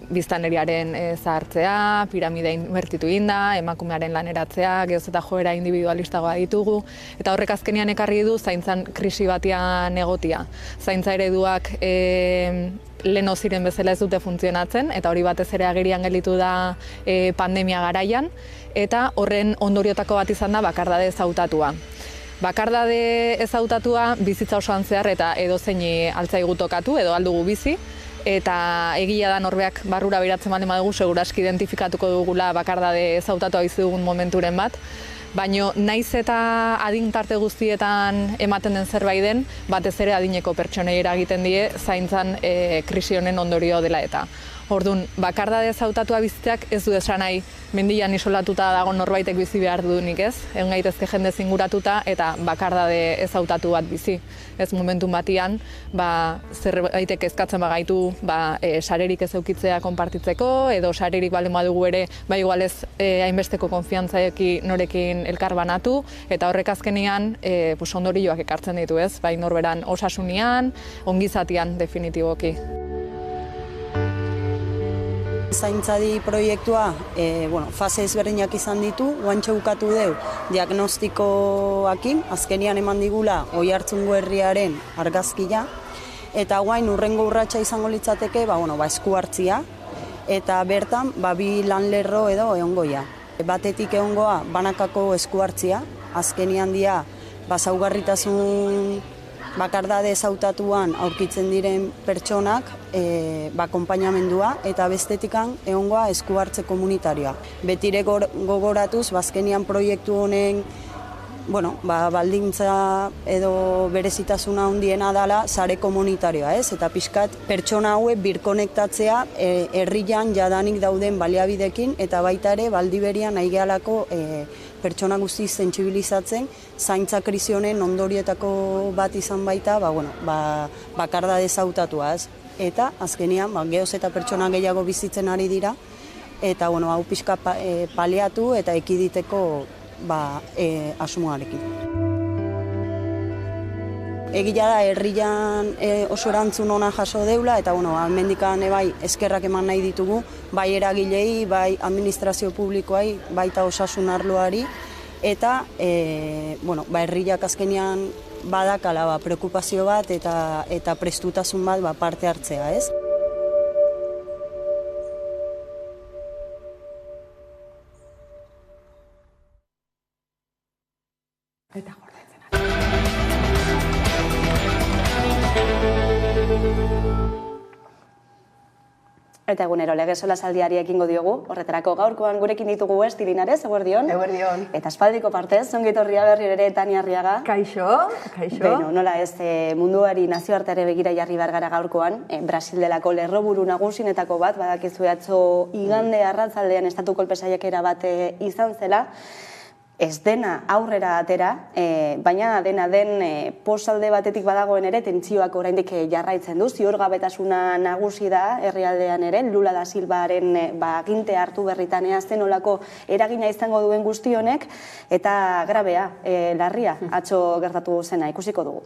biztanleriaren zahartzea, piramidea inbertitu inda, emakumearen laneratzea, geroz eta joera individualistagoa ditugu, eta horrek azkenean ekarri du zaintzan krisi batean egotia. Zaintza ereduak lehen ziren bezala ez dute funtzionatzen, eta hori batez ere agerian gelditu da pandemia garaian, eta horren ondoriotako bat izan da bakardade ez hautatua. Bakardade ez hautatua bizitza osoan zehar eta edozeini altzaigu tokatu edo aldugu bizi, eta egia da norbeak barrura beratzen baldin badugu seguraski identifikatuko dugula bakardade ez hautatua bizi dugun momenturen bat, baina naiz eta adin tarte guztietan ematen den zerbait den, batez ere adineko pertsonei eragiten die zaintzan krisi honen ondorio dela eta. Orduan, bakardade ez hautatua bizitzeak ez du esan nahi mendian isolatuta dago norbaitek bizi behar dunik, ez? Egon gaitezke jende zinguratuta eta bakardade ez hautatu bat bizi. Ez momentu batian, zerbaitek kezkatzen bagaitu sarerik ez eukitzea konpartitzeko, edo sarerik baldin badugu ere, igual ez hainbesteko konfiantzaekin norekin elkar banatu, eta horrek azkenean ondorioak ekartzen ditu, ez? Bai norberan osasunian, ongizatian definitiboki. Zaintzadi proiektua fase ezberdinak izan ditu, guantxe bukatu deu diagnostikoakin, azkenian eman digula Oiartzungo herriaren argazkia, eta guain urrengo urratsa izango litzateke esku hartzia, eta bertan bi lanlerro edo egongoia. Batetik egongoa banakako esku hartzia, azkenian dia zaugarritasun bakardade ez hautatuan aurkitzen diren pertsonak akonpainamendua, eta bestetikan egongoa esku hartze komunitarioa. Betire gogoratuz, bazkenian proiektu honen baldintza edo berezitasuna handiena dela sare komunitarioa, ez? Eta pixkat pertsona hauek birkonektatzea herrian jadanik dauden baliabidekin eta baita ere Baldiberian nahi gehalako pertsona guzti sentsibilizatzen, zaintza krisi honen ondorioetako bat izan baita, bakardade hautatua, ez? Eta azkenean, gehoz eta pertsona gehiago bizitzen ari dira, eta hau pixka paliatu eta ekiditeko asmoarekin. Egia da, herrian oso erantzun ona jaso deula, eta hemendikan bai eskerrak eman nahi ditugu, bai eragilei, bai administrazio publikoai, baita osasun arloari, eta herriak azkenean badakala preokupazio bat eta prestutasun bat parte hartzea, ez? Eta gordetzen. Eta egunero legesola-saldiari ekingo diogu, horretarako gaurkoan gurekin ditugu Linares, eguerdion. Eguerdion. Eta aspaldiko partez, ongi etorria berriro ere Tania Arriaga. Kaixo. Beno, nola ez, munduari nazioarteare begira jarri behar gara gaurkoan, Brasil delako lerroburu nagusinetako bat, badakizu atzo igande arratzaldean estatu kolpe saiakera bat izan zela, ez dena aurrera atera, baina dena den posalde batetik badagoen ere tentsioak oraindik jarraitzen du, ziurgabetasuna nagusi da herrialdean ere, Lula da Silvaren aginte hartu berritan zen olako eragina izango duen guzti honek, eta grabea, larria, atzo gertatu zena, ikusiko dugu.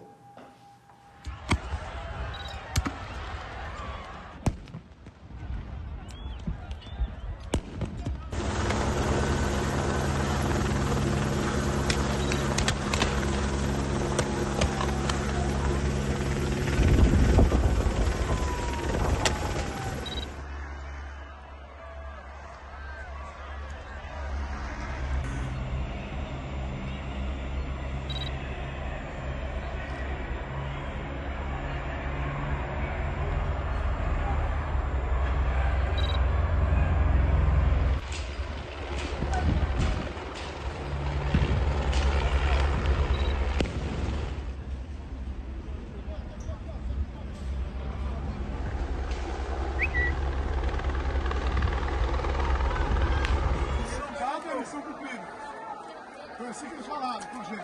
Foi assim que eles falaram com gente.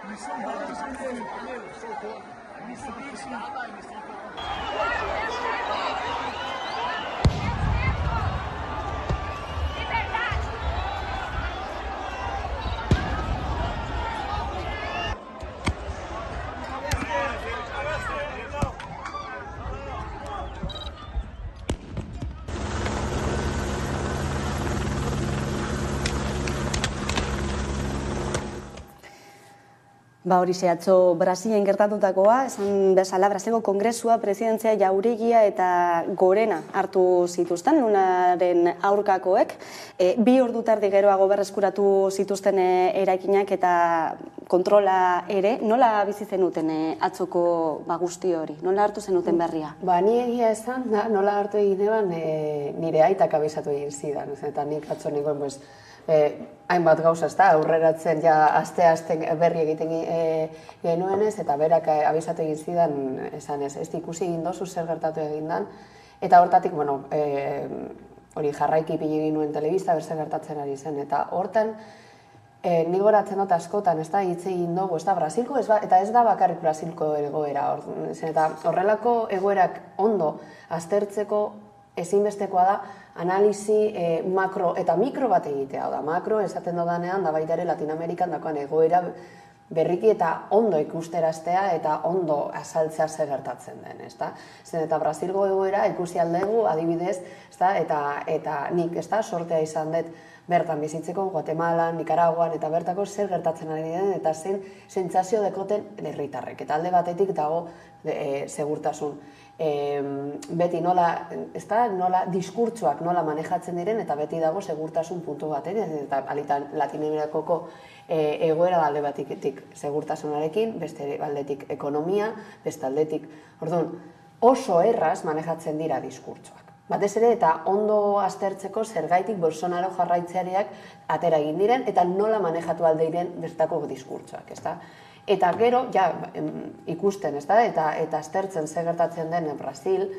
Missão boa, missão boa. Missão Horixe atzo Brasilen gertatutakoa, esan bezala Brasilgo Kongresua, presidentzia Jauregia eta Gorena hartu zituzten, Lunaren aurkakoek. 2 ordu tardi geroago berreskuratu zituzten eraikinak eta kontrola ere. Nola bizi zenuten atzoko guzti hori? Nola hartu zenuten berria? Ni egia esan, nola hartu egin eban nire aitak abisatu egin zidan. Eta nik atzo nengoen, hainbat gauza, aurreratzen aste berri egiten genuenez, eta berak abisatu egin zidan, esan ez ikusi egin dozu zer gertatu egin dan, eta hortatik, hori jarraiki pili ginuen telebista, berze gertatzen ari zen, eta hortan, nik goratzen dut askotan, ez da, hitz egin dugu, ez da, Brasilko, eta ez da bakarrik Brasilko egoera, eta horrelako egoerak ondo aztertzeko ezinbestekoa da, analizi makro eta mikro bat egitea. Makro esaten dodanean, da baita ere Latinoamerikan dakoan egoera berriki eta ondo ikusteraztea eta ondo azaltzea zer gertatzen den. Zen eta Brasilgo egoera ikusi aldegu adibidez, eta nik sortea izan dut bertan bizitzeko, Guatemalan, Nicaraguan, eta bertako zer gertatzen ari den, eta zen sentsazio dekoten herritarrek. Eta alde batetik dago segurtasun. Beti nola diskurtsoak nola manejatzen diren, eta beti dago segurtasun puntu baten, eta Latinoamerikako egoera da alde batetik segurtasunarekin, beste aldetik ekonomia, beste aldetik, orduan, oso erraz manejatzen dira diskurtsoak. Batez ere, eta ondo aztertzeko zergaitik Bolsonaro jarraitzeariak atera egin diren, eta nola manejatu aldeiren bertako diskurtsoak, ezta? Eta gero, ja, ikusten, ezta? Eta aztertzen zer gertatzen den Brasil,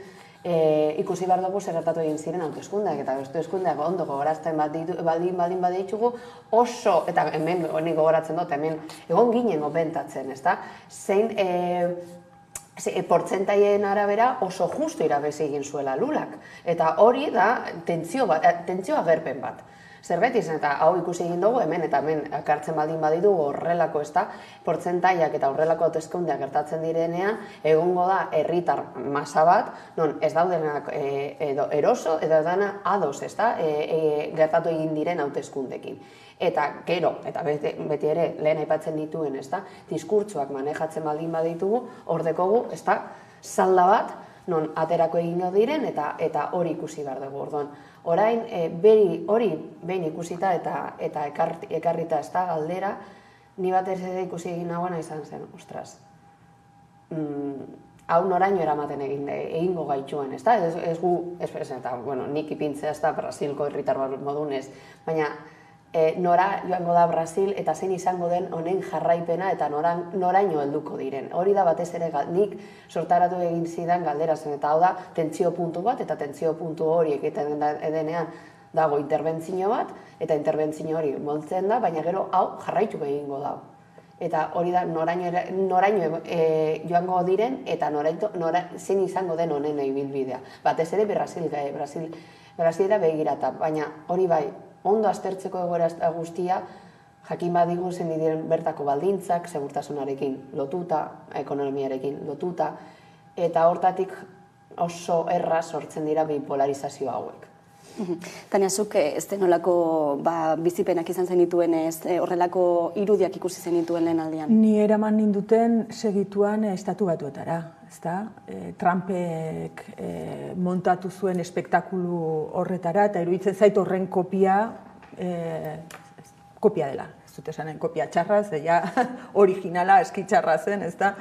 ikusi behar dugu zer gertatu egin ziren hauteskundeak, eta hauteskundeak ondo gogorazten baldin baditugu oso, eta hemen honi gogoratzen dut, hemen egon ginen opentatzen, ezta? Zein portzentaien arabera oso justu irabezi egin zuela Lulak. Eta hori da tentzio agerpen bat. Zergatik zen, eta hau ikusi egin dugu, hemen eta hemen akartzen baldin badidugu horrelako, portzentaiak eta horrelako hauteskundeak gertatzen direnean, egongo da herritar masa bat, non ez daudenak edo eroso, edo dana ados, gertatu egin diren hauteskundekin. Eta gero, eta beti ere lehen aipatzen dituen, diskurtsoak manejatzen baldin baditugu, hor dekogu, salda bat, non aterako egingo diren, eta hori ikusi behar dugu. Orduan, orain, hori behin ikusita eta ekarrita galdera, ni batez ere ikusi egin nagoena izan zen, ostras, hau noraino eramaten egingo gaitxuen, ez da? Ez gu, eta, bueno, nik ipintzea ez da Brasilko herritar modunez, baina nora joango da Brasil eta zein izango den honen jarraipena eta noraino helduko diren. Hori da batez ere nik sortaratu egin zidan galdera zen, eta hau da tentsio puntu bat, eta tentsio puntu hori egiten denean dago interbentzio bat, eta interbentzio hori moltzen da, baina gero hau jarraitu egingo da. Eta hori da noraino joango diren eta zein izango den honen ibilbidea. Batez ere Brasilera begirata, baina hori bai, ondo aztertzeko egoera guztia, jakin badigun zen diren bertako baldintzak, segurtasunarekin lotuta, ekonomiarekin lotuta, eta hortatik oso erraz sortzen dira bipolarizazio hauek. Tania, zuk ez denolako bizipenak izan zenituen horrelako irudiak ikusi zenituen lehen aldean? Ni eraman ninduten segituan estatu batuetara, ezta? Trumpek montatu zuen espektakulu horretara, eta iruditzen zait horren kopia dela. Ez dut esanen kopia txarra, zeia originala eski txarra zen, ezta?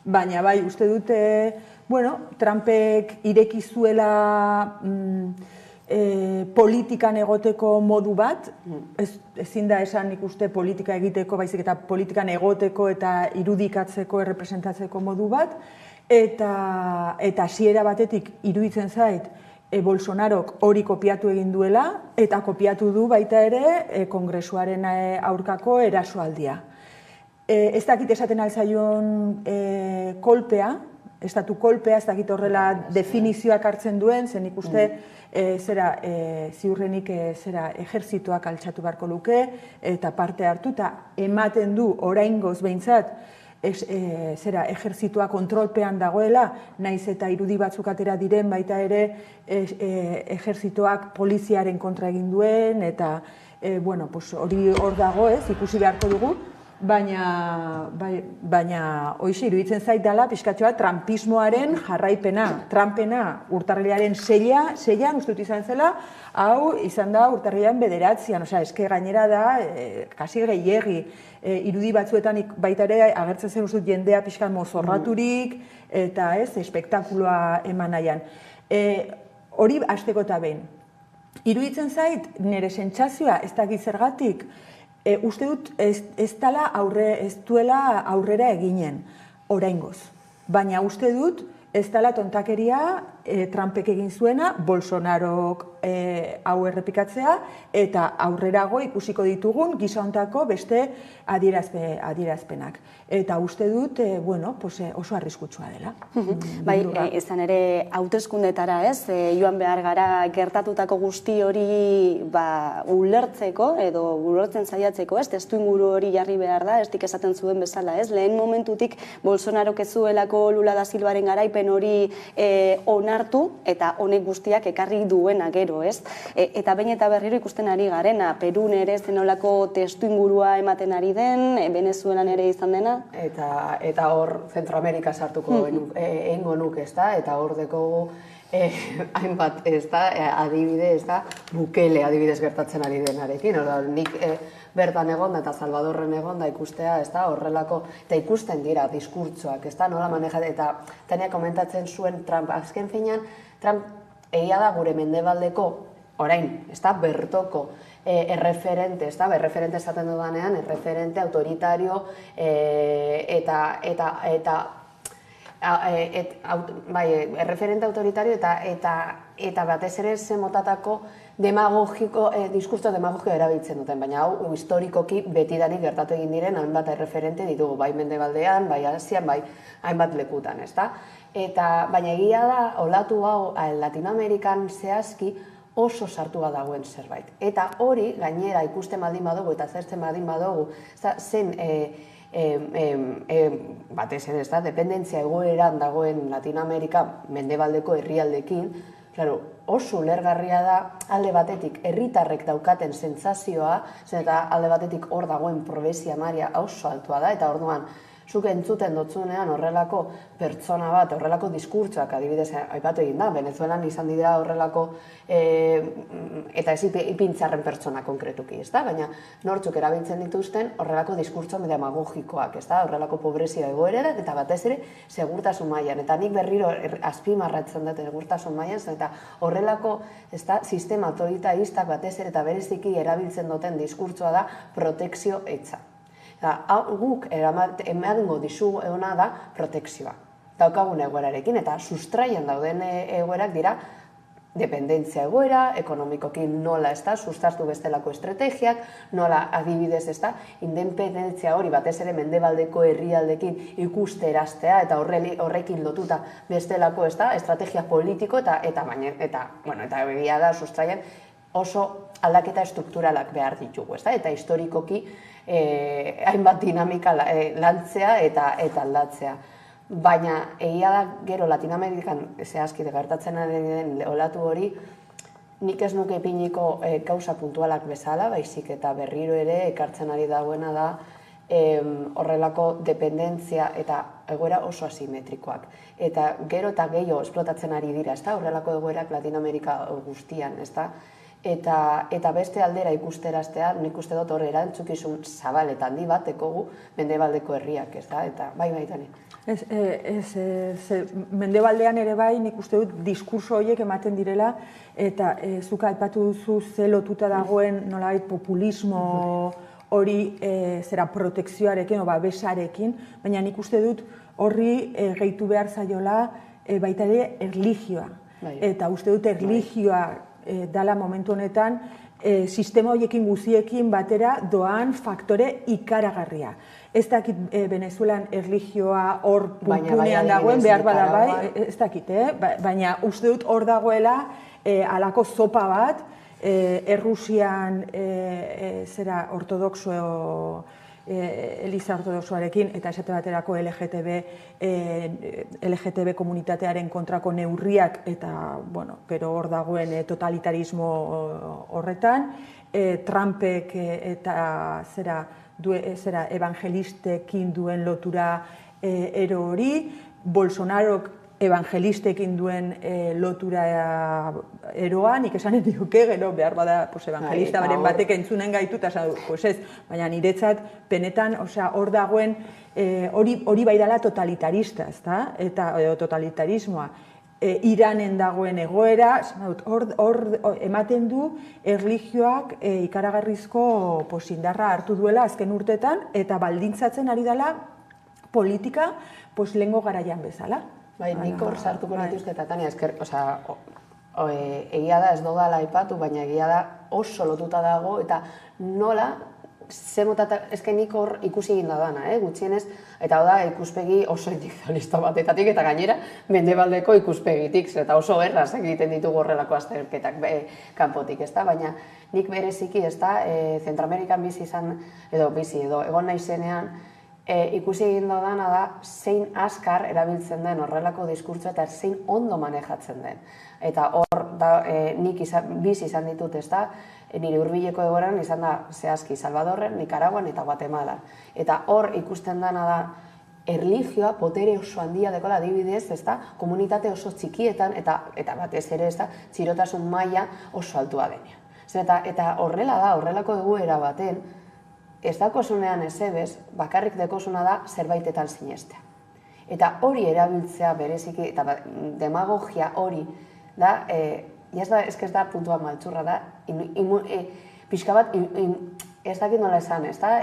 Baina bai, uste dute, Trumpek ireki zuela politikan egoteko modu bat, ezin da esan ikuste politika egiteko, baizik eta politikan egoteko eta irudikatzeko, errepresentatzeko modu bat, eta hasiera batetik iruditzen zait Bolsonarok hori kopiatu egin duela, eta kopiatu du baita ere Kongresuaren aurkako erasoaldia. Ez dakit esaten altzaion kolpea, estatu kolpea, ez dakit horrela definizioak hartzen duen, zen ikuste ziurrenik ejerzitoak altxatu beharko luke, eta parte hartu, eta ematen du oraingoz behintzat ejerzitoa kontrolpean dagoela, naiz eta irudi batzuk atera diren baita ere ejerzitoak poliziaren kontra egin duen, eta hori hor dago, ikusi beharko dugu, baina hoize iruditzen zait dela pixkatxo bat trumpismoaren jarraipena, Trumpena urtarrilaren seian uste dut izan zela, hau izan da urtarrilaren 9, eske gainera da, kasi gehiegi, irudi batzuetan baita ere agertzen zen uste dut jendea pixkat mozorraturik, eta espektakuloa eman nahian. Hori hasteko eta behin. Iruditzen zait, nire sentsazioa ez dakit zergatik, uste dut ez duela aurrera eginen, oraingoz. Baina uste dut ez dela tontakeria Trumpek egin zuena, Bolsonarok hau errepikatzea, eta aurrerago ikusiko ditugun gisa hontako beste adierazpenak. Eta uste dut oso arriskutsua dela. Bai, izan ere hauteskundetara joan behar gara gertatutako guzti hori ulertzeko edo ulertzen saiatzeko, testuinguru hori jarri behar da, estik esaten zuen bezala, lehen momentutik Bolsonarok ez zuelako Lula da Silvaren garaipen hori onartu eta honek guztiak ekarri duena gero, eta behin eta berriro ikusten ari garena, Perun ere zenolako testuingurua ematen ari den, Venezuelan ere izan dena. Eta hor Zentroamerika sartuko egingo nuke, eta hor dekogu hainbat adibide, Bukele adibidez gertatzen ari denarekin, nik bertan egonda eta Salvadorren egonda ikustea, horrelako, eta ikusten dira diskurtsoak, nola maneja, eta Tania komentatzen zuen Trump, azken finean, Trump egia da gure mendebaldeko, orain, bertoko erreferente, erreferente esaten dudanean, erreferente autoritario erreferente autoritario eta batez ere motatako diskurtso demagogiko erabiltzen duten, baina hau historikoki betidanik gertatu egin diren hainbat erreferente ditugu, bai mendebaldean, bai Asian, bai hainbat lekutan, ezta? Baina egia da, olatu hau Latinoamerikan zehazki oso sartua dagoen zerbait. Eta hori, gainera ikusten baldin badugu eta zertzen baldin badugu, zen batez ere, dependentzia egoeran dagoen Latinoamerika mendebaldeko herrialdekin, oso ulergarria da alde batetik herritarrek daukaten sentsazioa, eta alde batetik hor dagoen probezia maila oso altua da, eta orduan zuk entzuten dotzunean horrelako pertsona bat, horrelako diskurtsoak adibidez aipatu egin da, Venezuelan izan dira horrelako, eta ez ipintzarren pertsona konkretuki, baina nortzuk erabiltzen dituzten horrelako diskurtso demagogikoak, horrelako pobrezia egoerak, eta batez ere segurtasun mailan, eta nik berriro azpimarratzen dut segurtasun mailan, eta horrelako sistema autoritaristak batez ere eta bereziki erabiltzen duten diskurtsoa da protekzio etza. Guk emango dizugu egona da protekzioa. Daukagun egoerarekin eta sustraian dauden egoerak dira dependentzia egoera, ekonomikoki nola sustastu bestelako estrategiak, nola adibidez independentzia hori batez ere mendebaldeko herrialdekin ikusteraztea eta horrekin lotuta bestelako estrategia politiko eta egia da sustraian oso aldaketa estrukturalak behar ditugu, eta historikoki hainbat dinamika lantzea eta aldatzea. Baina egia da gero Latinoamerikan zehazki gertatzen ari den olatu hori, nik ez nuke ipiniko gauza puntualak bezala, baizik eta berriro ere ekartzen ari dagoena da horrelako dependentzia eta egoera oso asimetrikoak. Eta gero eta gehiago esplotatzen ari dira, horrelako egoerak Latinoamerika guztian, eta beste aldera ikusteraztea, nik uste dut hor erantzukizun zabal eta handi bat dekogu mendebaldeko herriak, eta bai baitani. Mendebaldean ere bai, nik uste dut diskurso horiek ematen direla, eta zuka aipatu duzu ze lotuta dagoen nolabait populismo hori zera protekzioarekin, babesarekin, baina nik uste dut horri gehitu behar zaiola baita ere erlijioa. Eta uste dut erlijioa dala momentu honetan sistema horiekin guziekin batera doan faktore ikaragarria. Ez dakit Venezuelan erlijioa hor puntunean dagoen, behar bada bai, ez dakit, baina uste dut hor dagoela alako zopa bat, Errusian zera ortodoxo Eliza ortodoxoarekin eta esate baterako LGTB komunitatearen kontrako neurriak eta, gero hor dagoen totalitarismo horretan, Trumpek eta zera evangelistekin duen lotura ero hori, Bolsonarok evangelistekin duen lotura eroa, nik esanen dioke, gero behar bada evangelista baren batek entzunen gaitu, eta esan ez, baina niretzat penetan, hor dagoen, hori bai dela totalitarista, eta totalitarismoa. Iranen dagoen egoera, hor ematen du erlijioak ikaragarrizko indarra hartu duela azken urtetan, eta baldintzatzen ari dela politika lehengo garaian bezala. Bai, nik hor sartuko nituzke eta Tania, egia da ez dodala aipatu, baina egia da oso lotuta dago eta nola, nik hor ikusi egin dana, gutxienez, eta da ikuspegi oso individualista batetatik eta gainera mendebaldeko ikuspegitik, eta oso erraz egiten ditugu horrelako azterketak kanpotik, baina nik bereziki, Zentroamerikan bizi egon naizenean, ikusi egin dana da zein azkar erabiltzen den horrelako diskurtsoa eta zein ondo manejatzen den. Eta hor, nik bizi izan ditut, nire hurbileko egoeran izan da zehazki Salvadorren, Nicaraguan eta Guatemalan. Eta hor ikusten dana da erlijioa potere oso handia dekola adibidez, komunitate oso txikietan eta batez ere txirotasun maila oso altua denean. Eta horrela da, horrelako egoera baten, ez dakosunean ezebez, bakarrik dekosuna da zerbaitetan sinestea. Eta hori erabiltzea bereziki, eta demagogia hori da, ez da puntua maltzurra, da, pixka bat, ez dakit nola esan, ez da,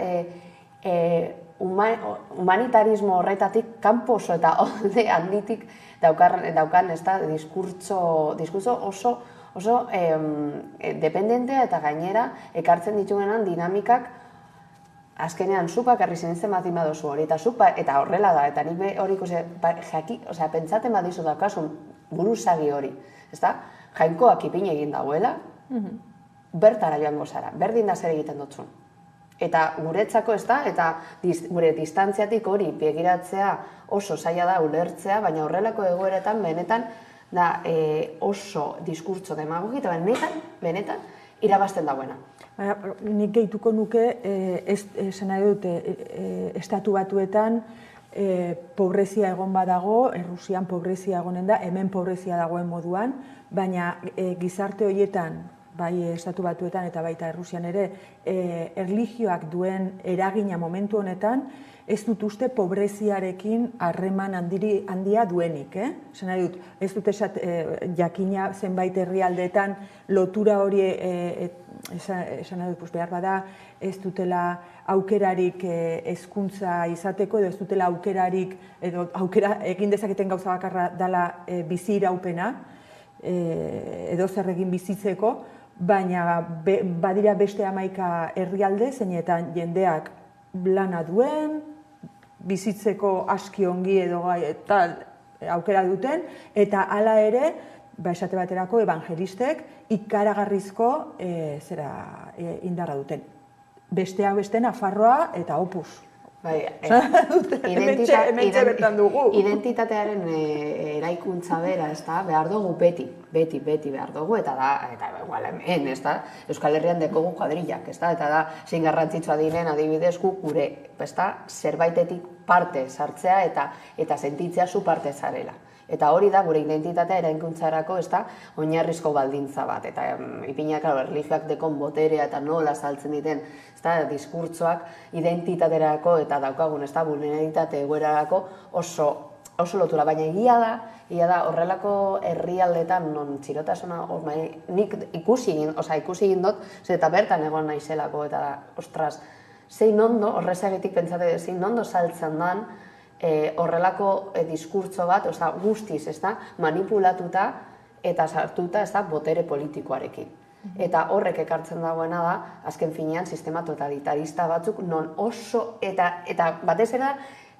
humanitarismo horretatik kanpo oso eta alde handitik daukan, ez da, diskurtso oso dependentea eta gainera ekartzen dituenan dinamikak azkenean zupak herri zintzen bat imadozu hori, eta horrela da, eta nik hori pentsaten badizu daukasun buruzagi hori, ez da, jainkoak ipin egin dagoela, bertara joango zara, berdin da zer egiten dutzun. Eta guretzako ez da, eta gure distantziatik hori begiratzea oso zaila da ulertzea, baina horrelako egoeretan benetan da oso diskurtso demagogita, benetan irabazten dagoena. Nik gehituko nuke, esan nahi dut, estatu batuetan pobrezia egon badago, Errusian pobrezia egonen da, hemen pobrezia dagoen moduan, baina gizarte horietan, bai estatu batuetan eta baita Errusian ere, erlijioak duen eragina momentu honetan, ez dut uste pobreziarekin harreman handia duenik. Esan nahi dut, ez dut jakina zenbait herrialdeetan lotura hori, esan nahi dut, behar bada, ez dutela aukerarik hezkuntza izateko, edo ez dutela aukerarik, edo aukera egin dezaketen gauza bakarra dela bizi iraupena, edo zer egin bizitzeko, baina badira beste 11 herrialde, zeinetan jendeak lana duen, bizitzeko aski ongi edo aukera duten, eta hala ere, esate baterako evangelistek ikaragarrizko indarra duten. Besteak beste Nafarroa eta Opus. Hementxe bertan dugu. Identitatearen eraikuntza bera, behar dugu beti behar dugu, eta hemen, Euskal Herrian dekogu kuadrillak, eta da, zein garrantzitsua diren adibidez gure, zerbaitetik parte sartzea eta sentitzea zu parte zarela. Eta hori da gure identitatea eraikuntzarako oinarrizko baldintza bat. Eta ipinak erlijioak dekon boterea eta nola saltzen diten diskurtsoak identitaterako eta daukagun vulnerabilitate egoerarako oso lotura. Baina egia da horrelako herrialdetan non txirotasuna nik ikusi egin dut, eta bertan egon naizelako eta ostras, zein ondo, horrezagetik pentsate, zein ondo saltzen dan horrelako diskurtso bat, guztiz manipulatuta eta sartuta botere politikoarekin. Eta horrek ekartzen dagoena da, azken finean, sistema totalitarista batzuk, non oso, eta batez ere,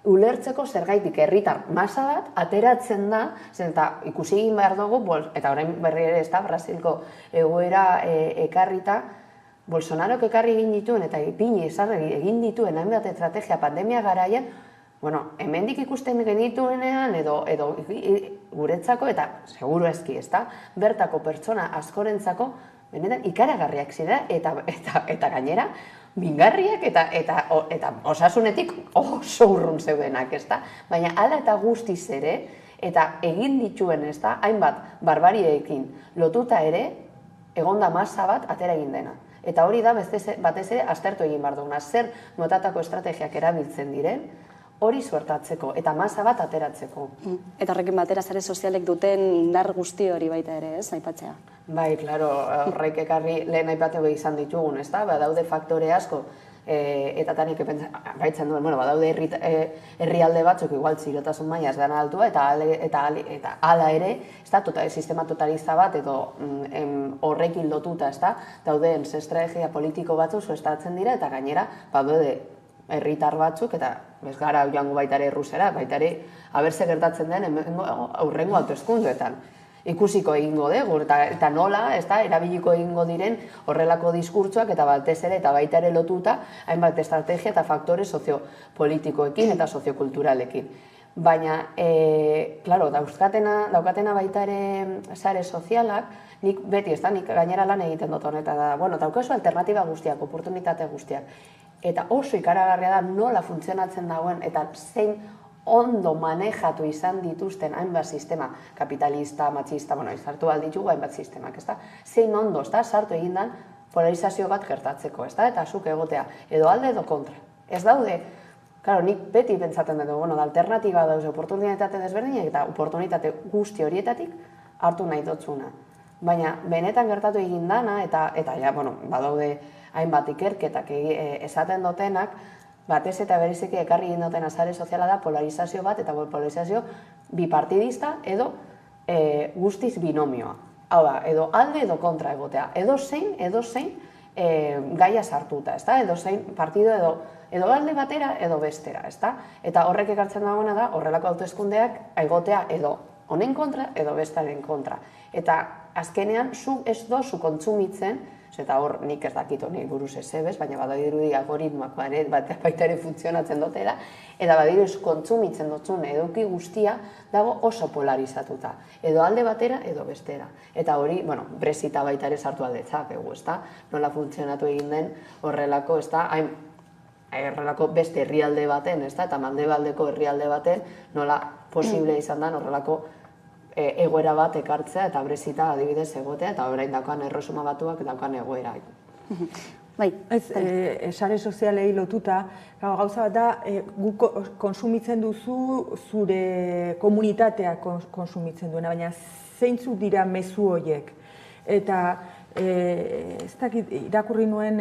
ulertzeko zergaitik herritar masa bat, ateratzen da, eta ikusi egin behar dugu, eta orain berri ere Brasilko egoera ekarrita, Bolsonarok ekarri egin dituen, eta ipini egin dituen hainbat estrategia pandemia garaian, hemendik ikusten genituenean edo guretzako, eta seguru ezki, bertako pertsona askorentzako, benetan ikaragarriak zira, eta gainera, mingarriak eta osasunetik oso urrun zeudenak, baina hala eta guztiz ere, eta egin dituen, hainbat barbariekin lotuta ere, egonda masa bat atera egin dena. Eta hori da, batez ere, aztertu egin behar duguna, zer motatako estrategiak erabiltzen diren, hori suertatzeko, eta masa bat ateratzeko. Eta horrekin batera sare sozialek duten indar guzti hori baita ere, aipatzea? Bai, klaro, horrek ekarri lehen aipateko izan ditugun, badaude faktore asko, eta tanik baitzen duen, badaude herrialde batzuk igual txirotasun maila ez dena altua, eta hala ere, sistema totalista bat, edo horrekin lotuta, dauden estrategia politiko batzuk suestatzen dira, eta gainera, badaude herritar batzuk, eta ez gara joango baita ere Errusera, baita ere abertze gertatzen den aurrengo hauteskundeetan. Ikusiko egingo dugu, eta nola, erabiliko egingo diren horrelako diskurtsoak, eta batez ere, eta baita ere lotuta, hainbat estrategia eta faktore soziopolitikoekin eta soziokulturalekin. Baina, klaro, daukatena baita ere sare sozialak, nik beti, nik gainera lan egiten dut honetan da, daukazu alternatiba guztiak, oportunitate guztiak, eta oso ikaragarria da nola funtzionatzen dagoen, eta zein ondo manejatu izan dituzten hainbat sistema kapitalista, matxista, izartu alditugu hainbat sistemak, zein ondo, sartu egin den polarizazio bat gertatzeko, eta zuk egotea, edo alde edo kontra. Ez daude, nik beti pentsaten dugu, alternatiba daude oportunitate desberdinak, eta oportunitate guzti horietatik hartu nahi dotzuna. Baina, benetan gertatu egin dana, eta ja, bueno, badaude hainbat ikerketak esaten dutenak, batez eta bereziki ekarri egin dutena sare soziala da polarizazio bat, eta polarizazio bipartidista edo guztiz binomioa. Hau da, edo alde edo kontra egotea. Edo zein gaia sartuta, edo zein partido edo alde batera edo bestera, eta horrek ekartzen dagoena da, horrelako hauteskundeak egotea edo honen kontra edo bestaren kontra. Eta azkenean, zu ez dozu kontsumitzen, eta hor nik ez dakit honi buruz ezebez, baina badirudi algoritmoak baita ere funtzionatzen dutela, eta badirudi kontsumitzen dutzun eduki guztia dago oso polarizatuta. Edo alde batera, edo bestera. Eta hori, bueno, Brexita baita ere sartu aldetzak, nola funtzionatu egin den horrelako, horrelako beste herrialde baten, eta mendebaldeko herrialde baten, nola posible izan da horrelako egoera bat ekartzea eta Brexita adibidez egotea eta orain daukan Erresuma Batuak daukan egoera. Bai, sare sozialei lotuta, gauza bat da, guk konsumitzen duzu zure komunitatea konsumitzen duena, baina zeintzuk dira mezu horiek. Eta ez dakit, irakurri nion,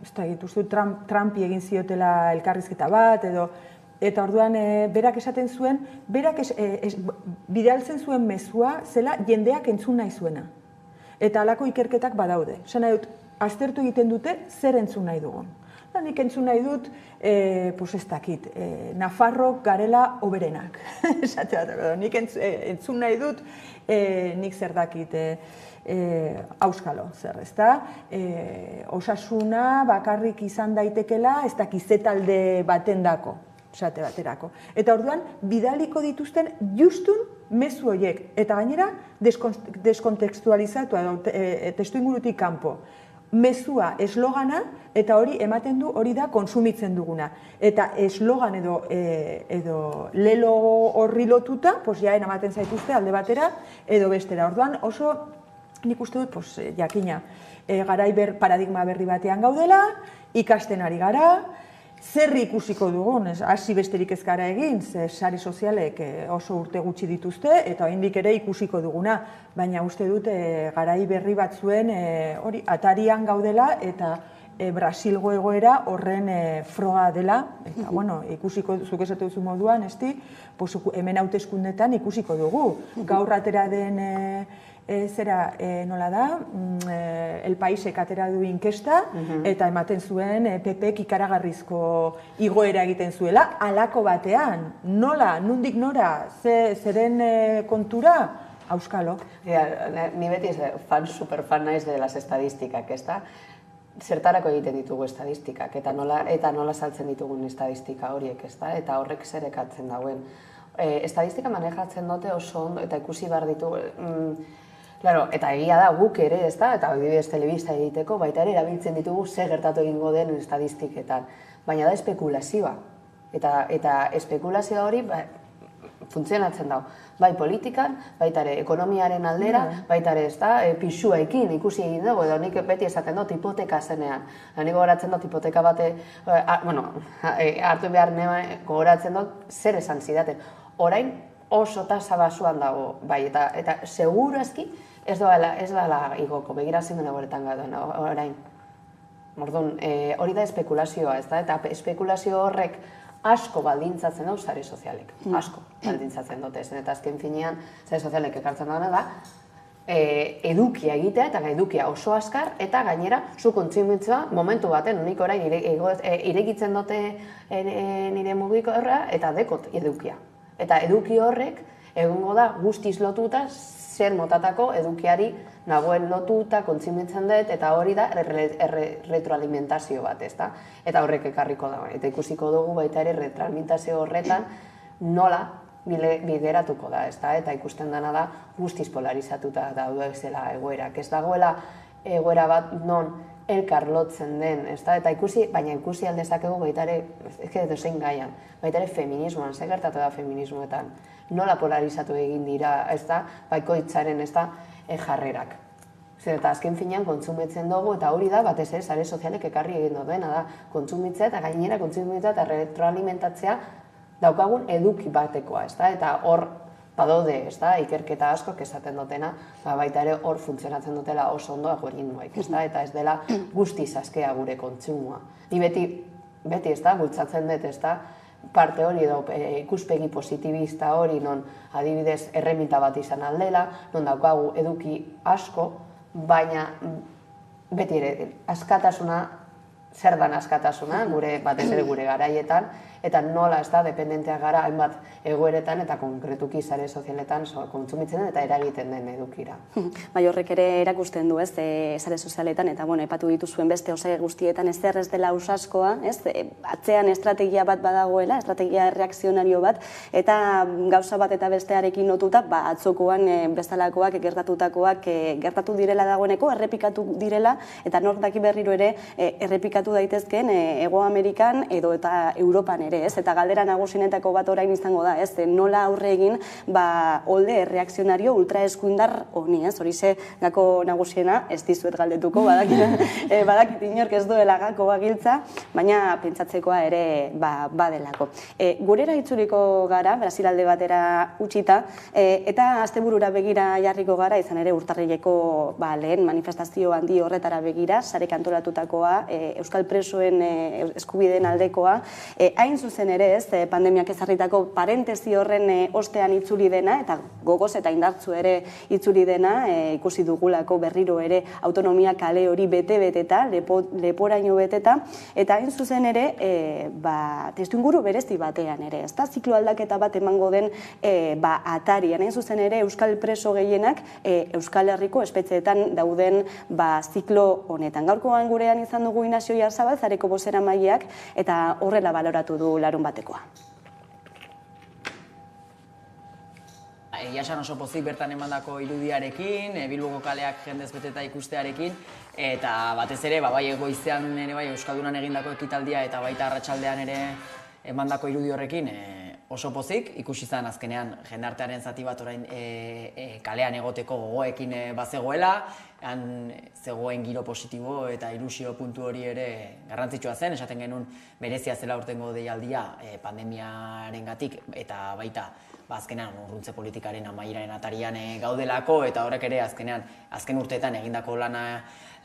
ez dakit, uste Trumpi egin ziotela elkarrizketa bat, eta orduan berak esaten zuen, berak bidaltzen zuen mezua zela jendeak entzun nahi zuena. Eta halako ikerketak badaude. Esan nahi dut, aztertu egiten dute zer entzun nahi dugun. Nik entzun nahi dut, ez dakit, Nafarrok garela oberenak. Nik entzun nahi dut, nik zer dakit, auskalo zer, ezta? Osasuna bakarrik izan daitekela, ez dakit zetalde baten dako. Esate baterako. Eta orduan, bidaliko dituzten justun mezu horiek. Eta gainera, deskontekstualizatu, testu ingurutik kanpo. Mezua, eslogana, eta hori ematen du, hori da konsumitzen duguna. Eta eslogan edo lelo horri lotuta, jaen ematen zaituzte alde batera, edo bestera. Orduan, oso, nik uste dut, jakina, paradigma berri batean gaudela, ikasten ari gara, zer ikusiko dugun, hasi besterik ez gara egin, sare sozialek oso urte gutxi dituzte, eta oraindik ere ikusiko duguna, baina uste dut garai berri batzuen hori atarian gaudela, eta Brasilgo egoera horren froga dela, eta bueno, ikusiko, zuk esatu duzu moduan, hemen hauteskundetan ikusiko dugu. Gaur atera den nola da, El Paisek atera du inkesta, eta ematen zuen PPek ikaragarrizko igoera egiten zuela, halako batean. Nola, nundik nora, zeren kontura, auskalo. Ni beti superfan naiz de las estadistikak, ez da? Zertarako egiten ditugu estadistikak, eta nola saltzen ditugun estadistika horiek, ez da? Eta horrek zer ekatzen dauen. Estadistika manejatzen dute oso ondo, eta ikusi behar ditu. Claro, eta egia da guk ere, ez da, eta adibidez telebista egiteko, baita ere erabiltzen ditugu zer gertatu egingo den estadistiketan. Baina da espekulazioa. Eta espekulazioa hori funtzionatzen dago. Bai politikan, baita ere ekonomiaren aldera, baita ere, ez da, pisuekin ikusi egin dugu, edo nik beti esaten dut hipoteka zenean. Nik gogoratzen dut hipoteka bate, hartu behar gogoratzen dut zer esan zidaten. Orain oso tasa basuan dago, bai, eta segurazki ez dela igoko, begira zindu nagoetan gadoen, orain. Orduan, hori da espekulazioa, ez da, eta espekulazio horrek asko baldintzatzen dut sare sozialek, asko baldintzatzen dut ezen, eta azken finean sare sozialek ekartzen dagoena da, edukia egitea, eta edukia oso askar, eta gainera, zu kontsumitzua momentu baten, nik orain irekitzen dute nire mugiko horra, eta dekot edukia. Eta eduki horrek, egongo da guztiz lotuta, zer motatako edukiari nagoen lotuta, kontsumitzen dut, eta hori da retroalimentazio bat, ez da? Eta horrek ekarriko da, eta ikusiko dugu baita ere retroalimentazio horretan nola bideratuko da, ez da? Eta ikusten dena da guztiz polarizatuta daude zela egoerak. Ez dagoela egoera bat non elkar lotzen den, ez da? Eta baina ikusi aldezakegu baita ere, ez edo zein gaian, baita ere feminismoan, zer gertatu da feminismoetan, nola polarizatu egin dira, ez da, bakoitzaren, ez da, jarrerak. Eta azken finean kontsumitzen dugu, eta hori da, batez ere, sare sozialek ekarri egin duena da, kontsumitzea eta gainera kontsumitzea eta retroalimentatzea daukagun eduki batekoa, ez da, eta hor badaude, ikerketa asko esaten dutena, baita ere hor funtzionatzen dutela oso ondo algoritmoek, eta ez dela guztiz askea gure kontsumoa. Ni beti, bultzatzen dut, parte hori edo ikuspegi positibista hori, non adibidez erreminta bat izan aldela, non daukagu eduki asko, baina beti ere askatasuna, zer dan askatasuna, batez ere gure garaietan, eta nola dependenteak gara hainbat egoeretan eta konkretuki sare sozialetan kontsumitzen eta eragiten den edukira. Bai, horrek ere erakusten du, sare sozialetan, eta epatu dituzuen beste osai guztietan ez dela usaskoa, atzean estrategia bat badagoela, estrategia reakzionario bat, eta gauza bat eta bestearekin lotuta, atzokoan bestalakoak, gertatutakoak gertatu direla dagoeneko, errepikatu direla, eta nor daki berriro ere errepikatu daitezkeen Hego Amerikan edo eta Europan ere, eta galdera nagusienetako bat orain izango da, nola aurre egin olde reakzionario ultraeskuindar honi, horixe gako nagusiena, ez dizuet galdetuko, badakit inork ez duela gako bagiltza, baina pentsatzekoa ere badelako. Gurera itzuliko gara, Brasil-alde batera utxita, eta asteburura begira jarriko gara, izan ere urtarrileko lehen manifestazio handi horretara begira, sarek antolatutakoa, euskal presoen eskubideen aldekoa, hain zuzen ere pandemiak ezarritako parentesi horren ostean itzuli dena, eta gogoz eta indartzu ere itzuli dena, ikusi dugulako berriro ere autonomia kale hori bete-beteta, leporaino beteta, eta hain zuzen ere, testuinguru berezi batean ere, ez da, ziklo aldaketa bat emango den atarian, hain zuzen ere, euskal preso gehienak Euskal Herriko espetxeetan dauden ziklo honetan. Gaurkoan gurean izan dugu Inazio Jarzabal, Zareko bozeramaileak, eta horrela baloratu du larun batekoa. Egia esan oso pozik bertan emandako irudiarekin, Bilboko kaleak jendez beteta ikustearekin, eta batez ere, bai goizean ere bai Euskaldunan egindako ekitaldia eta baita arratsaldean ere emandako irudi horrekin oso pozik, ikusi zen azkenean jendartearen zati bat orain kalean egoteko gogoekin bazegoela, zegoen giro positibo eta ilusio puntu hori ere garrantzitsua zen, esaten genuen berezia zela urtengo deialdia pandemiarengatik eta baita azkenean urruntze politikaren amaieraren atarian gaudelako, eta horrek ere azken urteetan egindako lan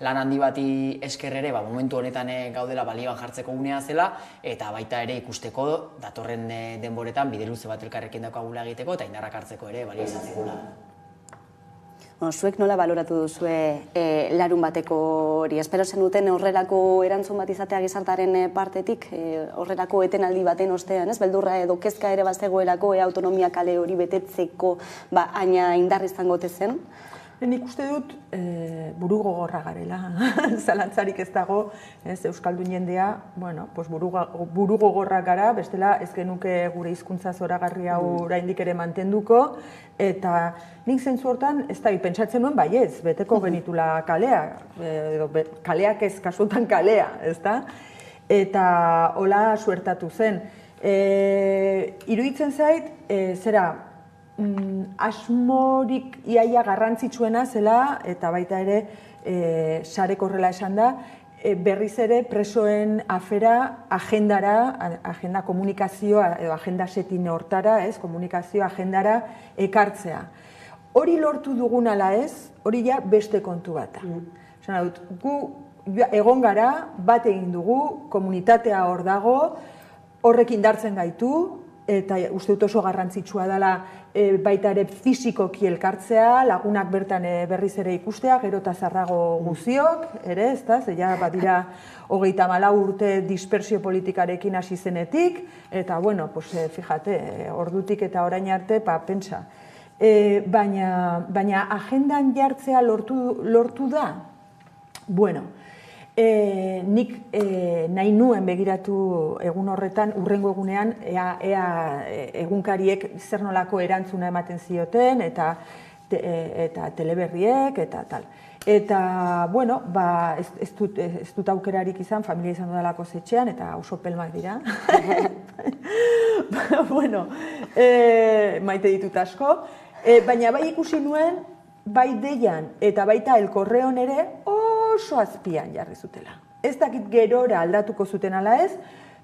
handi bati esker ere momentu honetan gaudela balioan jartzeko unea zela, eta baita ere ikusteko datorren denboretan bide luze bat elkarrekin daukagula egiteko eta indarrak hartzeko ere balio izan zigula. Zuek nola baloratu duzue larun bateko hori? Espero zenuten horrelako erantzun bat izatea gizartaren partetik, horrelako etenaldi baten ostean, beldurra edo kezka ere bazegoelako autonomia kale hori betetzeko aina indar izango zen? Nik uste dut buru gogorra garela, zalantzarik ez dago, Euskaldun jendea, buru gogorra gara, bestela ez genuke gure hizkuntza zoragarri hau oraindik ere mantenduko, eta nik zentzu hortan, ez da, pentsatzen nuen baiez, beteko genitula kaleak ez kasutan kalea, ez da? Eta hola suertatu zen. Iruditzen zait, zera, asmorik iaia garrantzitsuena zela, eta baita ere sarek horrela esan da, berriz ere presoen afera agenda komunikazioa, edo agenda setin hortara, komunikazio agendara ekartzea. Hori lortu dugun ala ez, hori ja beste kontu bata. Gu egon gara, bat egin dugu, komunitatea hor dago, horrek indartzen gaitu, eta uste dut oso garrantzitsua dela baita ere fizikoki elkartzea, lagunak bertan berriz ere ikustea, gero eta zarrago guziok, ere, ez da, zeia badira 34 urte dispersio politikarekin hasi zenetik, eta, bueno, fíjate, ordutik eta orain arte, pentsa. Baina agendan jartzea lortu da? Bueno, nik nahi nuen begiratu egun horretan, urrengo egunean, ea egunkariek zer nolako erantzuna ematen zioten, eta teleberriek, eta tal. Eta, bueno, ez dut aukerarik izan, familia izan dudalako zetxean, eta oso pelmak dira. Bueno, maite ditut asko. Baina bai ikusi nuen, bai deian eta baita El Correon ere oso azpian jarri zutela. Ez dakit gerora aldatuko zuten ala ez,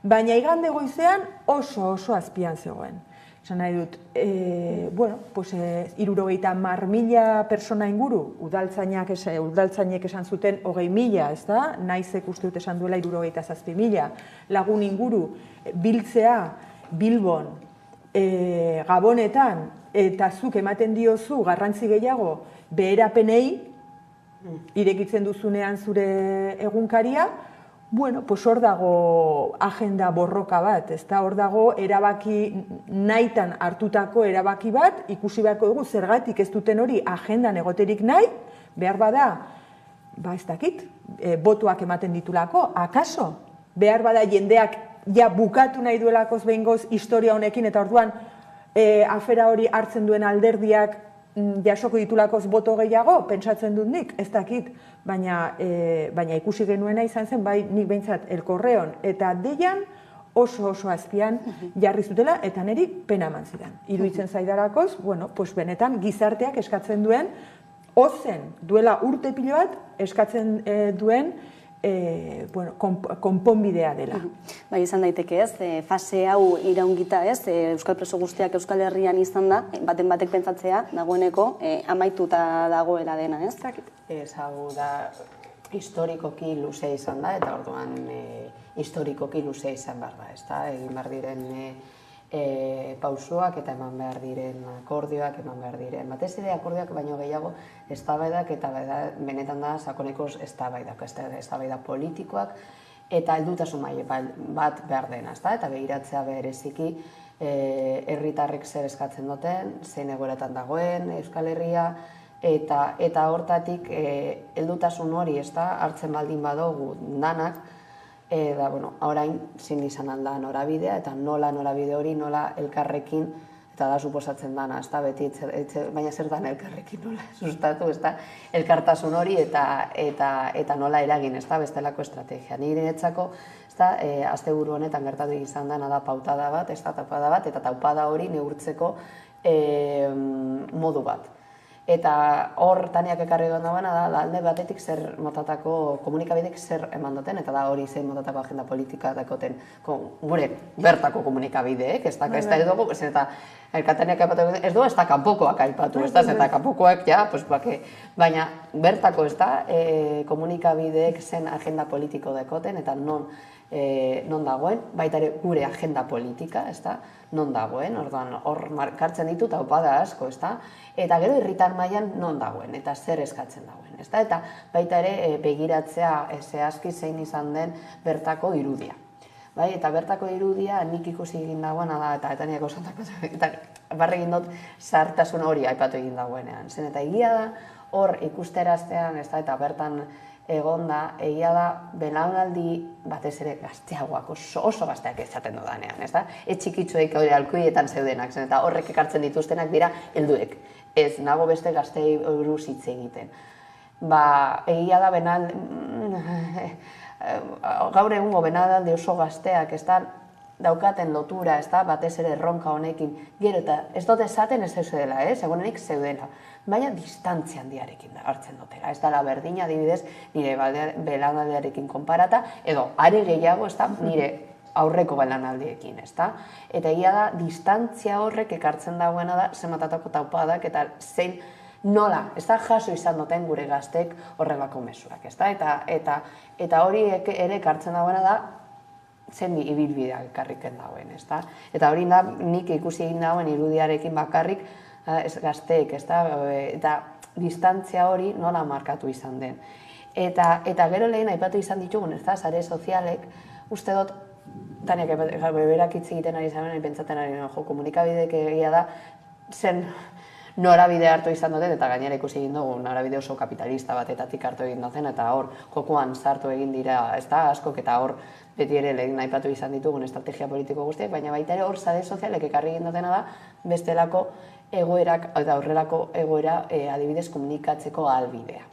baina igande goizean oso azpian zegoen. Esan nahi dut, bueno, pues 70.000 persona inguru, udaltzainek esan zuten 20.000, ez da? Naizek uste dut esan duela 77.000 lagun inguru biltzea Bilbon, Gabonetan, eta zuk ematen diozu garrantzi gehiago beherapenei, irekitzen duzunean zure egunkaria, bueno, pues hor dago agenda borroka bat, ezta? Hor dago erabaki nahitan hartutako erabaki bat, ikusi beharko dugu zergatik ez duten hori agendan egoterik nahi, behar bada, ez dakit, botuak ematen ditulako, akaso? Behar bada jendeak ja bukatu nahi duelakoz behingoz historia honekin, eta orduan afera hori hartzen duen alderdiak jasoko ditulakoz boto gehiago, pentsatzen dut nik, ez dakit, baina ikusi genuena izan zen, bai nik behintzat El Correon eta Deian oso azpian jarri zutela, eta niri pena eman zidan. Iruditzen zaidarakoz, bueno, pues benetan gizarteak eskatzen duen, ozen duela urte pilo bat eskatzen duen konponbidea dela. Bai, izan daiteke ez, fase hau iraungita ez, Euskal preso guztiak Euskal Herrian izan da, baten batek pentsatzea, dagoeneko, amaituta dagoela dena, ez? Ez hau da, historikoki luzea izan da, eta orduan historikoki luzea izan behar da, ez da? Egin behar diren pausoak eta eman behar diren akordioak, eman behar diren. Batez ere akordioak baino gehiago eztabaidak eta benetan da sakonekoz eztabaidak, eztabaida politikoak eta heldutasun maila bat behar dena, eta begiratzea bereziki herritarrek zer eskatzen duten, zein egoeratan dagoen Euskal Herria, eta hortatik heldutasun hori hartzen baldin badugu danak, da, bueno, orain zin izan alda norabidea, eta nola norabide hori, nola elkarrekin, eta da suposatzen dana, ez da, beti, baina zer dan elkarrekin nola sustatu, ez da, elkartasun hori eta nola eragin, ez da, bestelako estrategia. Nire netzako, ez da, asteburu honetan gertatu izan dana da pautada bat, ez da, taupada bat, eta taupada hori neurtzeko modu bat. Eta hor taniak ekarri duen dagoena da, alde batetik zer motatako komunikabidek zer eman duten, eta da hori zein motatako agenda politika dakoten gure bertako komunikabideek, ez da edo, eta elkataniak aipatu ez du, ez da kanpokoak aipatu, ez da, eta kanpokoak, ja, baina bertako ez da, komunikabideek zen agenda politiko dakoten, eta non dagoen, baita ere gure agenda politika, ez da, non dagoen, hor markartzen ditu taupada asko, ez da, eta gero herritar mailan non dagoen, eta zer eskatzen dagoen, ez da, eta baita ere begiratzea zehazki zein izan den bertako irudia. Eta bertako irudia nik ikusi egin dagoena da, eta niak osantako, eta barregin dut zahartasun hori aipatu egin dagoenean. Zen eta egia da, hor ikusteraztean, eta bertan egon da, egia da, belaunaldi batez ere gazteagoak, oso gazteak ezaten dudanean, ez da? Txikitzuek hori alkuietan zeudenak, zen eta horrek ekartzen dituztenak dira helduek. Ez, nago beste gaztei buruz hitz egiten. Egia da, gaur egungo benaldi oso gazteak, ez da, daukaten lotura, ez da, batez ere erronka honekin, gero eta ez dut esaten ez zeudela, egunenik zeudela, baina distantzia handiarekin hartzen dutela, ez dela berdina adibidez nire belaunaldiarekin konparata, edo are gehiago, ez da, nire aurreko belaunaldiekin, ez da, eta egia da, distantzia horrek ekartzen dagoena da, zematatako taupadak, eta zein nola, ez da, jaso izan duten gure gaztek horrelako mezuak, ez da, eta hori ere ekartzen dagoena da, zen ibilbideak ekarriken dagoen, ez da? Eta hori da, nik ikusi egin dagoen irudiarekin bakarrik gazteek, ez da? Eta distantzia hori nola markatu izan den. Eta gero lehen aipatu izan ditugun, ez da? Sare sozialek, uste dut, taniak berak hitz egiten ari zaben, pentsatzen ari komunikabideek egia da, zen norabide hartu izan duten, eta gainera ikusi egin dugu norabide oso kapitalista batetatik hartu egin duten, eta hor jokoan sartu egin dira, ez da, askok, eta hor beti ere lehen aipatu izan ditugun estrategia politiko guztiak, baina baita ere hor sare sozialek ekarri egin dutena da, bestelako egoerak, eta horrelako egoera adibidez komunikatzeko ahalbidea.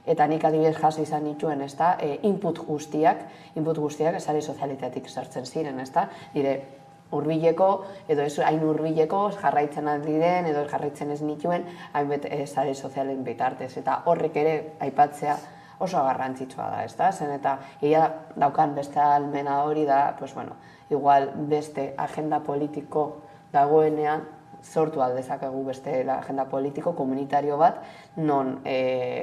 Eta nik adibidez jaso izan nituen, ez da, input guztiak sare sozialetatik sartzen ziren, ez da, dire hurbileko, edo ez hain hurbileko, jarraitzen diren, edo jarraitzen ez nituen, hainbet sare sozialen bitartez, eta horrek ere aipatzea oso garrantzitsua da, ez da? Zen eta egia daukan beste almena hori da, pues bueno, igual beste agenda politiko dagoenean sortu aldezakegu beste agenda politiko komunitario bat non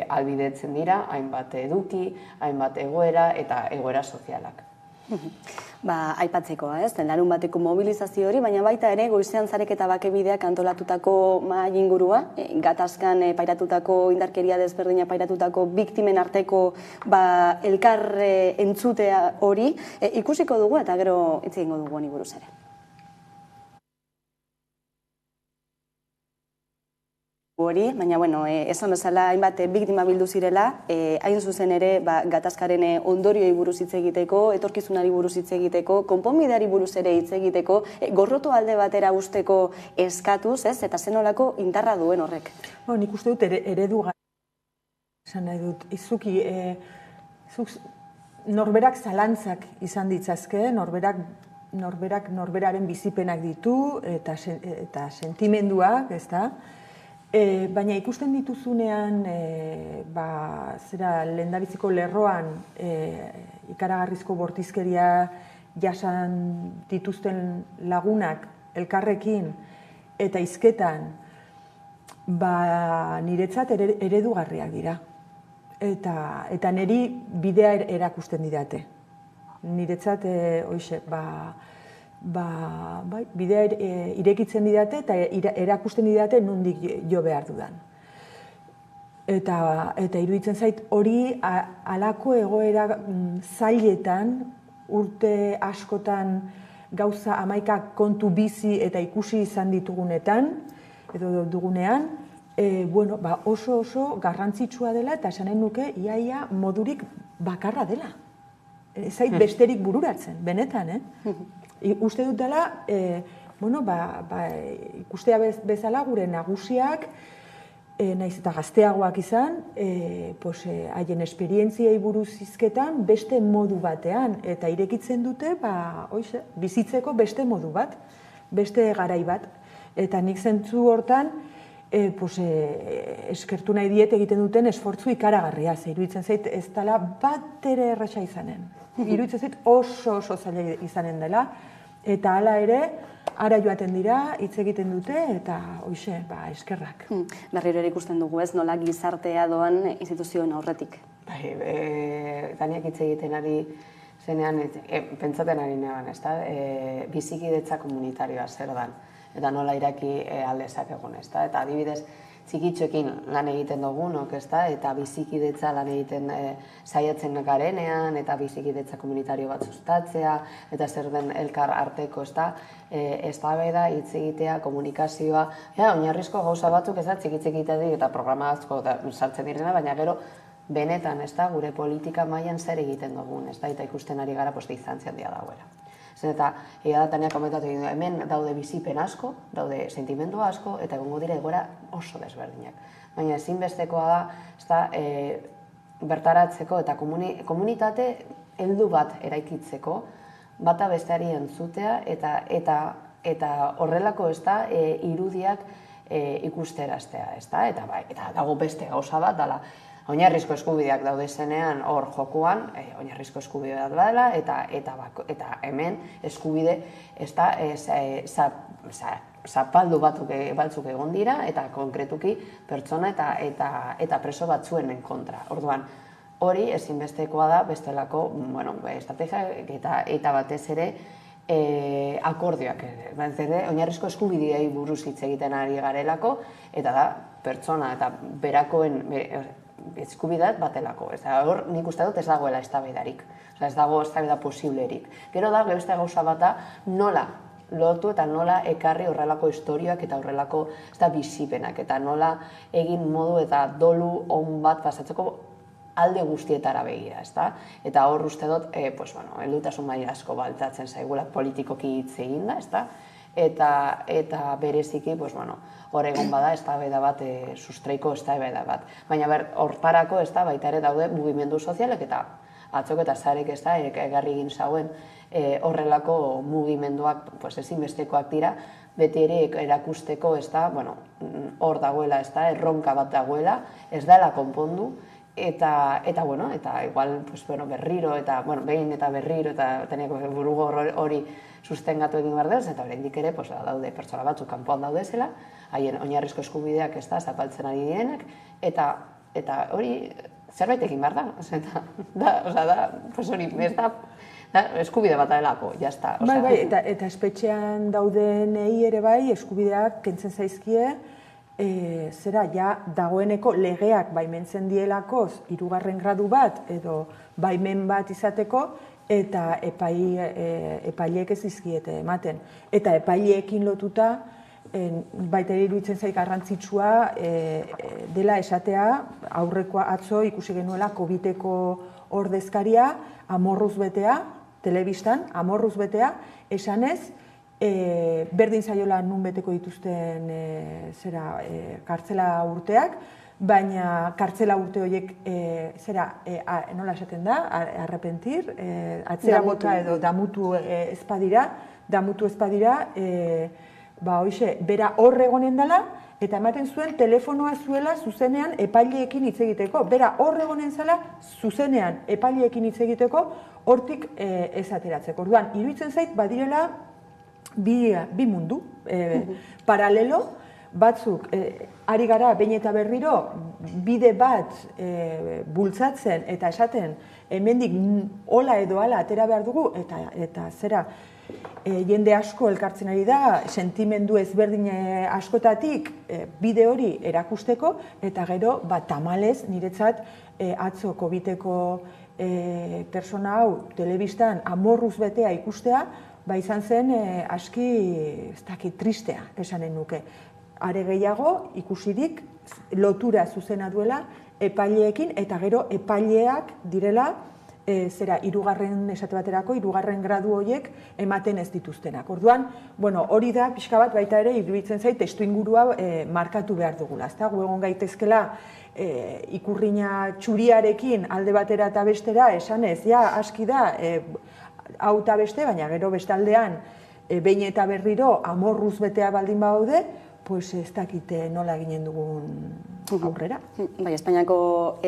albidetzen dira hainbat eduki, hainbat egoera eta egoera sozialak. Aipatzekoa, ez? Larun bateko mobilizazio hori, baina baita ere goizean zareketa bakebideak antolatutako mahai ingurua, gatazkan pairatutako indarkeria desberdina pairatutako biktimen arteko elkar entzutea hori ikusiko dugu eta gero hitz egingo dugu honi buruz ere. Baina, esan bezala hainbat biktima bildu zirela, hain zuzen ere gatazkaren ondorioi buruz hitz egiteko, etorkizunari buruz hitz egiteko, konponbideari buruz ere hitz egiteko, gorroto alde batera usteko eskatuz, ez? Eta zenolako indarra duen horrek. Nik uste dut eredu gara. Esan nahi dut, izuki, norberak zalantzak izan ditzazke, norberaren bizipenak ditu eta sentimenduak, ez da? Baina ikusten dituzunean, lehendabiziko lerroan ikaragarrizko bortizkeria jasan dituzten lagunak elkarrekin eta hizketan, niretzat eredugarriak dira. Eta niri bidea erakusten didate. Niretzat, bidea irekitzen didate eta erakusten didate nondik jo behar dudan. Eta iruditzen zait hori halako egoera zailetan, urte askotan gauza 11 kontu bizi eta ikusi izan ditugunetan, edo dugunean, oso garrantzitsua dela eta esanen nuke iaia modurik bakarra dela. Zait besterik bururatzen, benetan, Uste dut dela, ikustea bezala gure nagusiak, nahiz eta gazteagoak izan, haien esperientziei buruz hizketan beste modu batean, eta irekitzen dute, bizitzeko beste modu bat, beste garai bat. Eta nik zentzu hortan, eskertu nahi diet egiten duten esfortzu ikaragarria, iruditzen zait ez dela bat ere erresa izanen. Iruditzen zait oso zaila izanen dela, eta hala ere, ara joaten dira, hitz egiten dute, eta hoxe, eskerrak. Berriro ere ikusten dugu ez, nola gizartea doan instituzioen aurretik. Daniak hitz egiten ari zenean, pentsaten ari neban, ez da, bizikidetza komunitarioa zer dan, eta nola iraki aldezak egun, ez da, eta adibidez, txikitxoekin lan egiten dugunok, ez da, eta bizikidetza lan egiten saiatzen garenean, eta bizikidetza komunitario bat sustatzea, eta zer den elkar arteko, ez da, eztabaida, hitz egitea, komunikazioa, oinarrizko gauza batzuk, ez da, txikitzekitea eta programa asko sartzen direna, baina gero, benetan, ez da, gure politika mailan zer egiten dugun, ez da, eta ikusten ari gara, distantzi handia dagoela. Eta Tania komentatu egin du, hemen daude bizipen asko, daude sentimendu asko, eta egongo dira egoera oso desberdinak. Baina ezinbestekoa da, bertaratzeko eta komunitate heldu bat eraikitzeko, bata besteari entzutea eta horrelako irudiak ikusteraztea. Eta dago beste gauza bat, dela, oinarrizko eskubideak daude zenean hor jokuan, oinarrizko eskubide bat dela, eta hemen eskubide zapaldu batzuk egon dira, eta konkretuki pertsona eta preso batzuen kontra. Orduan, hori ezinbestekoa da bestelako estrategia eta batez ere akordioak. Oinarrizko eskubideei buruz hitz egiten ari garelako, eta da pertsona eta berakoen eskubideak batelako. Hor nik uste dut ez dagoela eztabaidarik. Ez dago eztabaida posiblerik. Gero da, beste gauza bata nola lotu eta nola ekarri horrelako historiak eta horrelako bizipenak eta nola egin modu eta dolu on bat pasatzeko alde guztietara begira, eta hor uste dut, heldutasun maila asko baltatzen zaigula politikoki hitz egin da, eta bereziki, hor egon bada, eztabaida bat, sustraiko eztabaida bat. Baina hortarako, baita ere daude mugimendu sozialek eta atzok eta zarek egarri egin zauen horrelako mugimenduak ezinbestekoak dira, beti ere erakusteko hor dagoela, erronka bat dagoela, ez dela konpondu, Eta bueno, eta igual, berriro, eta, behin eta berriro, eta teneko burugor hori sustengatu egin behar duz, eta oraindik ere daude pertsona batzuk kanpoan daudezela, haien oinarrizko eskubideak ez da, zapaltzen ari dienak, eta hori zerbait egin behar da, hori ez da, eskubide bat delako, jazta. Bai, eta espetxean daudenei ere bai, eskubideak kentzen zaizkie, dagoeneko legeak baimentzen dielakoz, 3. gradu bat, edo baimen bat izateko, eta epaileek ez dizkiete ematen. Eta epaileekin lotuta, baita iruditzen zait garrantzitsua dela esatea, aurrekoa atzo ikusi genuela COVID-eko ordezkaria, amorruz betea, telebistan, amorruz betea, esanez, berdin zaiola nun beteko dituzten kartzela urteak, baina kartzela urte horiek nola esaten da, arrepentir, atzera bota edo damutu ezpadira, bera hor egonen dela, eta ematen zuen telefonoa zuela zuzenean epaileekin hitz egiteko. Bera hor egonen zela zuzenean epaileekin hitz egiteko, hortik ez ateratzeko. Orduan, iruditzen zait badirela bi mundu, paralelo, batzuk, ari gara behin eta berriro, bide bat bultzatzen eta esaten, hemendik hola edo hala atera behar dugu, eta jende asko elkartzen ari da, sentimendu ezberdin askotatik bide hori erakusteko, eta gero, tamalez, niretzat, atzo COVID-eko persona hau telebistan amorruz betea ikustea, izan zen aski, ez dakit, tristea, esanen nuke. Are gehiago, ikusirik, lotura zuzena duela epaileekin, eta gero epaileak direla, esate baterako, 3. gradu horiek ematen ez dituztenak. Orduan, hori da, pixka bat baita ere, iruditzen zait, testuingurua markatu behar dugula. Gu egon gaitezkela ikurrina txuriarekin alde batera eta bestera, esanez, aski da, hau eta beste, baina gero bestaldean behin eta berriro amorruz betea baldin baude, ez dakite nola eginen dugun aurrera. Bai, Espainiako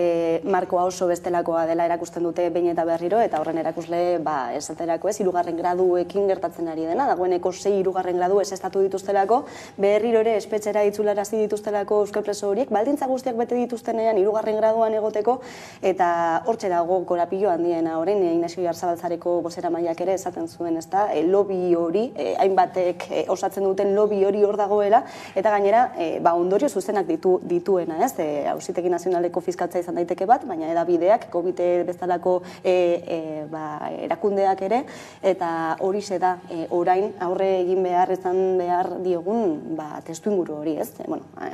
markoa oso bestelakoa dela erakusten dute behin eta berriro, eta horren erakusle, esaterako ez, 3. graduekin gertatzen ari dena, dagoeneko 6 3. gradu ez estatu dituztelako, berriro ere espetxera itzularazi dituztelako euskal preso horiek, baldintza guztiak bete dituztenean 3. graduan egoteko, eta hortxe dago korapilo handiena orain, Ignacio Oyarzabal bozeramaileak ere esaten zuen, ez da, lobby hori, hainbatek osatzen duten lobby hori hor dagoela, eta gainera, ondorio zuzenak dituena, ez? Auzitegi Nazionaleko fiskaltza izan daiteke bat, baina edabideak, COVID bezalako erakundeak ere, eta horixe da, orain aurre egin izan behar diogun testuinguru hori, ez?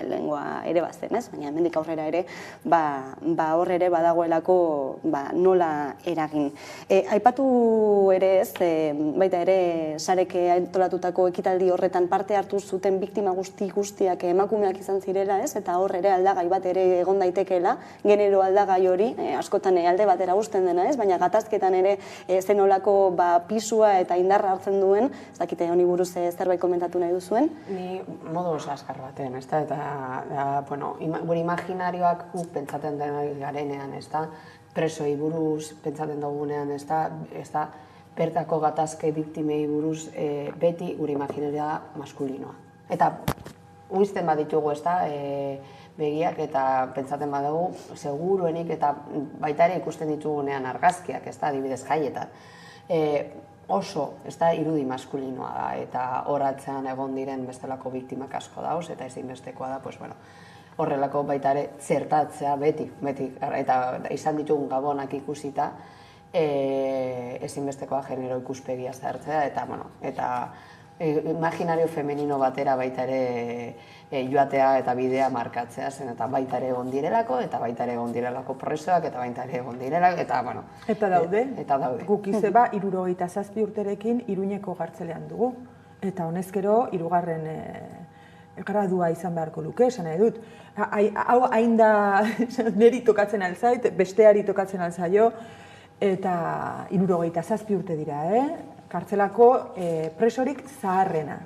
Lengua ere bazen, ez? Baina hemendik aurrera ere, hor ere badagoelako nola eragin. Aipatu ere, ez? Baita ere, sareke antolatutako ekitaldi horretan parte hartu zuten biktima guztiak emakumeak izan zirela, ez? Eta hor ere aldagai bat ere egon daitekeela, genero aldagai hori, askotan alde batera uzten dena, ez? Baina gatazketan ere zenolako pisua eta indarra hartzen duen, ez dakite honi buruz zerbait komentatu nahi duzuen? Ni modu oso azkar baten, ez da? Eta, gure imaginarioak guk pentsaten dena garenean, ez da? Presoi buruz pentsaten dugunean, ez da? Bertako gatazke biktimei buruz beti gure imaginarioa maskulinoa. Eta uizten baditugu, ez da, begiak eta pentsaten badugu, seguruenik eta baita ere ikusten ditugunean argazkiak, ez da, adibidez jaietan. Oso, ez da, irudi maskulinoa da, eta horatzean egon diren bestelako biktimak asko dauz, eta ezinbestekoa da, horrelako baita ere zertatzea beti, eta izan ditugun gabonak ikusita, ezinbestekoa genero ikuspegia zertzea, eta imaginario femenino batera baita ere joatea eta bidea markatzea zen, eta baita ere egon direlako, eta baita ere egon direlako presoak, eta baita ere egon direlako, eta bueno... Eta daude. Guk izeba 67 urterekin Iruñeko gartzelean dugu. Eta honezkero, 3. gradua izan beharko luke, esan nahi dut. Hau hain da niri tokatzen alzait, besteari tokatzen alzaio, eta 67 urte dira, kartzelako presorik zaharrena.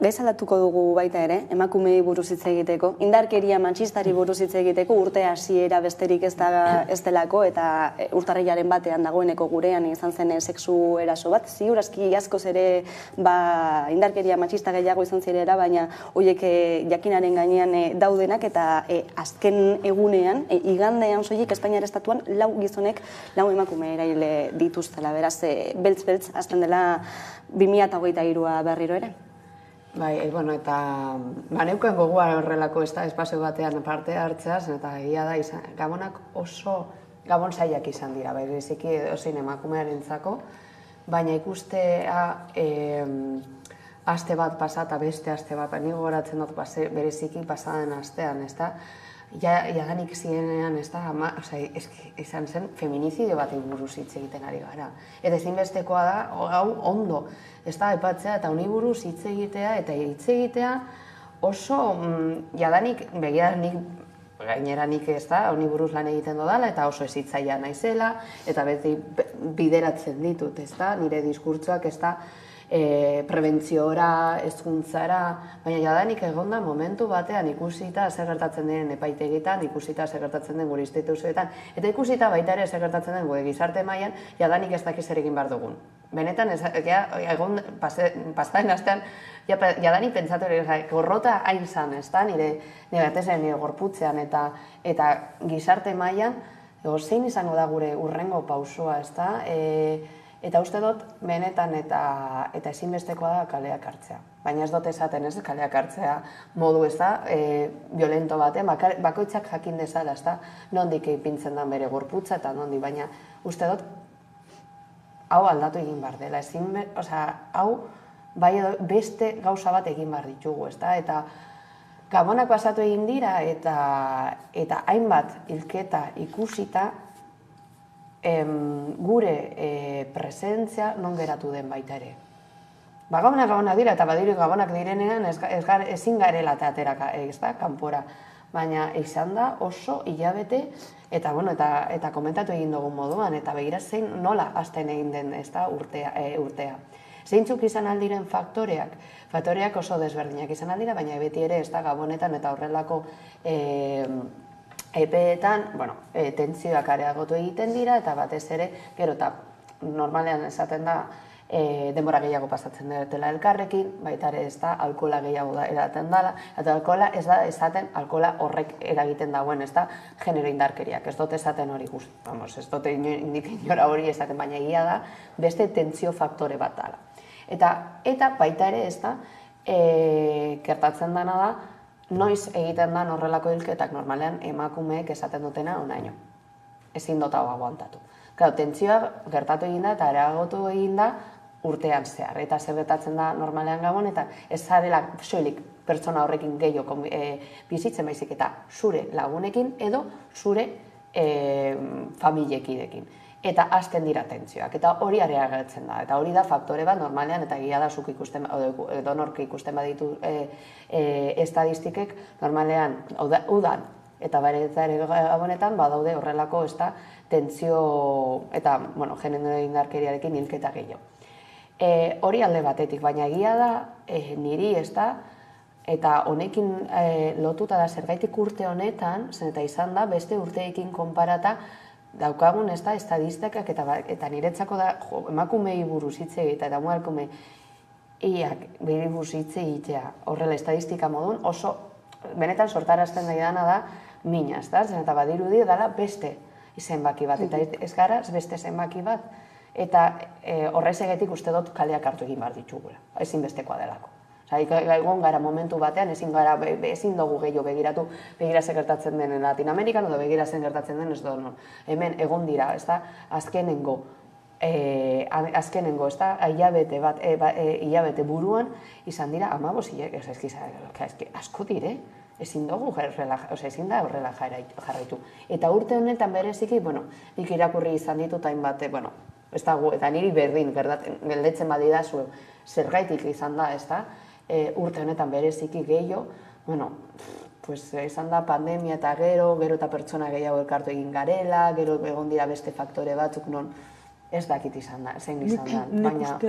bezalatuko dugu baita ere, emakumei buruz hitz egiteko, indarkeria matxistari buruz hitz egiteko, urte hasiera besterik ez delako, eta urtarrilaren batean dagoeneko gurean izan zen sexu eraso bat, ziurazki askoz ere indarkeria matxista gehiago izan zirera, baina horiek jakinaren gainean daudenak, eta azken egunean, igandean soilik Espainiar estatuan, 4 gizonek 4 emakume eraile dituztela, beraz, beltz-beltz, azten dela 2023 berriro ere. Bai, bueno, eta neuken gogoa horrelako espazio batean parte hartzeaz, eta egia da, gabonak oso gabon zailak izan dira, bereziki edozein emakumearentzako, baina ikustea aste bat pasa eta beste aste bat, ni gogoratzen dut bereziki pasaden astean, ez da, jadanik zirenean, ez da, izan zen feminizidio bat buruz hitz egiten ari gara. Eta ezinbestekoa da, hau ondo, ez da, epatzea eta honi buruz hitz egitea, eta hitz egitea oso, jadanik, begianik, gainera nik ez da, honi buruz lan egiten dodala, eta oso ezitzaia naizela, eta beti bideratzen ditut, ez da, nire diskurtsoak, ez da, prebentziora, hezkuntzara, baina jadanik egonda momentu batean ikusita zer gertatzen den epaitegitan, ikusita zer gertatzen den gure instituzioetan, eta ikusita baita ere zer gertatzen den gure gizarte mailan, jadanik ez dakiz zer egin behar dugun. Benetan, egon pasaden astean, jadanik pentsatu ere, gorrota hain zan, ez da, nire batezen, nire gorputzean, eta gizarte mailan, zein izango da gure urrengo pausua, ez da, eta uste dut, benetan eta ezinbestekoa da kaleak hartzea. Baina ez dut esaten ez, kaleak hartzea modu ez da, violento batean, bakoitzak jakin dezala, ez da, nondik ipintzen den bere gorputza eta nondik, baina uste dut, hau aldatu egin behar dela, hau bai beste gauza bat egin behar ditugu, ez da, eta gabonak pasatu egin dira, eta hainbat hilketa ikusita, gure presentzia non geratu den baita ere. Gabonak dira, eta badiru gabonak direnean ezin garela teateraka, ez da, kanpora. Baina izan da oso hilabete, eta komentatu egin dugu moduan, eta begira zein nola hasten egin den, ez da, urtea. Zeintzuk izan aldiren faktoreak oso desberdinak izan aldira, baina beti ere, ez da, gabonetan eta horrelako epeetan, tentsioak areagotu egiten dira, eta batez ere, gero eta normalean esaten da, denbora gehiago pasatzen dela elkarrekin, baita ere ez da, alkohola gehiago eraten dela, eta alkohola ez da esaten, alkohola horrek eragiten dagoen, ez da, genero indarkeriak, ez dut esaten hori ez dut inora hori esaten, baina egia da, beste tentsio faktore bat dela. Eta baita ere ez da, gertatzen dena da, noiz egiten da horrelako hilketak normalean emakumeek esaten dutena onaino. Ezin dut hau aguantatu. Claro, tentsioa gertatu egin da eta areagotu egin da urtean zehar. Eta zer gertatzen da normalean gabonetan, ez zarela soilik pertsona horrekin gehiago bizitzen baizik eta zure lagunekin edo zure familiekidekin. Eta hasten dira tentsioak, eta hori areagotzen da. Eta hori da faktore bat normalean, eta egia da zuk ikusten, edo nork ikusten baditu estadistikek, normalean, udan, eta ere gabonetan, badaude horrelako ez da, tentsio eta, genero indarkeriarekin hilketa gehiago. Hori alde batetik, baina egia da, niri ez da, eta honekin lotuta da zergaitik urte honetan, zen eta izan da, beste urteekin konparata, daukagun ez da, estadistikak eta niretzako da, emakumei buruz hitz egitea eta emakume iak bere buruz hitz egitea horrela estadistika modun, oso benetan sortarazten daidana da mina, ez da, zen eta badirudi dela beste zenbaki bat, eta ez gara beste zenbaki bat, eta horrezegetik uste dut kaleak hartu egin behar ditugula, ezinbestekoa delako. Egon gara momentu batean, ezin dugu gehiago begiratu, begira zer gertatzen den Latinoamerikan, edo begira zer gertatzen den ez donon. Hemen egon dira, ez da, azkenengo, ez da, hilabete buruan, izan dira, 15 asko dire, ezin dugu, ezin da horrela jarraitu. Eta urte honetan bereziki, nik irakurri izan ditut hainbat, eta niri berdin, geldetzen badidazu, zergaitik izan da, ez da, urte honetan bereziki gehiago, izan da pandemia eta gero eta pertsona gehiago elkartu egin garela, gero egon dira beste faktore batzuk non Ez dakit zein izan da, baina...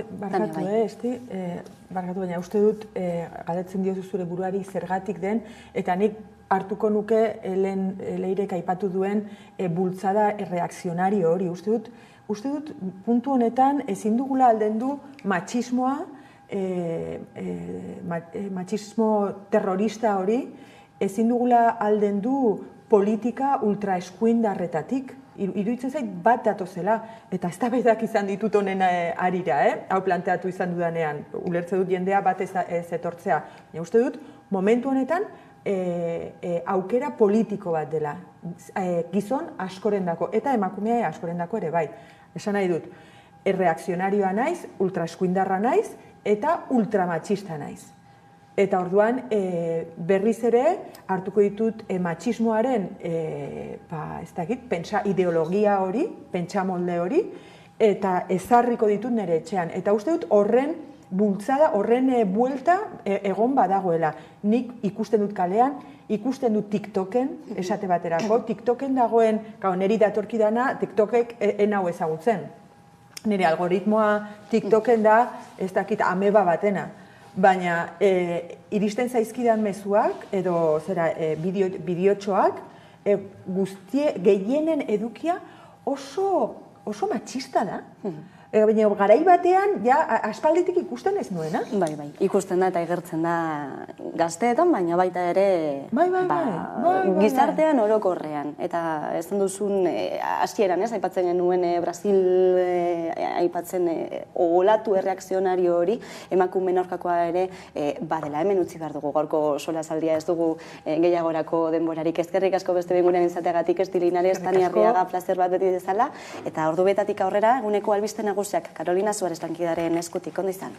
Barkatu, baina uste dut galdetzen diozu zure buruari zergatik den, eta nik hartuko nuke Leirek aipatu duen bultzada reakzionario hori. Uste dut puntu honetan ezin dugula aldendu matxismoa, matxismo terrorista hori, ezin dugula aldendu politika ultraeskuindarretatik. Iruditzen zait bat datozela, eta eztabaidak izan ditut honen arira, hau planteatu izan dudanean, ulertze dut jendea bat ez etortzea. Uste dut, momentu honetan, aukera politiko bat dela, gizon askorendako, eta emakumea askorendako ere bai. Esan nahi dut, erreakzionarioa naiz, ultraeskuindarra naiz, eta ultramatxista naiz. Eta orduan, berriz ere, hartuko ditut matxismoaren, pentsa ideologia hori, pentsa molde hori, eta ezarriko ditut nire etxean. Eta uste dut horren bultzada, horren buelta egon badagoela. Nik ikusten dut kalean, ikusten dut TikToken, esate baterako, TikToken dagoen, niri datorki dana, TikTokek enau ezagutzen. Nire algoritmoa TikToken da, ez dakit, ameba batena. Baina iristen zaizkidan mezuak edo bideotxoak gehienen edukia oso matxista da. Baina garai batean aspalditik ikusten ez nuena. Bai, ikusten da eta igertzen da gazteetan, baina baita ere gizartean orokorrean. Eta ez duzun hasieran aipatzen genuen Brasil aipatzen olatu erreakzionario hori, emakumeen aurkakoa ere badela, hemen utzi behar dugu gaurko solasaldia, ez dugu gehiagorako denborarik. Eskerrik asko beste bengurean izateagatik, Estilinari, Estani Arriaga, plazer bat beti dezala, eta ordu betatik aurrera eguneko albiste nagusiak Carolina Suárez lankidaren eskutik, ondo izan.